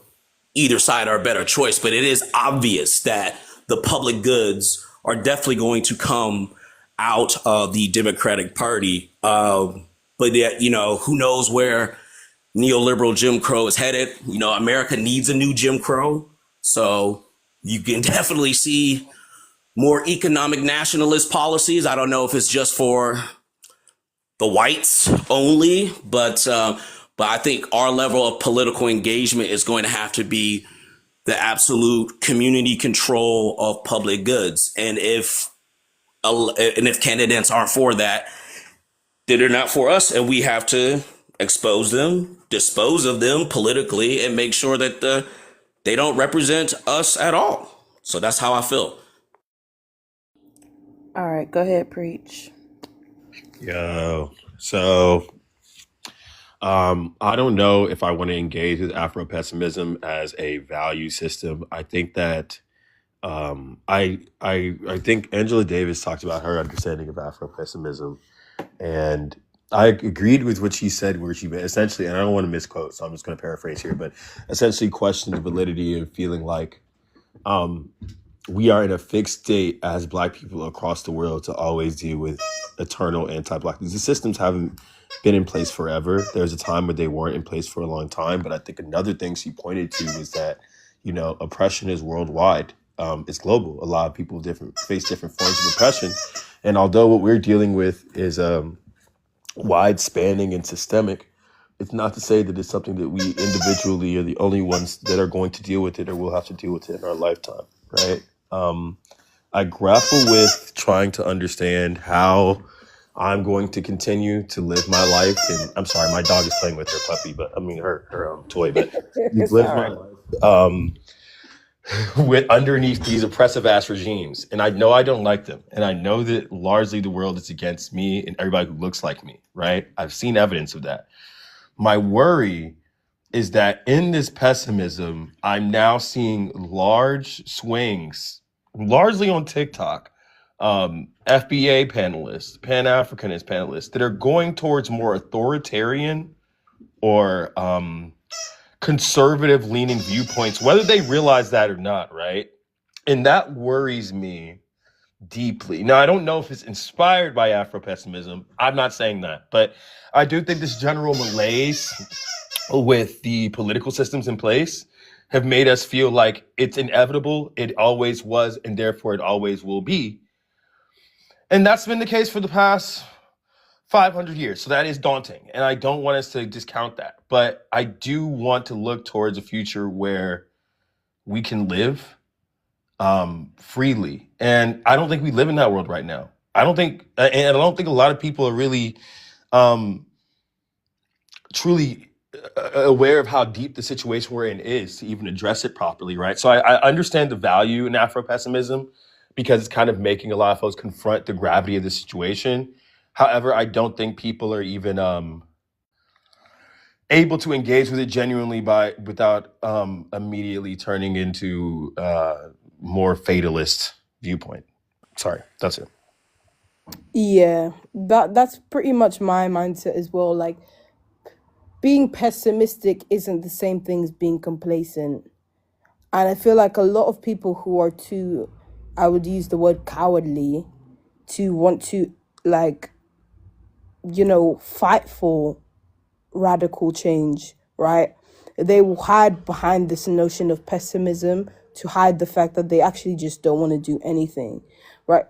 [SPEAKER 14] either side are a better choice, but it is obvious that the public goods are definitely going to come out of the Democratic Party. But yet, you know, who knows where neoliberal Jim Crow is headed? You know, America needs a new Jim Crow. So you can definitely see more economic nationalist policies. I don't know if it's just for the whites only, but I think our level of political engagement is going to have to be the absolute community control of public goods. And if candidates aren't for that, then they're not for us, and we have to expose them, dispose of them politically, and make sure that they don't represent us at all. So that's how I feel.
[SPEAKER 2] All right, go ahead, preach.
[SPEAKER 15] Yo, so I don't know if I want to engage with Afro-pessimism as a value system. I think that I think Angela Davis talked about her understanding of Afro-pessimism, and I agreed with what she said, where she essentially, and I don't want to misquote, so I'm just going to paraphrase here, but essentially questioned the validity of feeling like we are in a fixed state as Black people across the world to always deal with eternal anti-Blackness. The systems haven't been in place forever. There's a time where they weren't in place for a long time, but I think another thing she pointed to was that, you know, oppression is worldwide. It's global. A lot of people face different forms of oppression. And although what we're dealing with is wide spanning and systemic, it's not to say that it's something that we individually are the only ones that are going to deal with it or will have to deal with it in our lifetime, right? I grapple with trying to understand how I'm going to continue to live my life. And I'm sorry, my dog is playing with her puppy, but I mean her toy, but live my life with underneath these oppressive ass regimes. And I know I don't like them. And I know that largely the world is against me and everybody who looks like me, right? I've seen evidence of that. My worry is that in this pessimism, I'm now seeing large swings, largely on TikTok, FBA panelists, Pan-Africanist panelists that are going towards more authoritarian or conservative leaning viewpoints, whether they realize that or not, right? And that worries me deeply. Now, I don't know if it's inspired by Afro-pessimism. I'm not saying that, but I do think this general malaise with the political systems in place have made us feel like it's inevitable, it always was, and therefore it always will be. And that's been the case for the past 500 years. So that is daunting. And I don't want us to discount that. But I do want to look towards a future where we can live freely. And I don't think we live in that world right now. I don't think a lot of people are really truly aware of how deep the situation we're in is to even address it properly, right? So I understand the value in Afro-pessimism because it's kind of making a lot of folks confront the gravity of the situation. However, I don't think people are even able to engage with it genuinely without immediately turning into more fatalist viewpoint. Sorry, that's it.
[SPEAKER 13] Yeah, that's pretty much my mindset as well. Like, being pessimistic isn't the same thing as being complacent. And I feel like a lot of people who are too, I would use the word cowardly, to want to, like, you know, fight for radical change, right? They will hide behind this notion of pessimism to hide the fact that they actually just don't want to do anything, right?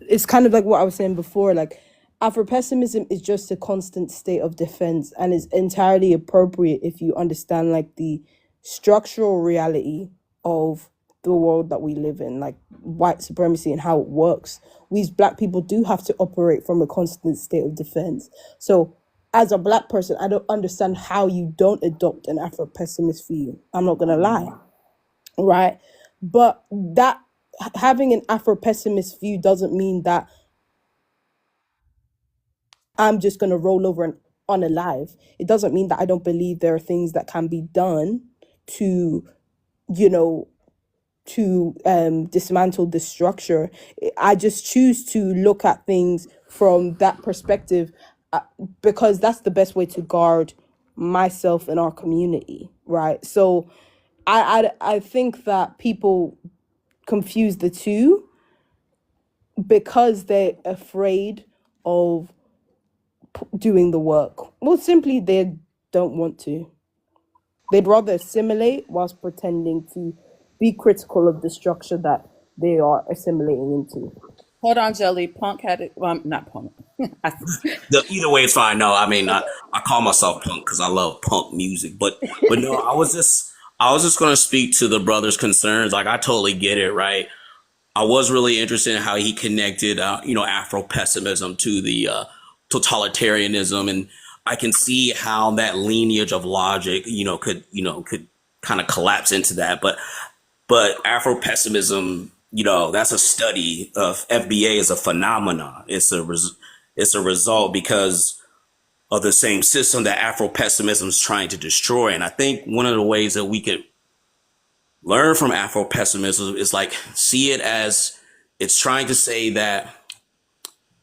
[SPEAKER 13] It's kind of like what I was saying before, like, Afro-pessimism is just a constant state of defense and is entirely appropriate if you understand, like, the structural reality of the world that we live in, like white supremacy and how it works. We as Black people do have to operate from a constant state of defense. So as a Black person, I don't understand how you don't adopt an Afro-pessimist view. I'm not going to lie, right? But that having an Afro-pessimist view doesn't mean that I'm just going to roll over and unalive. It doesn't mean that I don't believe there are things that can be done to, you know, to dismantle the structure. I just choose to look at things from that perspective because that's the best way to guard myself and our community, right? So I think that people confuse the two because they're afraid of doing the work. Well, simply they don't want to. They'd rather assimilate whilst pretending to be critical of the structure that they are assimilating into.
[SPEAKER 2] Hold on, Jelly. Punk had it. Well, not Punk.
[SPEAKER 14] Either way, it's fine. No, I mean, I call myself punk because I love punk music. But no, I was just going to speak to the brother's concerns. Like, I totally get it, right? I was really interested in how he connected, Afro-pessimism to the totalitarianism, and I can see how that lineage of logic, could kind of collapse into that. But Afro-pessimism, that's a study of FBA as a phenomenon. It's a result because of the same system that Afro-pessimism is trying to destroy. And I think one of the ways that we could learn from Afro-pessimism is like see it as it's trying to say that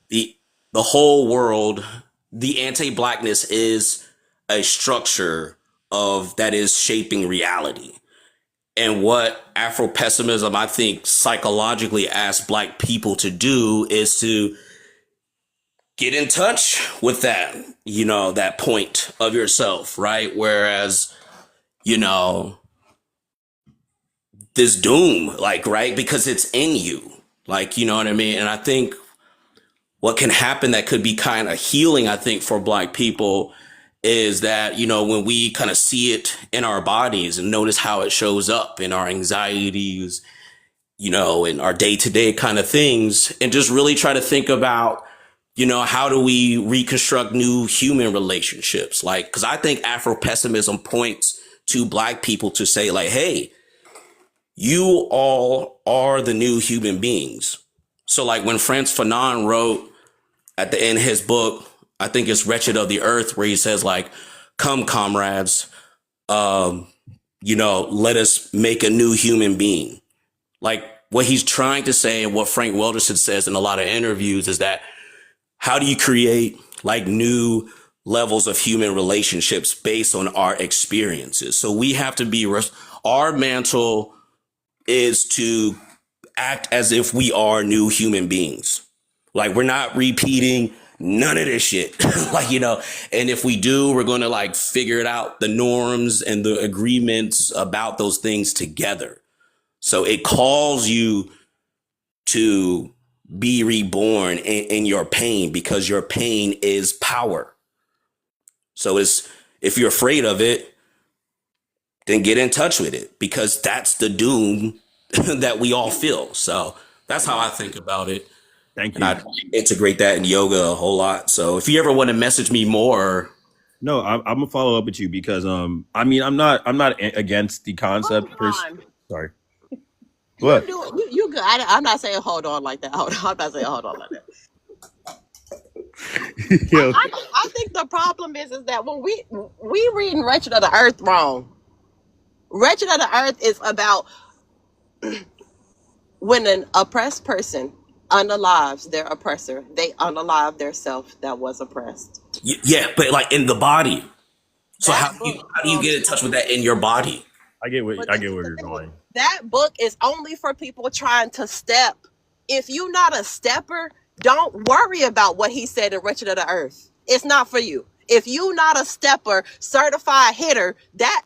[SPEAKER 14] the whole world, the anti-Blackness is a structure that is shaping reality. And what Afro-pessimism, I think, psychologically asks Black people to do is to get in touch with that, that point of yourself, right? Whereas, this doom, right? Because it's in you, you know what I mean? And I think what can happen that could be kind of healing, I think, for Black people is that, when we kind of see it in our bodies and notice how it shows up in our anxieties, in our day-to-day kind of things, and just really try to think about, how do we reconstruct new human relationships? Because I think Afro-pessimism points to Black people to say, hey, you all are the new human beings. So when Frantz Fanon wrote at the end of his book, I think it's Wretched of the Earth, where he says, come, comrades, let us make a new human being. What he's trying to say, and what Frank Wilderson says in a lot of interviews, is that how do you create new levels of human relationships based on our experiences? So we have to be, our mantle is to act as if we are new human beings. We're not repeating none of this shit, and if we do, we're going to figure it out, the norms and the agreements about those things together. So it calls you to be reborn in your pain, because your pain is power. So if you're afraid of it, then get in touch with it, because that's the doom that we all feel. So that's how I think about it.
[SPEAKER 15] Thank you.
[SPEAKER 14] And I integrate that in yoga a whole lot. So if you ever want to message me more.
[SPEAKER 15] No, I'm gonna follow up with you because I'm not against the concept. Sorry. What?
[SPEAKER 16] You good. I'm not saying hold on like that. I'm not saying hold on like that. I think the problem is that when we reading Wretched of the Earth wrong. Wretched of the Earth is about when an oppressed person unalives their oppressor, they unalive their self that was oppressed.
[SPEAKER 14] Yeah, but in the body. So how do you get in touch with that in your body?
[SPEAKER 15] I get where you're going.
[SPEAKER 16] That book is only for people trying to step. If you're not a stepper, don't worry about what he said in Wretched of the Earth. It's not for you. If you're not a stepper, certified hitter, that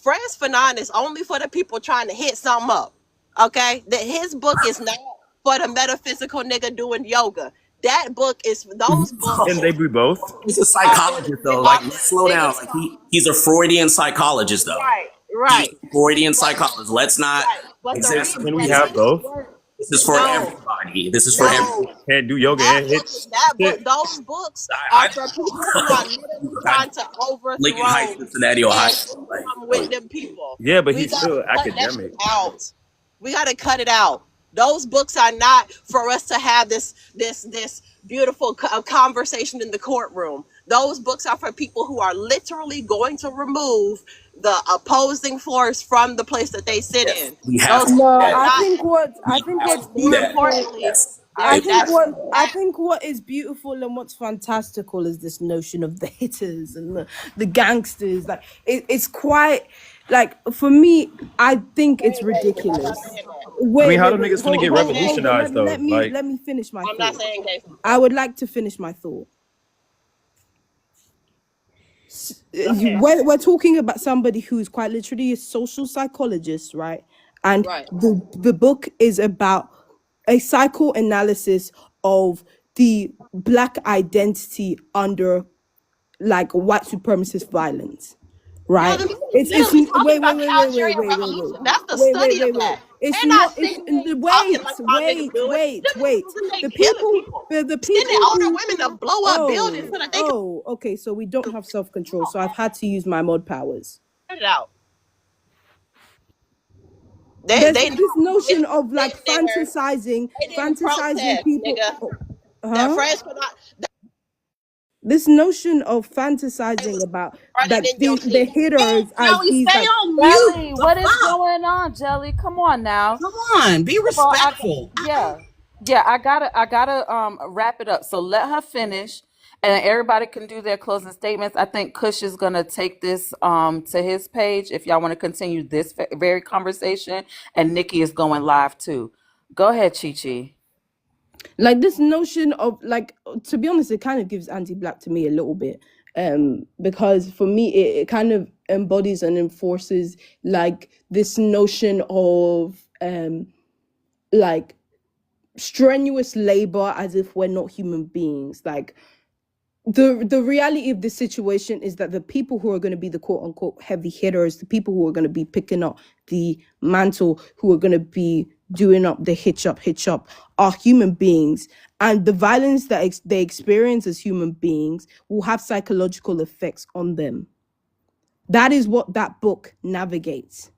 [SPEAKER 16] Frantz Fanon is only for the people trying to hit something up. Okay? That his book is not for the metaphysical nigga doing yoga. That book is those books.
[SPEAKER 15] Can they be both?
[SPEAKER 14] He's a psychologist though. Let's slow down. He's a Freudian psychologist though.
[SPEAKER 16] Right.
[SPEAKER 14] He's a Freudian psychologist. Let's not.
[SPEAKER 15] Can we have both?
[SPEAKER 14] This is for everybody. This is for everybody.
[SPEAKER 15] Can't do yoga and hit.
[SPEAKER 16] Those books are for people who are literally trying to overthrow
[SPEAKER 14] Lincoln Heights, Cincinnati, Ohio.
[SPEAKER 16] With them people.
[SPEAKER 15] Yeah, but he's still academic.
[SPEAKER 16] We got to cut it out. Those books are not for us to have this beautiful conversation in the courtroom. Those books are for people who are literally going to remove the opposing force from the place that they sit
[SPEAKER 14] Yes,
[SPEAKER 16] in.
[SPEAKER 14] we have
[SPEAKER 16] Those
[SPEAKER 14] to
[SPEAKER 16] books
[SPEAKER 14] do
[SPEAKER 13] No,
[SPEAKER 16] are
[SPEAKER 14] that.
[SPEAKER 13] I
[SPEAKER 16] not,
[SPEAKER 13] think
[SPEAKER 14] We have
[SPEAKER 13] what's
[SPEAKER 14] to do
[SPEAKER 16] more
[SPEAKER 14] that.
[SPEAKER 13] beautiful.
[SPEAKER 16] importantly,
[SPEAKER 14] Yes,
[SPEAKER 13] I think
[SPEAKER 14] I
[SPEAKER 13] what
[SPEAKER 14] agree.
[SPEAKER 13] I think what is beautiful and what's fantastical is this notion of the hitters and the gangsters. Like it's quite like for me, I think it's
[SPEAKER 16] I'm not
[SPEAKER 13] ridiculous.
[SPEAKER 16] saying that.
[SPEAKER 9] I mean, how
[SPEAKER 13] Wait,
[SPEAKER 9] do niggas finna
[SPEAKER 13] hold,
[SPEAKER 9] get
[SPEAKER 13] hold on.
[SPEAKER 9] revolutionized though? Like,
[SPEAKER 13] Let me finish my
[SPEAKER 16] I'm not
[SPEAKER 13] thought.
[SPEAKER 16] saying gay.
[SPEAKER 13] I would like to finish my thought.
[SPEAKER 16] Go ahead.
[SPEAKER 13] We're talking about somebody who's quite literally a social psychologist, right? And
[SPEAKER 16] Right.
[SPEAKER 13] the book is about a psychoanalysis of the black identity under like white supremacist violence,
[SPEAKER 16] Yo,
[SPEAKER 13] right?
[SPEAKER 16] the man is literally talking about the Algerian Revolution. That's the study of that.
[SPEAKER 13] It's
[SPEAKER 16] They're not
[SPEAKER 13] not. It's
[SPEAKER 16] sitting there talking
[SPEAKER 13] wait,
[SPEAKER 16] like y'all niggas do it. Them niggas was in there
[SPEAKER 13] The
[SPEAKER 16] killing
[SPEAKER 13] people,
[SPEAKER 16] people,
[SPEAKER 13] the
[SPEAKER 16] sending
[SPEAKER 13] people
[SPEAKER 16] older
[SPEAKER 13] who.
[SPEAKER 16] women to blow up buildings so that they can
[SPEAKER 13] Okay. So we don't have self control. So I've had to use my mod powers.
[SPEAKER 16] put it out.
[SPEAKER 13] There's
[SPEAKER 16] They
[SPEAKER 13] this notion
[SPEAKER 16] literally
[SPEAKER 13] of like
[SPEAKER 16] sitting there.
[SPEAKER 13] fantasizing
[SPEAKER 16] They didn't protest,
[SPEAKER 13] people.
[SPEAKER 16] nigga. That
[SPEAKER 13] Huh?
[SPEAKER 16] France could not.
[SPEAKER 13] This notion of fantasizing about
[SPEAKER 16] Running
[SPEAKER 13] like
[SPEAKER 16] in your
[SPEAKER 13] the
[SPEAKER 16] shit.
[SPEAKER 13] hitters as
[SPEAKER 11] Jelly,
[SPEAKER 13] these
[SPEAKER 11] stay
[SPEAKER 13] like
[SPEAKER 11] on mute.
[SPEAKER 2] Jelly,
[SPEAKER 11] The
[SPEAKER 2] what is
[SPEAKER 11] fuck?
[SPEAKER 2] going on, Jelly? Come on now.
[SPEAKER 11] Come on, be
[SPEAKER 2] First of all,
[SPEAKER 11] respectful.
[SPEAKER 2] yeah, I gotta wrap it up. So let her finish, and everybody can do their closing statements. I think Kush is gonna take this to his page if y'all want to continue this very conversation, and Nikki is going live too. Go ahead, Chi Chi.
[SPEAKER 13] like this notion of like, to be honest, it kind of gives anti-black to me a little bit, because for me it kind of embodies and enforces like this notion of like strenuous labor as if we're not human beings. Like the reality of the situation is that the people who are going to be the quote unquote heavy hitters, the people who are going to be picking up the mantle, who are going to be doing up the hitch up, are human beings. And the violence that they experience as human beings will have psychological effects on them. That is what that book navigates.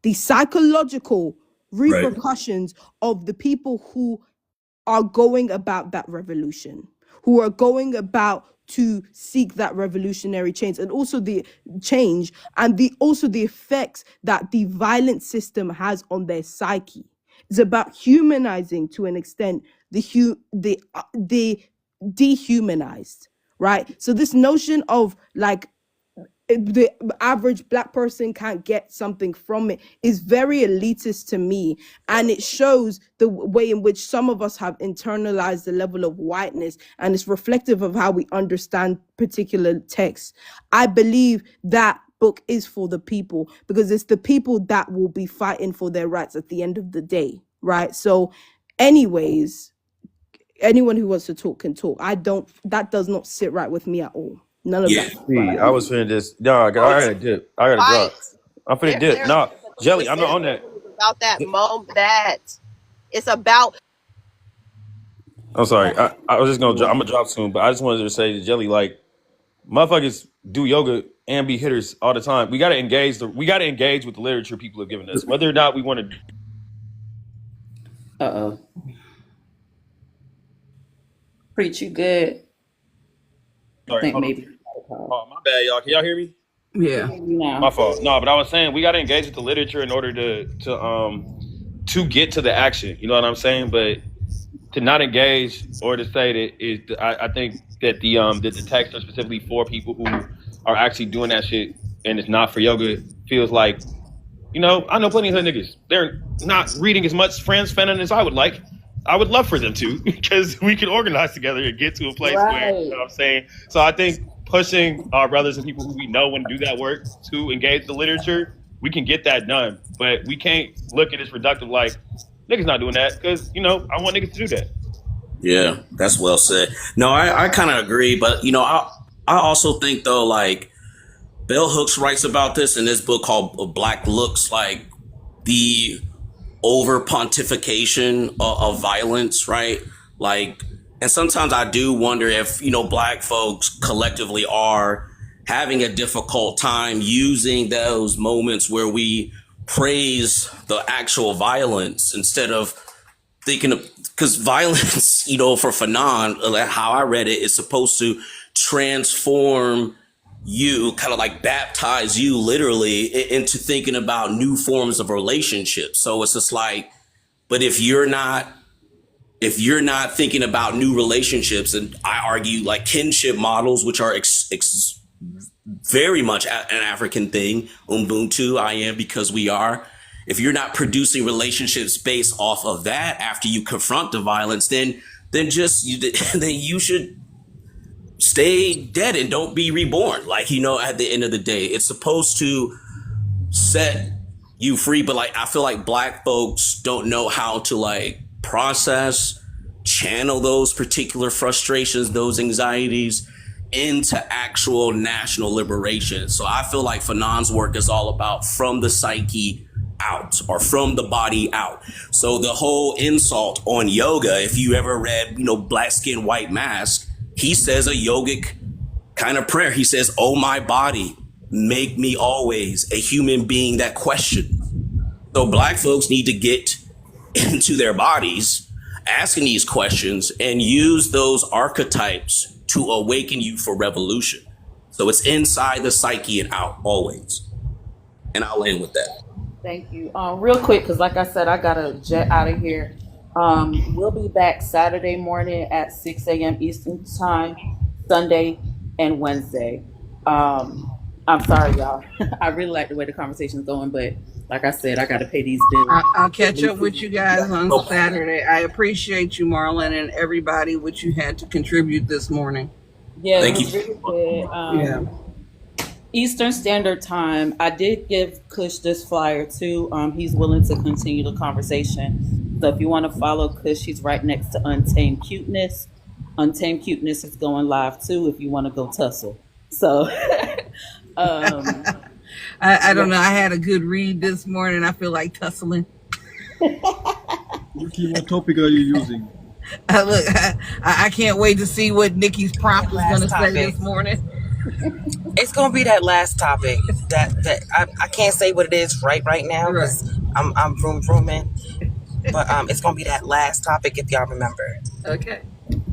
[SPEAKER 13] The psychological repercussions of the people who are going about that revolution, who are going about to seek that revolutionary change, and also the change and also the effects that the violent system has on their psyche. It's about humanizing to an extent the dehumanized, right? So this notion of like the average black person can't get something from it is very elitist to me, and it shows the way in which some of us have internalized the level of whiteness, and it's reflective of how we understand particular texts. I believe that book is for the people, because it's the people that will be fighting for their rights at the end of the day, right? So anyways, anyone who wants to talk can talk. That does not sit right with me at all. None of that.
[SPEAKER 15] See, I was finna just I gotta dip. I gotta drop. I'm finna dip.
[SPEAKER 16] There's
[SPEAKER 15] Nah, Jelly, I'm not on
[SPEAKER 16] specifically
[SPEAKER 15] that.
[SPEAKER 16] about that moment. That it's about.
[SPEAKER 15] I'm sorry. I was just gonna I'm gonna drop soon, but I just wanted to say to Jelly, like, motherfuckers do yoga and be hitters all the time. We gotta engage with the literature people have given us, whether or not we want to.
[SPEAKER 2] Uh-oh. Preach, you good? I
[SPEAKER 15] Sorry,
[SPEAKER 2] think
[SPEAKER 15] hold on.
[SPEAKER 2] maybe.
[SPEAKER 15] Oh, my bad, y'all. Can y'all hear me?
[SPEAKER 11] Yeah.
[SPEAKER 15] My fault. No, but I was saying we gotta engage with the literature in order to get to the action. You know what I'm saying? But to not engage or to say that is, I think that the texts are specifically for people who are actually doing that shit, and it's not for yoga. Feels like, you know, I know plenty of hood niggas. They're not reading as much Frantz Fanon as I would like. I would love for them to, because we can organize together and get to a place where, you know what I'm saying? So I think pushing our brothers and people who we know want to do that work to engage the literature, we can get that done. But we can't look at it as reductive, like, niggas not doing that, because, you know, I want niggas to do that.
[SPEAKER 14] Yeah, that's well said. No, I kind of agree, but you know, I also think though, like, Bell Hooks writes about this in this book called Black Looks, like the over pontification of violence, right? Like, and sometimes I do wonder if, you know, black folks collectively are having a difficult time using those moments where we praise the actual violence instead of thinking of, because violence, for Fanon, how I read it, is supposed to transform you, kind of like baptize you literally into thinking about new forms of relationships. So it's just like, but if you're not thinking about new relationships, and I argue like kinship models, which are very much an African thing, Ubuntu, I am because we are. If you're not producing relationships based off of that after you confront the violence, then you should stay dead and don't be reborn. Like, at the end of the day, it's supposed to set you free. But like, I feel like Black folks don't know how to like process, channel those particular frustrations, those anxieties into actual national liberation. So I feel like Fanon's work is all about from the psyche out, or from the body out. So the whole insult on yoga, if you ever read, Black Skin, White Mask, he says a yogic kind of prayer. He says, "Oh, my body, make me always a human being that questions." So Black folks need to get into their bodies, asking these questions, and use those archetypes to awaken you for revolution. So it's inside the psyche and out always. And I'll end with that.
[SPEAKER 2] Thank you. Real quick, because like I said, I gotta jet out of here. We'll be back Saturday morning at 6 a.m. Eastern time, Sunday and Wednesday. I'm sorry, y'all. I really like the way the conversation's going, but like I said, I gotta pay these bills.
[SPEAKER 11] I'll catch up with you guys on Saturday. I appreciate you, Marlon, and everybody what you had to contribute this morning.
[SPEAKER 2] Yeah,
[SPEAKER 14] Thank
[SPEAKER 2] it was
[SPEAKER 14] you.
[SPEAKER 2] really good. Eastern Standard Time. I did give Kush this flyer too. He's willing to continue the conversation. So if you want to follow Kush, he's right next to Untamed Cuteness. Untamed Cuteness is going live too if you want to go tussle. So
[SPEAKER 11] I don't know. I had a good read this morning. I feel like tussling.
[SPEAKER 9] Nikki, what topic are you using?
[SPEAKER 11] Look, I can't wait to see what Nikki's prompt is going to say this morning.
[SPEAKER 7] It's gonna be that last topic that I can't say what it is right now because I'm vrooming, but it's gonna be that last topic if y'all remember.
[SPEAKER 11] Okay.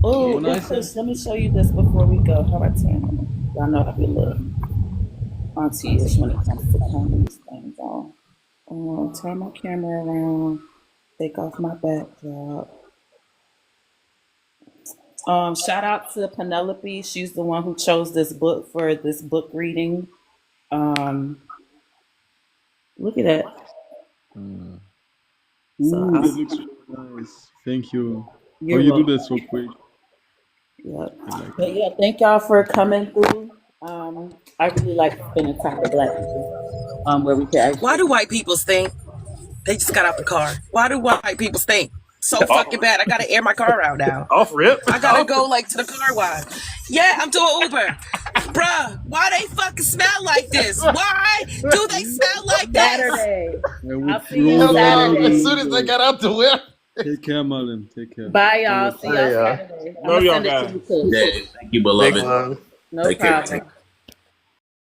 [SPEAKER 2] Oh, let me show you this before we go. How about turn? Y'all know I be a little auntie-ish when it comes to turning these things on. Turn my camera around. Take off my backdrop. Shout out to Penelope. She's the one who chose this book for this book reading. Look at that.
[SPEAKER 9] Ooh,
[SPEAKER 2] So
[SPEAKER 9] that looks really nice. Thank you.
[SPEAKER 2] You're
[SPEAKER 9] You
[SPEAKER 2] welcome.
[SPEAKER 9] do that so quick.
[SPEAKER 2] Yep.
[SPEAKER 9] I like
[SPEAKER 2] But yeah, thank y'all for coming through. I really like spending time with Black people. Where we can
[SPEAKER 7] Why do white people stink? They just got out the car. Why do white people stink so fucking bad? I gotta air my car out now.
[SPEAKER 17] Off rip.
[SPEAKER 7] I gotta go to the car wash. Yeah, I'm doing Uber. Bruh, why they fucking smell like this? Why do they smell like that?
[SPEAKER 2] Saturday.
[SPEAKER 9] I'll
[SPEAKER 2] see you Saturday.
[SPEAKER 17] As soon as they got out the whip.
[SPEAKER 9] Take care, Marlon. Take care.
[SPEAKER 2] Bye, y'all. See y'all
[SPEAKER 17] Hey,
[SPEAKER 2] Saturday.
[SPEAKER 17] love y'all
[SPEAKER 2] Send it to
[SPEAKER 17] guys.
[SPEAKER 2] you, too.
[SPEAKER 14] Thank you, beloved.
[SPEAKER 2] No
[SPEAKER 14] Take care.
[SPEAKER 2] problem.